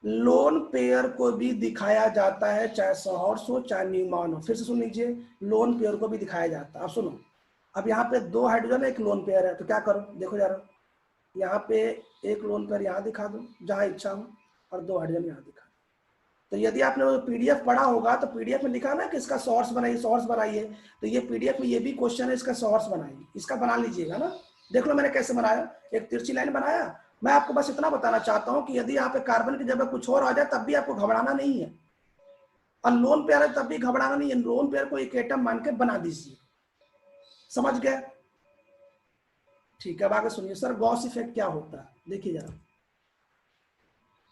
लोन पेयर को भी दिखाया जाता है, चाहे सोहर्स हो चाहे न्यूमैन हो। फिर से सुन लीजिए, लोन पेयर को भी दिखाया जाता है। अब सुनो, अब यहाँ पे 2 हाइड्रोजन है, एक लोन पेयर है, तो क्या करो, देखो जरा, यहाँ पे एक लोन पेयर यहाँ दिखा दो जहाँ इच्छा हो, और 2 हाइड्रोजन यहाँ दिखा। तो यदि आपने वो पीडीएफ पढ़ा होगा तो पीडीएफ में लिखा ना कि इसका सोर्स बनाइए, तो ये पीडीएफ में ये भी क्वेश्चन है, इसका सोर्स बनाइए, इसका बना लीजिएगा ना। देख लो मैंने कैसे बनाया, एक तिरछी लाइन बनाया। मैं आपको बस इतना बताना चाहता हूं कि यदि यहाँ पे कार्बन की जगह कुछ और आ जाए तब भी आपको घबराना नहीं है, और लोन पेयर है तब भी घबराना नहीं है, लोन पेयर को एक एटम मान के बना दीजिए, समझ गए। ठीक है, अब आगे सुनिए, सर गॉस इफेक्ट क्या होता है, देखिए जरा,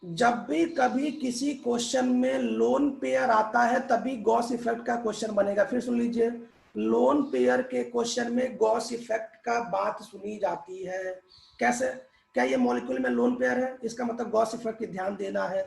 जब भी कभी किसी क्वेश्चन में लोन पेयर आता है तभी गॉस इफेक्ट का क्वेश्चन बनेगा। फिर सुन लीजिए, लोन पेयर के क्वेश्चन में गॉस इफेक्ट का बात सुनी जाती है। कैसे? क्या ये मॉलिक्यूल में लोन पेयर है, इसका मतलब गॉस इफेक्ट की ध्यान देना है।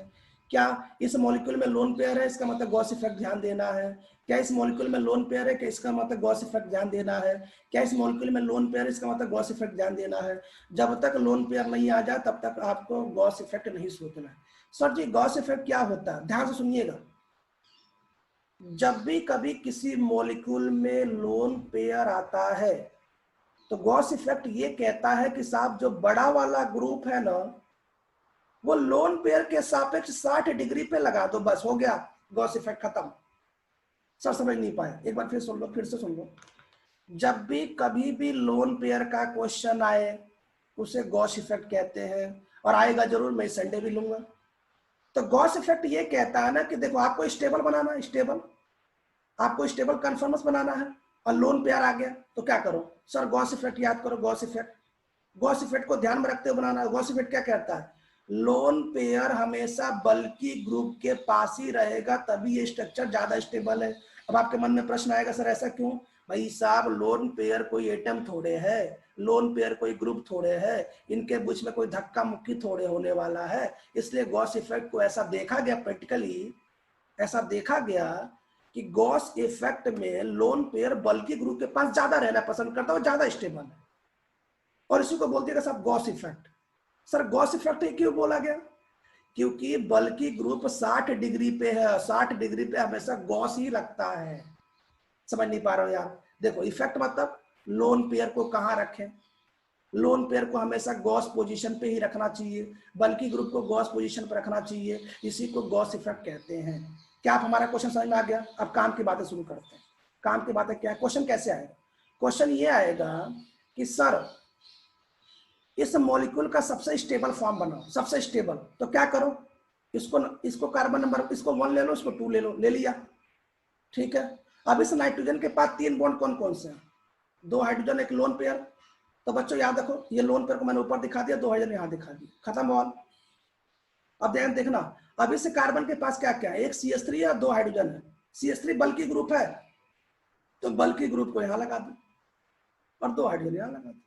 क्या इस मॉलिक्यूल में लोन पेयर है, इसका मतलब गॉस इफेक्ट ध्यान देना है। क्या इस मॉलिक्यूल में लोन पेयर है, कि इसका मतलब गॉस इफेक्ट ध्यान देना है। क्या इस मॉलिक्यूल में लोन पेयर है, इसका मतलब गॉस इफेक्ट ध्यान देना है। जब तक लोन पेयर नहीं आ जाए तब तक आपको गॉस इफेक्ट नहीं सोचना है। सर जी गॉस इफेक्ट क्या होता है, ध्यान से सुनिएगा। जब भी कभी किसी मॉलिक्यूल में लोन पेयर आता है तो गॉस इफेक्ट ये कहता है कि साहब जो बड़ा वाला ग्रुप है ना, वो लोन पेयर के सापेक्ष 60 डिग्री पे लगा दो, बस हो गया, गॉस इफेक्ट खत्म। सर समझ नहीं पाया, एक बार फिर सुन लो, फिर से सुन लो। जब भी कभी भी लोन पेयर का क्वेश्चन आए उसे गॉस इफेक्ट कहते हैं, और आएगा जरूर, मैं संडे भी लूंगा। तो गॉस इफेक्ट ये कहता है ना कि देखो आपको स्टेबल बनाना है, स्टेबल, आपको स्टेबल कन्फर्मस बनाना है, और लोन पेयर आ गया तो क्या करो सर, गॉस इफेक्ट याद करो। गॉस इफेक्ट, गॉस इफेक्ट को ध्यान में रखते हुए बनाना है। गॉस इफेक्ट क्या कहता है, लोन पेयर हमेशा बल्कि ग्रुप के पास ही रहेगा तभी ये स्ट्रक्चर ज्यादा स्टेबल है। अब आपके मन में प्रश्न आएगा सर ऐसा क्यों? भाई साहब लोन पेयर कोई एटम थोड़े है, लोन पेयर कोई ग्रुप थोड़े है, इनके बीच में कोई धक्का मुक्की थोड़े होने वाला है। इसलिए गॉस इफेक्ट को ऐसा देखा गया, प्रैक्टिकली ऐसा देखा गया कि गॉस इफेक्ट में लोन पेयर बल्कि ग्रुप के पास ज्यादा रहना पसंद करता है और ज्यादा स्टेबल है, और इसी को बोलते हैं सब Gauss effect. Sir Gauss effect क्यों बोला गया? क्योंकि बल्कि ग्रुप 60 डिग्री पे है, 60 डिग्री पे हमेशा गॉस ही लगता है। समझ नहीं पा रहे हो यार? देखो इफेक्ट मतलब लोन पेयर को कहां रखें, लोन पेयर को हमेशा गॉस पोजीशन पे ही रखना चाहिए, बल्कि ग्रुप को गॉस पोजीशन पर रखना चाहिए, इसी को गॉस इफेक्ट कहते हैं। क्या आप हमारा क्वेश्चन समझ में आ गया? अब काम की बातें शुरू करते हैं। काम की बातें क्या है, क्वेश्चन कैसे आएगा? क्वेश्चन ये आएगा कि सर इस मॉलिक्यूल का सबसे स्टेबल फॉर्म बनाओ, सबसे स्टेबल, तो क्या करो, इसको कार्बन नंबर, इसको 1 ले लो, इसको 2 ले लो, ले लिया, ठीक है। अब इस नाइट्रोजन के पास 3 बॉन्ड कौन कौन से हैं? 2 हाइड्रोजन, 1 लोन पेयर। तो बच्चों याद रखो, ये लोन पेयर को मैंने ऊपर दिखा दिया, 2 हाइड्रोजन यहां दिखा दिया, खत्म ऑल। अब ध्यान देखना, अब इस कार्बन के पास क्या क्या है, एक CH3 है और 2 हाइड्रोजन है। CH3 बल्कि ग्रुप है, तो बल्कि ग्रुप को यहां लगा दो और 2 हाइड्रोजन यहां लगा दो।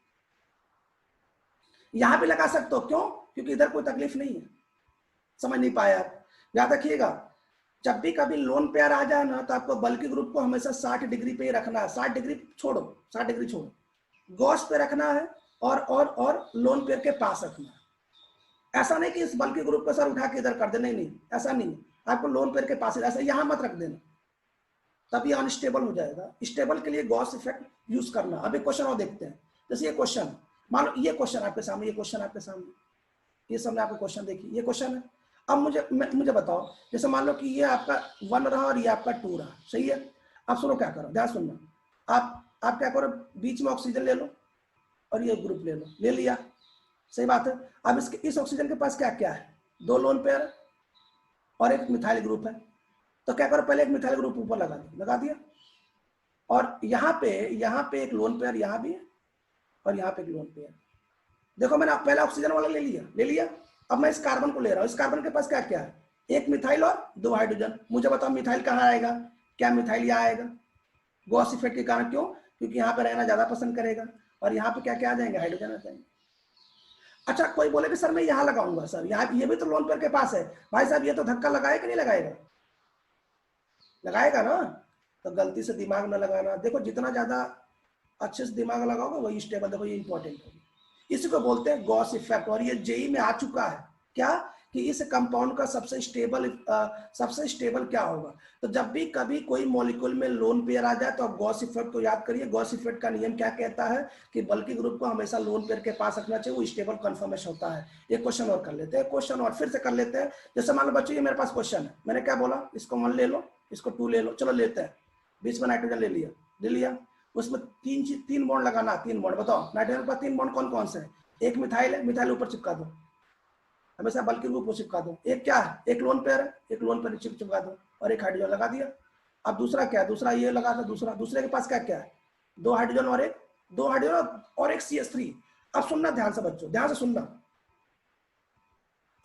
यहां भी लगा सकते हो, क्यों? क्योंकि इधर कोई तकलीफ नहीं है। समझ नहीं पाया आप? याद रखिएगा, जब भी कभी लोन पेयर आ जाए ना तो आपको बल्कि ग्रुप को हमेशा 60 डिग्री पे ही रखना है। 60 डिग्री छोड़ो, 60 डिग्री छोड़ो, गॉस पे रखना है और लोन पेयर के पास रखना है। ऐसा नहीं कि इस बल्कि ग्रुप को सर उठा के इधर कर दे, नहीं नहीं, ऐसा नहीं है। आपको लोन पेयर के पास, ऐसा यहां मत रख देना, तब ये अनस्टेबल हो जाएगा। स्टेबल के लिए गॉस इफेक्ट यूज करना। अब एक क्वेश्चन और देखते हैं, जैसे ये क्वेश्चन, मान लो ये क्वेश्चन आपके सामने, ये क्वेश्चन आपके सामने, ये सामने आपको क्वेश्चन देखिए, ये क्वेश्चन है। अब मुझे बताओ, जैसे मान लो कि ये आपका 1 रहा और ये आपका 2 रहा, सही है। अब सुनो क्या करो, ध्यान सुनना, आप क्या करो, बीच में ऑक्सीजन ले लो और ये ग्रुप ले लो, ले लिया, सही बात है। अब इस ऑक्सीजन के पास क्या क्या है, 2 लोन पेयर और एक मिथाइल ग्रुप है। तो क्या करो, पहले एक मिथाइल ग्रुप ऊपर लगा दिया, और यहाँ पे एक लोन पेयर यहाँ भी है और यहाँ पे एक लोन पेयर। देखो मैंने पहला ऑक्सीजन वाला ले लिया। अब मैं इस कार्बन को ले रहा हूँ, इस कार्बन के पास क्या क्या है, एक मिथाइल और 2 हाइड्रोजन। मुझे बताओ मिथाइल कहाँ आएगा? क्या मिथाइल यहाँ आएगा? गॉस इफेक्ट के कारण। क्यों? क्योंकि यहाँ पे रहना ज्यादा पसंद करेगा, और यहाँ पे क्या क्या आ जाएंगे, हाइड्रोजन आ जाएंगे। अच्छा कोई बोले कि सर मैं यहाँ लगाऊंगा, सर यहाँ ये भी तो लोन पेयर के पास है। भाई साहब ये तो धक्का लगाएगा कि नहीं लगाएगा? लगाएगा ना। तो गलती से दिमाग न लगाना। देखो जितना ज्यादा अच्छे से दिमाग लगाओगे वही स्टेबल। देखो ये इंपॉर्टेंट है, इसी को बोलते हैं गॉस इफेक्ट। और ये जेई में आ चुका है क्या, कि इस कंपाउंड का सबसे स्टेबल क्या होगा। तो जब भी कभी कोई मॉलिक्यूल में लोन पेयर आ जाए तो आप गॉस इफेक्ट को याद करिए। गॉस इफेक्ट का नियम क्या कहता है कि बल्कि ग्रुप को हमेशा लोन पेयर के पास रखना चाहिए, वो स्टेबल कन्फर्मेशन होता है। एक क्वेश्चन और कर लेते हैं, क्वेश्चन और फिर से कर लेते हैं। जैसे मान लो बच्चों ये मेरे पास क्वेश्चन है, मैंने क्या बोला, इसको 1 ले लो, इसको 2 ले लो, चलो लेते हैं। बीच में नाइट्रोजन ले लिया, उसमें 3 बॉन्ड लगाना, 3 बॉन्ड। बताओ नाइट्रोजन पर 3 बॉन्ड कौन कौन से हैं? एक मिथाइल है, मिथाइल ऊपर चिपका दो, हमेशा बल्कि ग्रुप को चिपका दो। एक क्या है, एक लोन पेयर है, एक लोन पेयर चिपका दो, और एक हाइड्रोजन लगा दिया। अब दूसरा क्या है, दूसरा ये लगा था, दूसरे के पास क्या क्या है, 2 हाइड्रोजन और एक CH3। अब सुनना ध्यान से बच्चों, ध्यान से सुनना।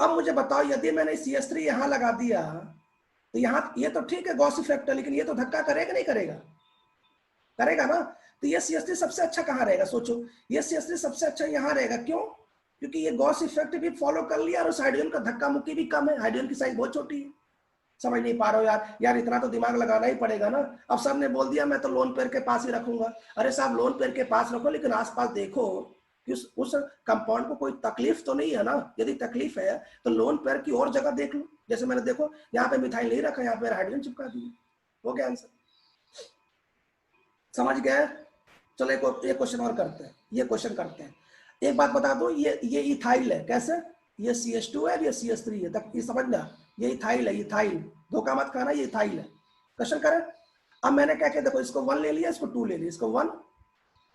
अब मुझे बताओ, यदि मैंने CH3 यहां लगा दिया तो यहाँ ये तो ठीक है गॉस इफेक्ट है, लेकिन ये तो धक्का करेगा नहीं करेगा? करेगा ना। तो ये CH3 सबसे अच्छा कहाँ रहेगा? सोचो, ये CH3 सबसे अच्छा यहाँ रहेगा। क्यों? क्योंकि ये गॉस इफेक्ट भी फॉलो कर लिया और उस हाइड्रोजन का धक्का मुक्की भी कम है, हाइड्रोजन की साइज बहुत छोटी है। समझ नहीं पा रहे हो यार? यार इतना तो दिमाग लगाना ही पड़ेगा ना। अब सर ने बोल दिया मैं तो लोन पेयर के पास ही रखूंगा। अरे साहब लोन पेयर के पास रखो, लेकिन आसपास देखो कि उस कंपाउंड को कोई तकलीफ तो नहीं है ना। यदि तकलीफ है तो लोन पेयर की और जगह देख लो। जैसे मैंने देखो यहाँ पे मिथाइल नहीं रखा, यहाँ पे हाइड्रोजन चिपका दिया, हो गया आंसर। समझ गए? चलो एक क्वेश्चन और करते हैं, ये क्वेश्चन करते हैं। एक बात बता दो, ये इथाइल है, कैसे? ये CH2 है, ये CH3 है, तक ये समझना। ये इथाइल है, इथाइल, धोखा मत खाना, ये इथाइल है। क्वेश्चन करें। अब मैंने क्या किया, देखो इसको 1 ले लिया, इसको 2 ले लिया, इसको 1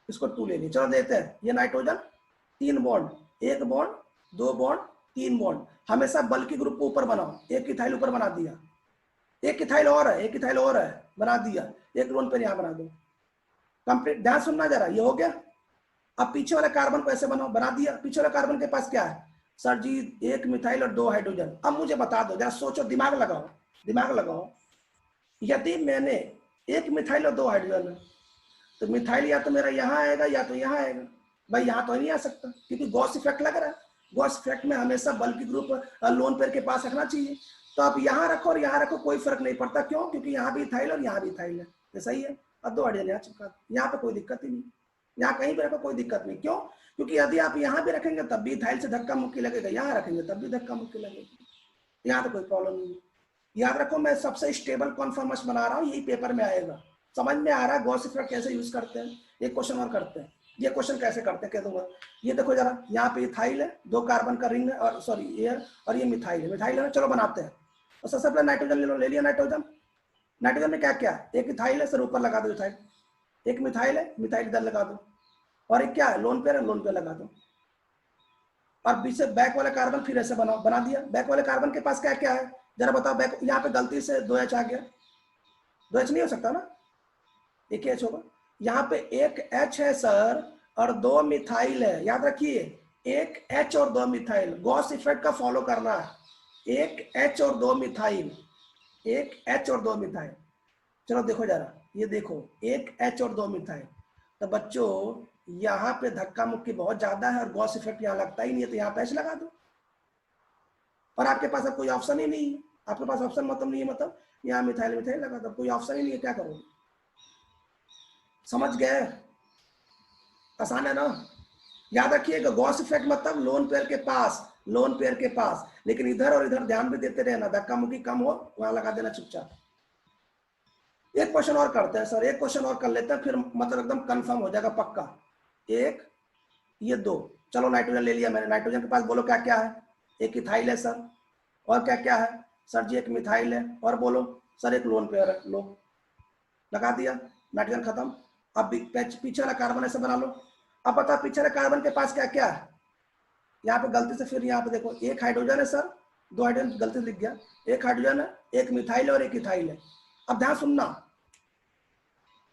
इसको 2 ले लिया। चलो देते हैं। ये nitrogen 3 bond, 1 bond 2 bond 3 bond, हमेशा बल्कि ग्रुप को ऊपर बनाओ। एक इथाइल ऊपर बना दिया, एक इथाइल और है, एक इथाइल और है, बना दिया। एक लोन पे यहाँ बना दो, कंप्लीट। ध्यान सुनना जरा, ये हो गया। अब पीछे वाले कार्बन को ऐसे बनाओ, बना दिया। पीछे वाले कार्बन के पास क्या है सर जी? 1 मिथाइल और 2 हाइड्रोजन। अब मुझे बता दो, जरा सोचो, दिमाग लगाओ, दिमाग लगाओ। यदि मैंने 1 मिथाइल और 2 हाइड्रोजन है, तो मिथाइल या तो मेरा यहाँ आएगा या तो यहाँ आएगा। भाई यहाँ तो नहीं आ सकता, क्योंकि गॉस इफेक्ट लग रहा है। गॉस इफेक्ट में हमेशा बल्कि ग्रुप लोन पेयर के पास रखना चाहिए। तो आप यहाँ रखो और यहाँ रखो, कोई फर्क नहीं पड़ता। क्यों? क्योंकि यहाँ भी इथाइल और यहाँ भी इथाइल है, ये सही है। अब 2 हाइड्रोजन यहाँ चिपका दो, यहाँ पे कोई दिक्कत ही नहीं, यहाँ कहीं भी रखो कोई दिक्कत नहीं। क्यों? क्योंकि यदि आप यहाँ भी रखेंगे तब भी इथाइल से धक्का मुक्की लगेगा, यहाँ रखेंगे तब भी धक्का मुक्की लगेगी, यहाँ तो कोई प्रॉब्लम नहीं है। याद रखो, मैं सबसे स्टेबल कॉन्फॉर्मस बना रहा हूँ, यही पेपर में आएगा। समझ में आ रहा है गॉस इफेक्ट कैसे यूज करते हैं? एक क्वेश्चन और करते हैं। ये क्वेश्चन कैसे करते हैं कह दूंगा। ये देखो जरा, यहाँ पे इथाइल है, 2 कार्बन का रिंग है, और सॉरी ये, और ये मिथाइल है। मिथाइल है ना, चलो बनाते हैं। और सबसे पहले नाइट्रोजन ले लो, ले लिया नाइट्रोजन। नाइट्रोजन में क्या क्या है? एक इथाइल है सर, ऊपर लगा दो इथाइल। एक मिथाइल है, मिथाइल इधर लगा दो। और एक क्या है? लोन पेयर है, लोन पेयर लगा दो। और बीच से बैक वाला कार्बन फिर ऐसे बनाओ, बना दिया। बैक वाले कार्बन के पास क्या क्या है जरा बताओ। बैक यहाँ पे गलती से 2H आ गया, 2H नहीं हो सकता ना, एक H होगा। यहाँ पे एक H है सर और 2 मिथाइल है। याद रखिए, एक H और 2 मिथाइल, गॉस इफेक्ट का फॉलो करना है। एक H और 2 मिथाइल, एक H और 2 मिथाइल। चलो देखो जरा, ये देखो, एक H और 2 मिथाइल। तो बच्चों यहाँ पे धक्का मुक्की बहुत ज्यादा है और गॉस इफेक्ट यहाँ लगता ही नहीं है, तो यहाँ पे H लगा दो। और आपके पास अब कोई ऑप्शन ही नहीं है। आपके पास ऑप्शन मतलब नहीं है, मतलब यहाँ मिथाइल मिथाइल लगा दो, कोई ऑप्शन ही नहीं है, क्या करोगे? समझ गए? आसान है ना। याद रखिएगा, गॉस इफेक्ट मतलब लोन पेयर के पास, लोन पेयर के पास। लेकिन इधर और इधर ध्यान भी देते रहना, धक्का मुक्की कम हो वहां लगा देना चुपचाप। एक क्वेश्चन और करते हैं सर, एक क्वेश्चन और कर लेते हैं, फिर मतलब एकदम कंफर्म हो जाएगा पक्का। एक, ये 2। चलो नाइट्रोजन ले लिया मैंने। नाइट्रोजन के पास बोलो क्या क्या है? एक इथाइल है सर, और क्या क्या है सर जी? एक मिथाइल है, और बोलो सर एक लोन पेयर है। लो लगा दिया, नाइट्रोजन खत्म। अब पीछे वाला कार्बन ऐसे बना लो। अब बताओ पीछे वाले कार्बन के पास क्या क्या है? यहाँ पे गलती से फिर यहाँ पे देखो, एक हाइड्रोजन है सर, 2 हाइड्रोजन गलती से लिख गया। एक हाइड्रोजन है, एक मिथाइल और एक इथाइल है। अब ध्यान सुनना,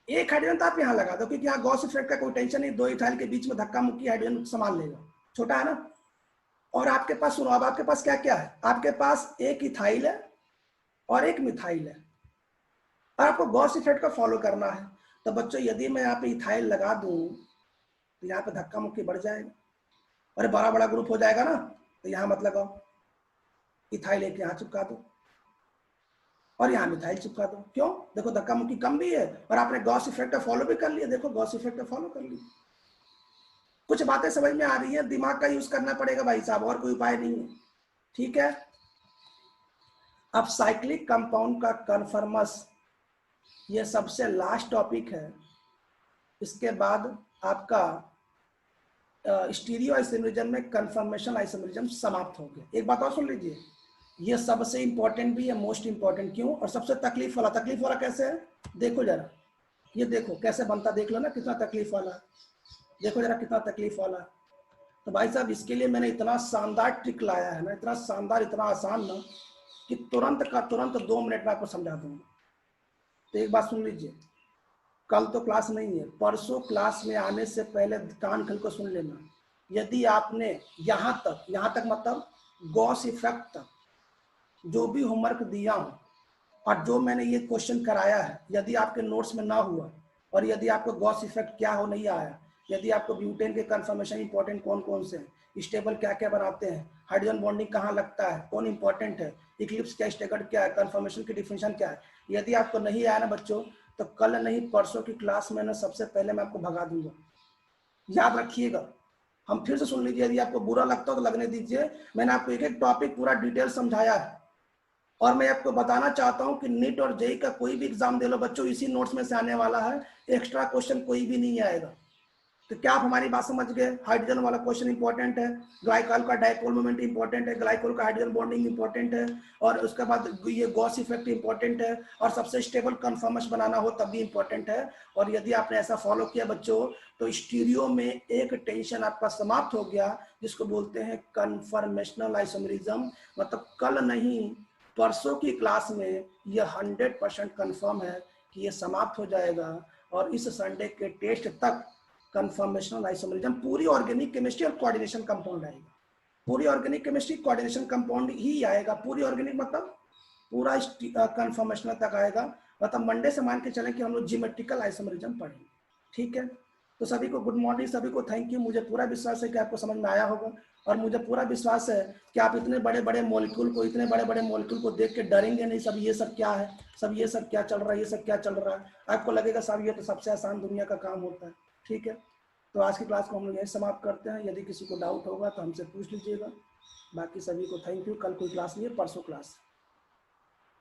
एक हाइड्रोजन तो आप यहाँ लगा दो, क्योंकि यहाँ गॉस इफेक्ट का कोई टेंशन नहीं, 2 इथाइल के बीच में धक्का मुक्की हाइड्रोजन संभाल लेगा, छोटा है ना। और आपके पास सुनो, अब आपके पास क्या क्या है? आपके पास एक इथाइल है और एक मिथाइल है, और आपको गॉस इफेक्ट का फॉलो करना है। तो बच्चों यदि मैं यहाँ पे इथाइल लगा दूं तो यहाँ पे धक्का मुक्की बढ़ जाएगा, अरे बड़ा बड़ा ग्रुप हो जाएगा ना। तो यहाँ मत लगाओ, इथाइल एक यहाँ चिपका दो और यहाँ मिथाइल चिपका दो। क्यों? देखो धक्का मुक्की कम भी है और आपने गॉस इफेक्ट का फॉलो भी कर लिया। देखो गॉस इफेक्ट का फॉलो कर लिया। कुछ बातें समझ में आ रही है? दिमाग का यूज करना पड़ेगा भाई साहब, और कोई उपाय नहीं है। ठीक है। अब साइक्लिक कंपाउंड का कन्फर्मस, ये सबसे लास्ट टॉपिक है। इसके बाद आपका स्टीरियो आइसोमरिज्म में कन्फर्मेशन आइसोमरिज्म समाप्त हो गया। एक बात और सुन लीजिए, ये सबसे इंपॉर्टेंट भी है, मोस्ट इंपॉर्टेंट। क्यों? और सबसे तकलीफ वाला। तकलीफ वाला कैसे है? देखो जरा, ये देखो कैसे बनता, देख लो ना कितना तकलीफ वाला। देखो जरा कितना तकलीफ वाला। तो भाई साहब इसके लिए मैंने इतना शानदार ट्रिक लाया है ना, इतना शानदार, इतना आसान ना, कि तुरंत का तुरंत 2 मिनट में आपको समझा दूंगा। तो एक बात सुन लीजिए, कल तो क्लास नहीं है, परसों क्लास में आने से पहले कान खोल कर सुन लेना। यदि आपने यहाँ तक मतलब गॉस इफेक्ट तक जो भी होमवर्क दिया हूं और जो मैंने ये क्वेश्चन कराया है, यदि आपके नोट्स में ना हुआ और यदि आपको गॉस इफेक्ट क्या हो नहीं आया, यदि आपको ब्यूटेन के कंफर्मेशन इंपॉर्टेंट कौन कौन से हैं, स्टेबल क्या क्या बनाते हैं, हाइड्रोजन बॉन्डिंग कहाँ लगता है, कौन इंपॉर्टेंट है, इक्लिप्स क्या, स्टेगर्ड क्या है, कंफर्मेशन की डिफिनेशन क्या है, यदि आपको नहीं आया ना बच्चों, तो कल नहीं परसों की क्लास में ना सबसे पहले मैं आपको भगा दूंगा। याद रखिएगा, हम फिर से सुन लीजिए, यदि आपको बुरा लगता हो तो लगने दीजिए। मैंने आपको एक एक टॉपिक पूरा डिटेल समझाया है और मैं आपको बताना चाहता हूं कि नीट और जेई का कोई भी एग्जाम दे लो बच्चों, इसी नोट्स में से आने वाला है, एक्स्ट्रा क्वेश्चन कोई भी नहीं आएगा। तो क्या आप हमारी बात समझ गए? हाइड्रोजन वाला क्वेश्चन इंपॉर्टेंट है, ग्लाइकॉल का डाइपोल मोमेंट इंपॉर्टेंट है, ग्लाइकोल का हाइड्रोजन बॉन्डिंग इंपॉर्टेंट है, और उसके बाद ये गॉस इफेक्ट इंपॉर्टेंट है, और सबसे स्टेबल कन्फर्मेशन बनाना हो तब भी इंपॉर्टेंट है। और यदि आपने ऐसा फॉलो किया बच्चों तो स्टीरियो में एक टेंशन आपका समाप्त हो गया, जिसको बोलते हैं कन्फर्मेशनल आइसोमेरिज्म। मतलब कल नहीं परसों की क्लास में यह 100% कन्फर्म है कि यह समाप्त हो जाएगा, और इस संडे के टेस्ट तक कन्फर्मेशनल आइसोमेरिज्म पूरी ऑर्गेनिक केमिस्ट्री और कोऑर्डिनेशन कंपाउंड आएगा। पूरी ऑर्गेनिक केमिस्ट्री कोऑर्डिनेशन कंपाउंड ही आएगा, पूरी ऑर्गेनिक मतलब पूरा कन्फर्मेशनल तक आएगा। मतलब मंडे से मान के चलें कि हम लोग जियोमेट्रिकल आइसोमेरिज्म पढ़ेंगे। ठीक है, तो सभी को गुड मॉर्निंग, सभी को थैंक यू। मुझे पूरा विश्वास है कि आपको समझ में आया होगा, और मुझे पूरा विश्वास है कि आप इतने बड़े बड़े मॉलिक्यूल को देख के डरेंगे नहीं। सब ये सब क्या है, सब ये सब क्या चल रहा है, ये सब क्या चल रहा है, आपको लगेगा सब ये तो सबसे आसान दुनिया का काम होता है। ठीक है, तो आज की क्लास को हम लोग यहीं समाप्त करते हैं। यदि किसी को डाउट होगा तो हमसे पूछ लीजिएगा। बाकी सभी को थैंक यू। कल कोई क्लास नहीं है, परसों क्लास।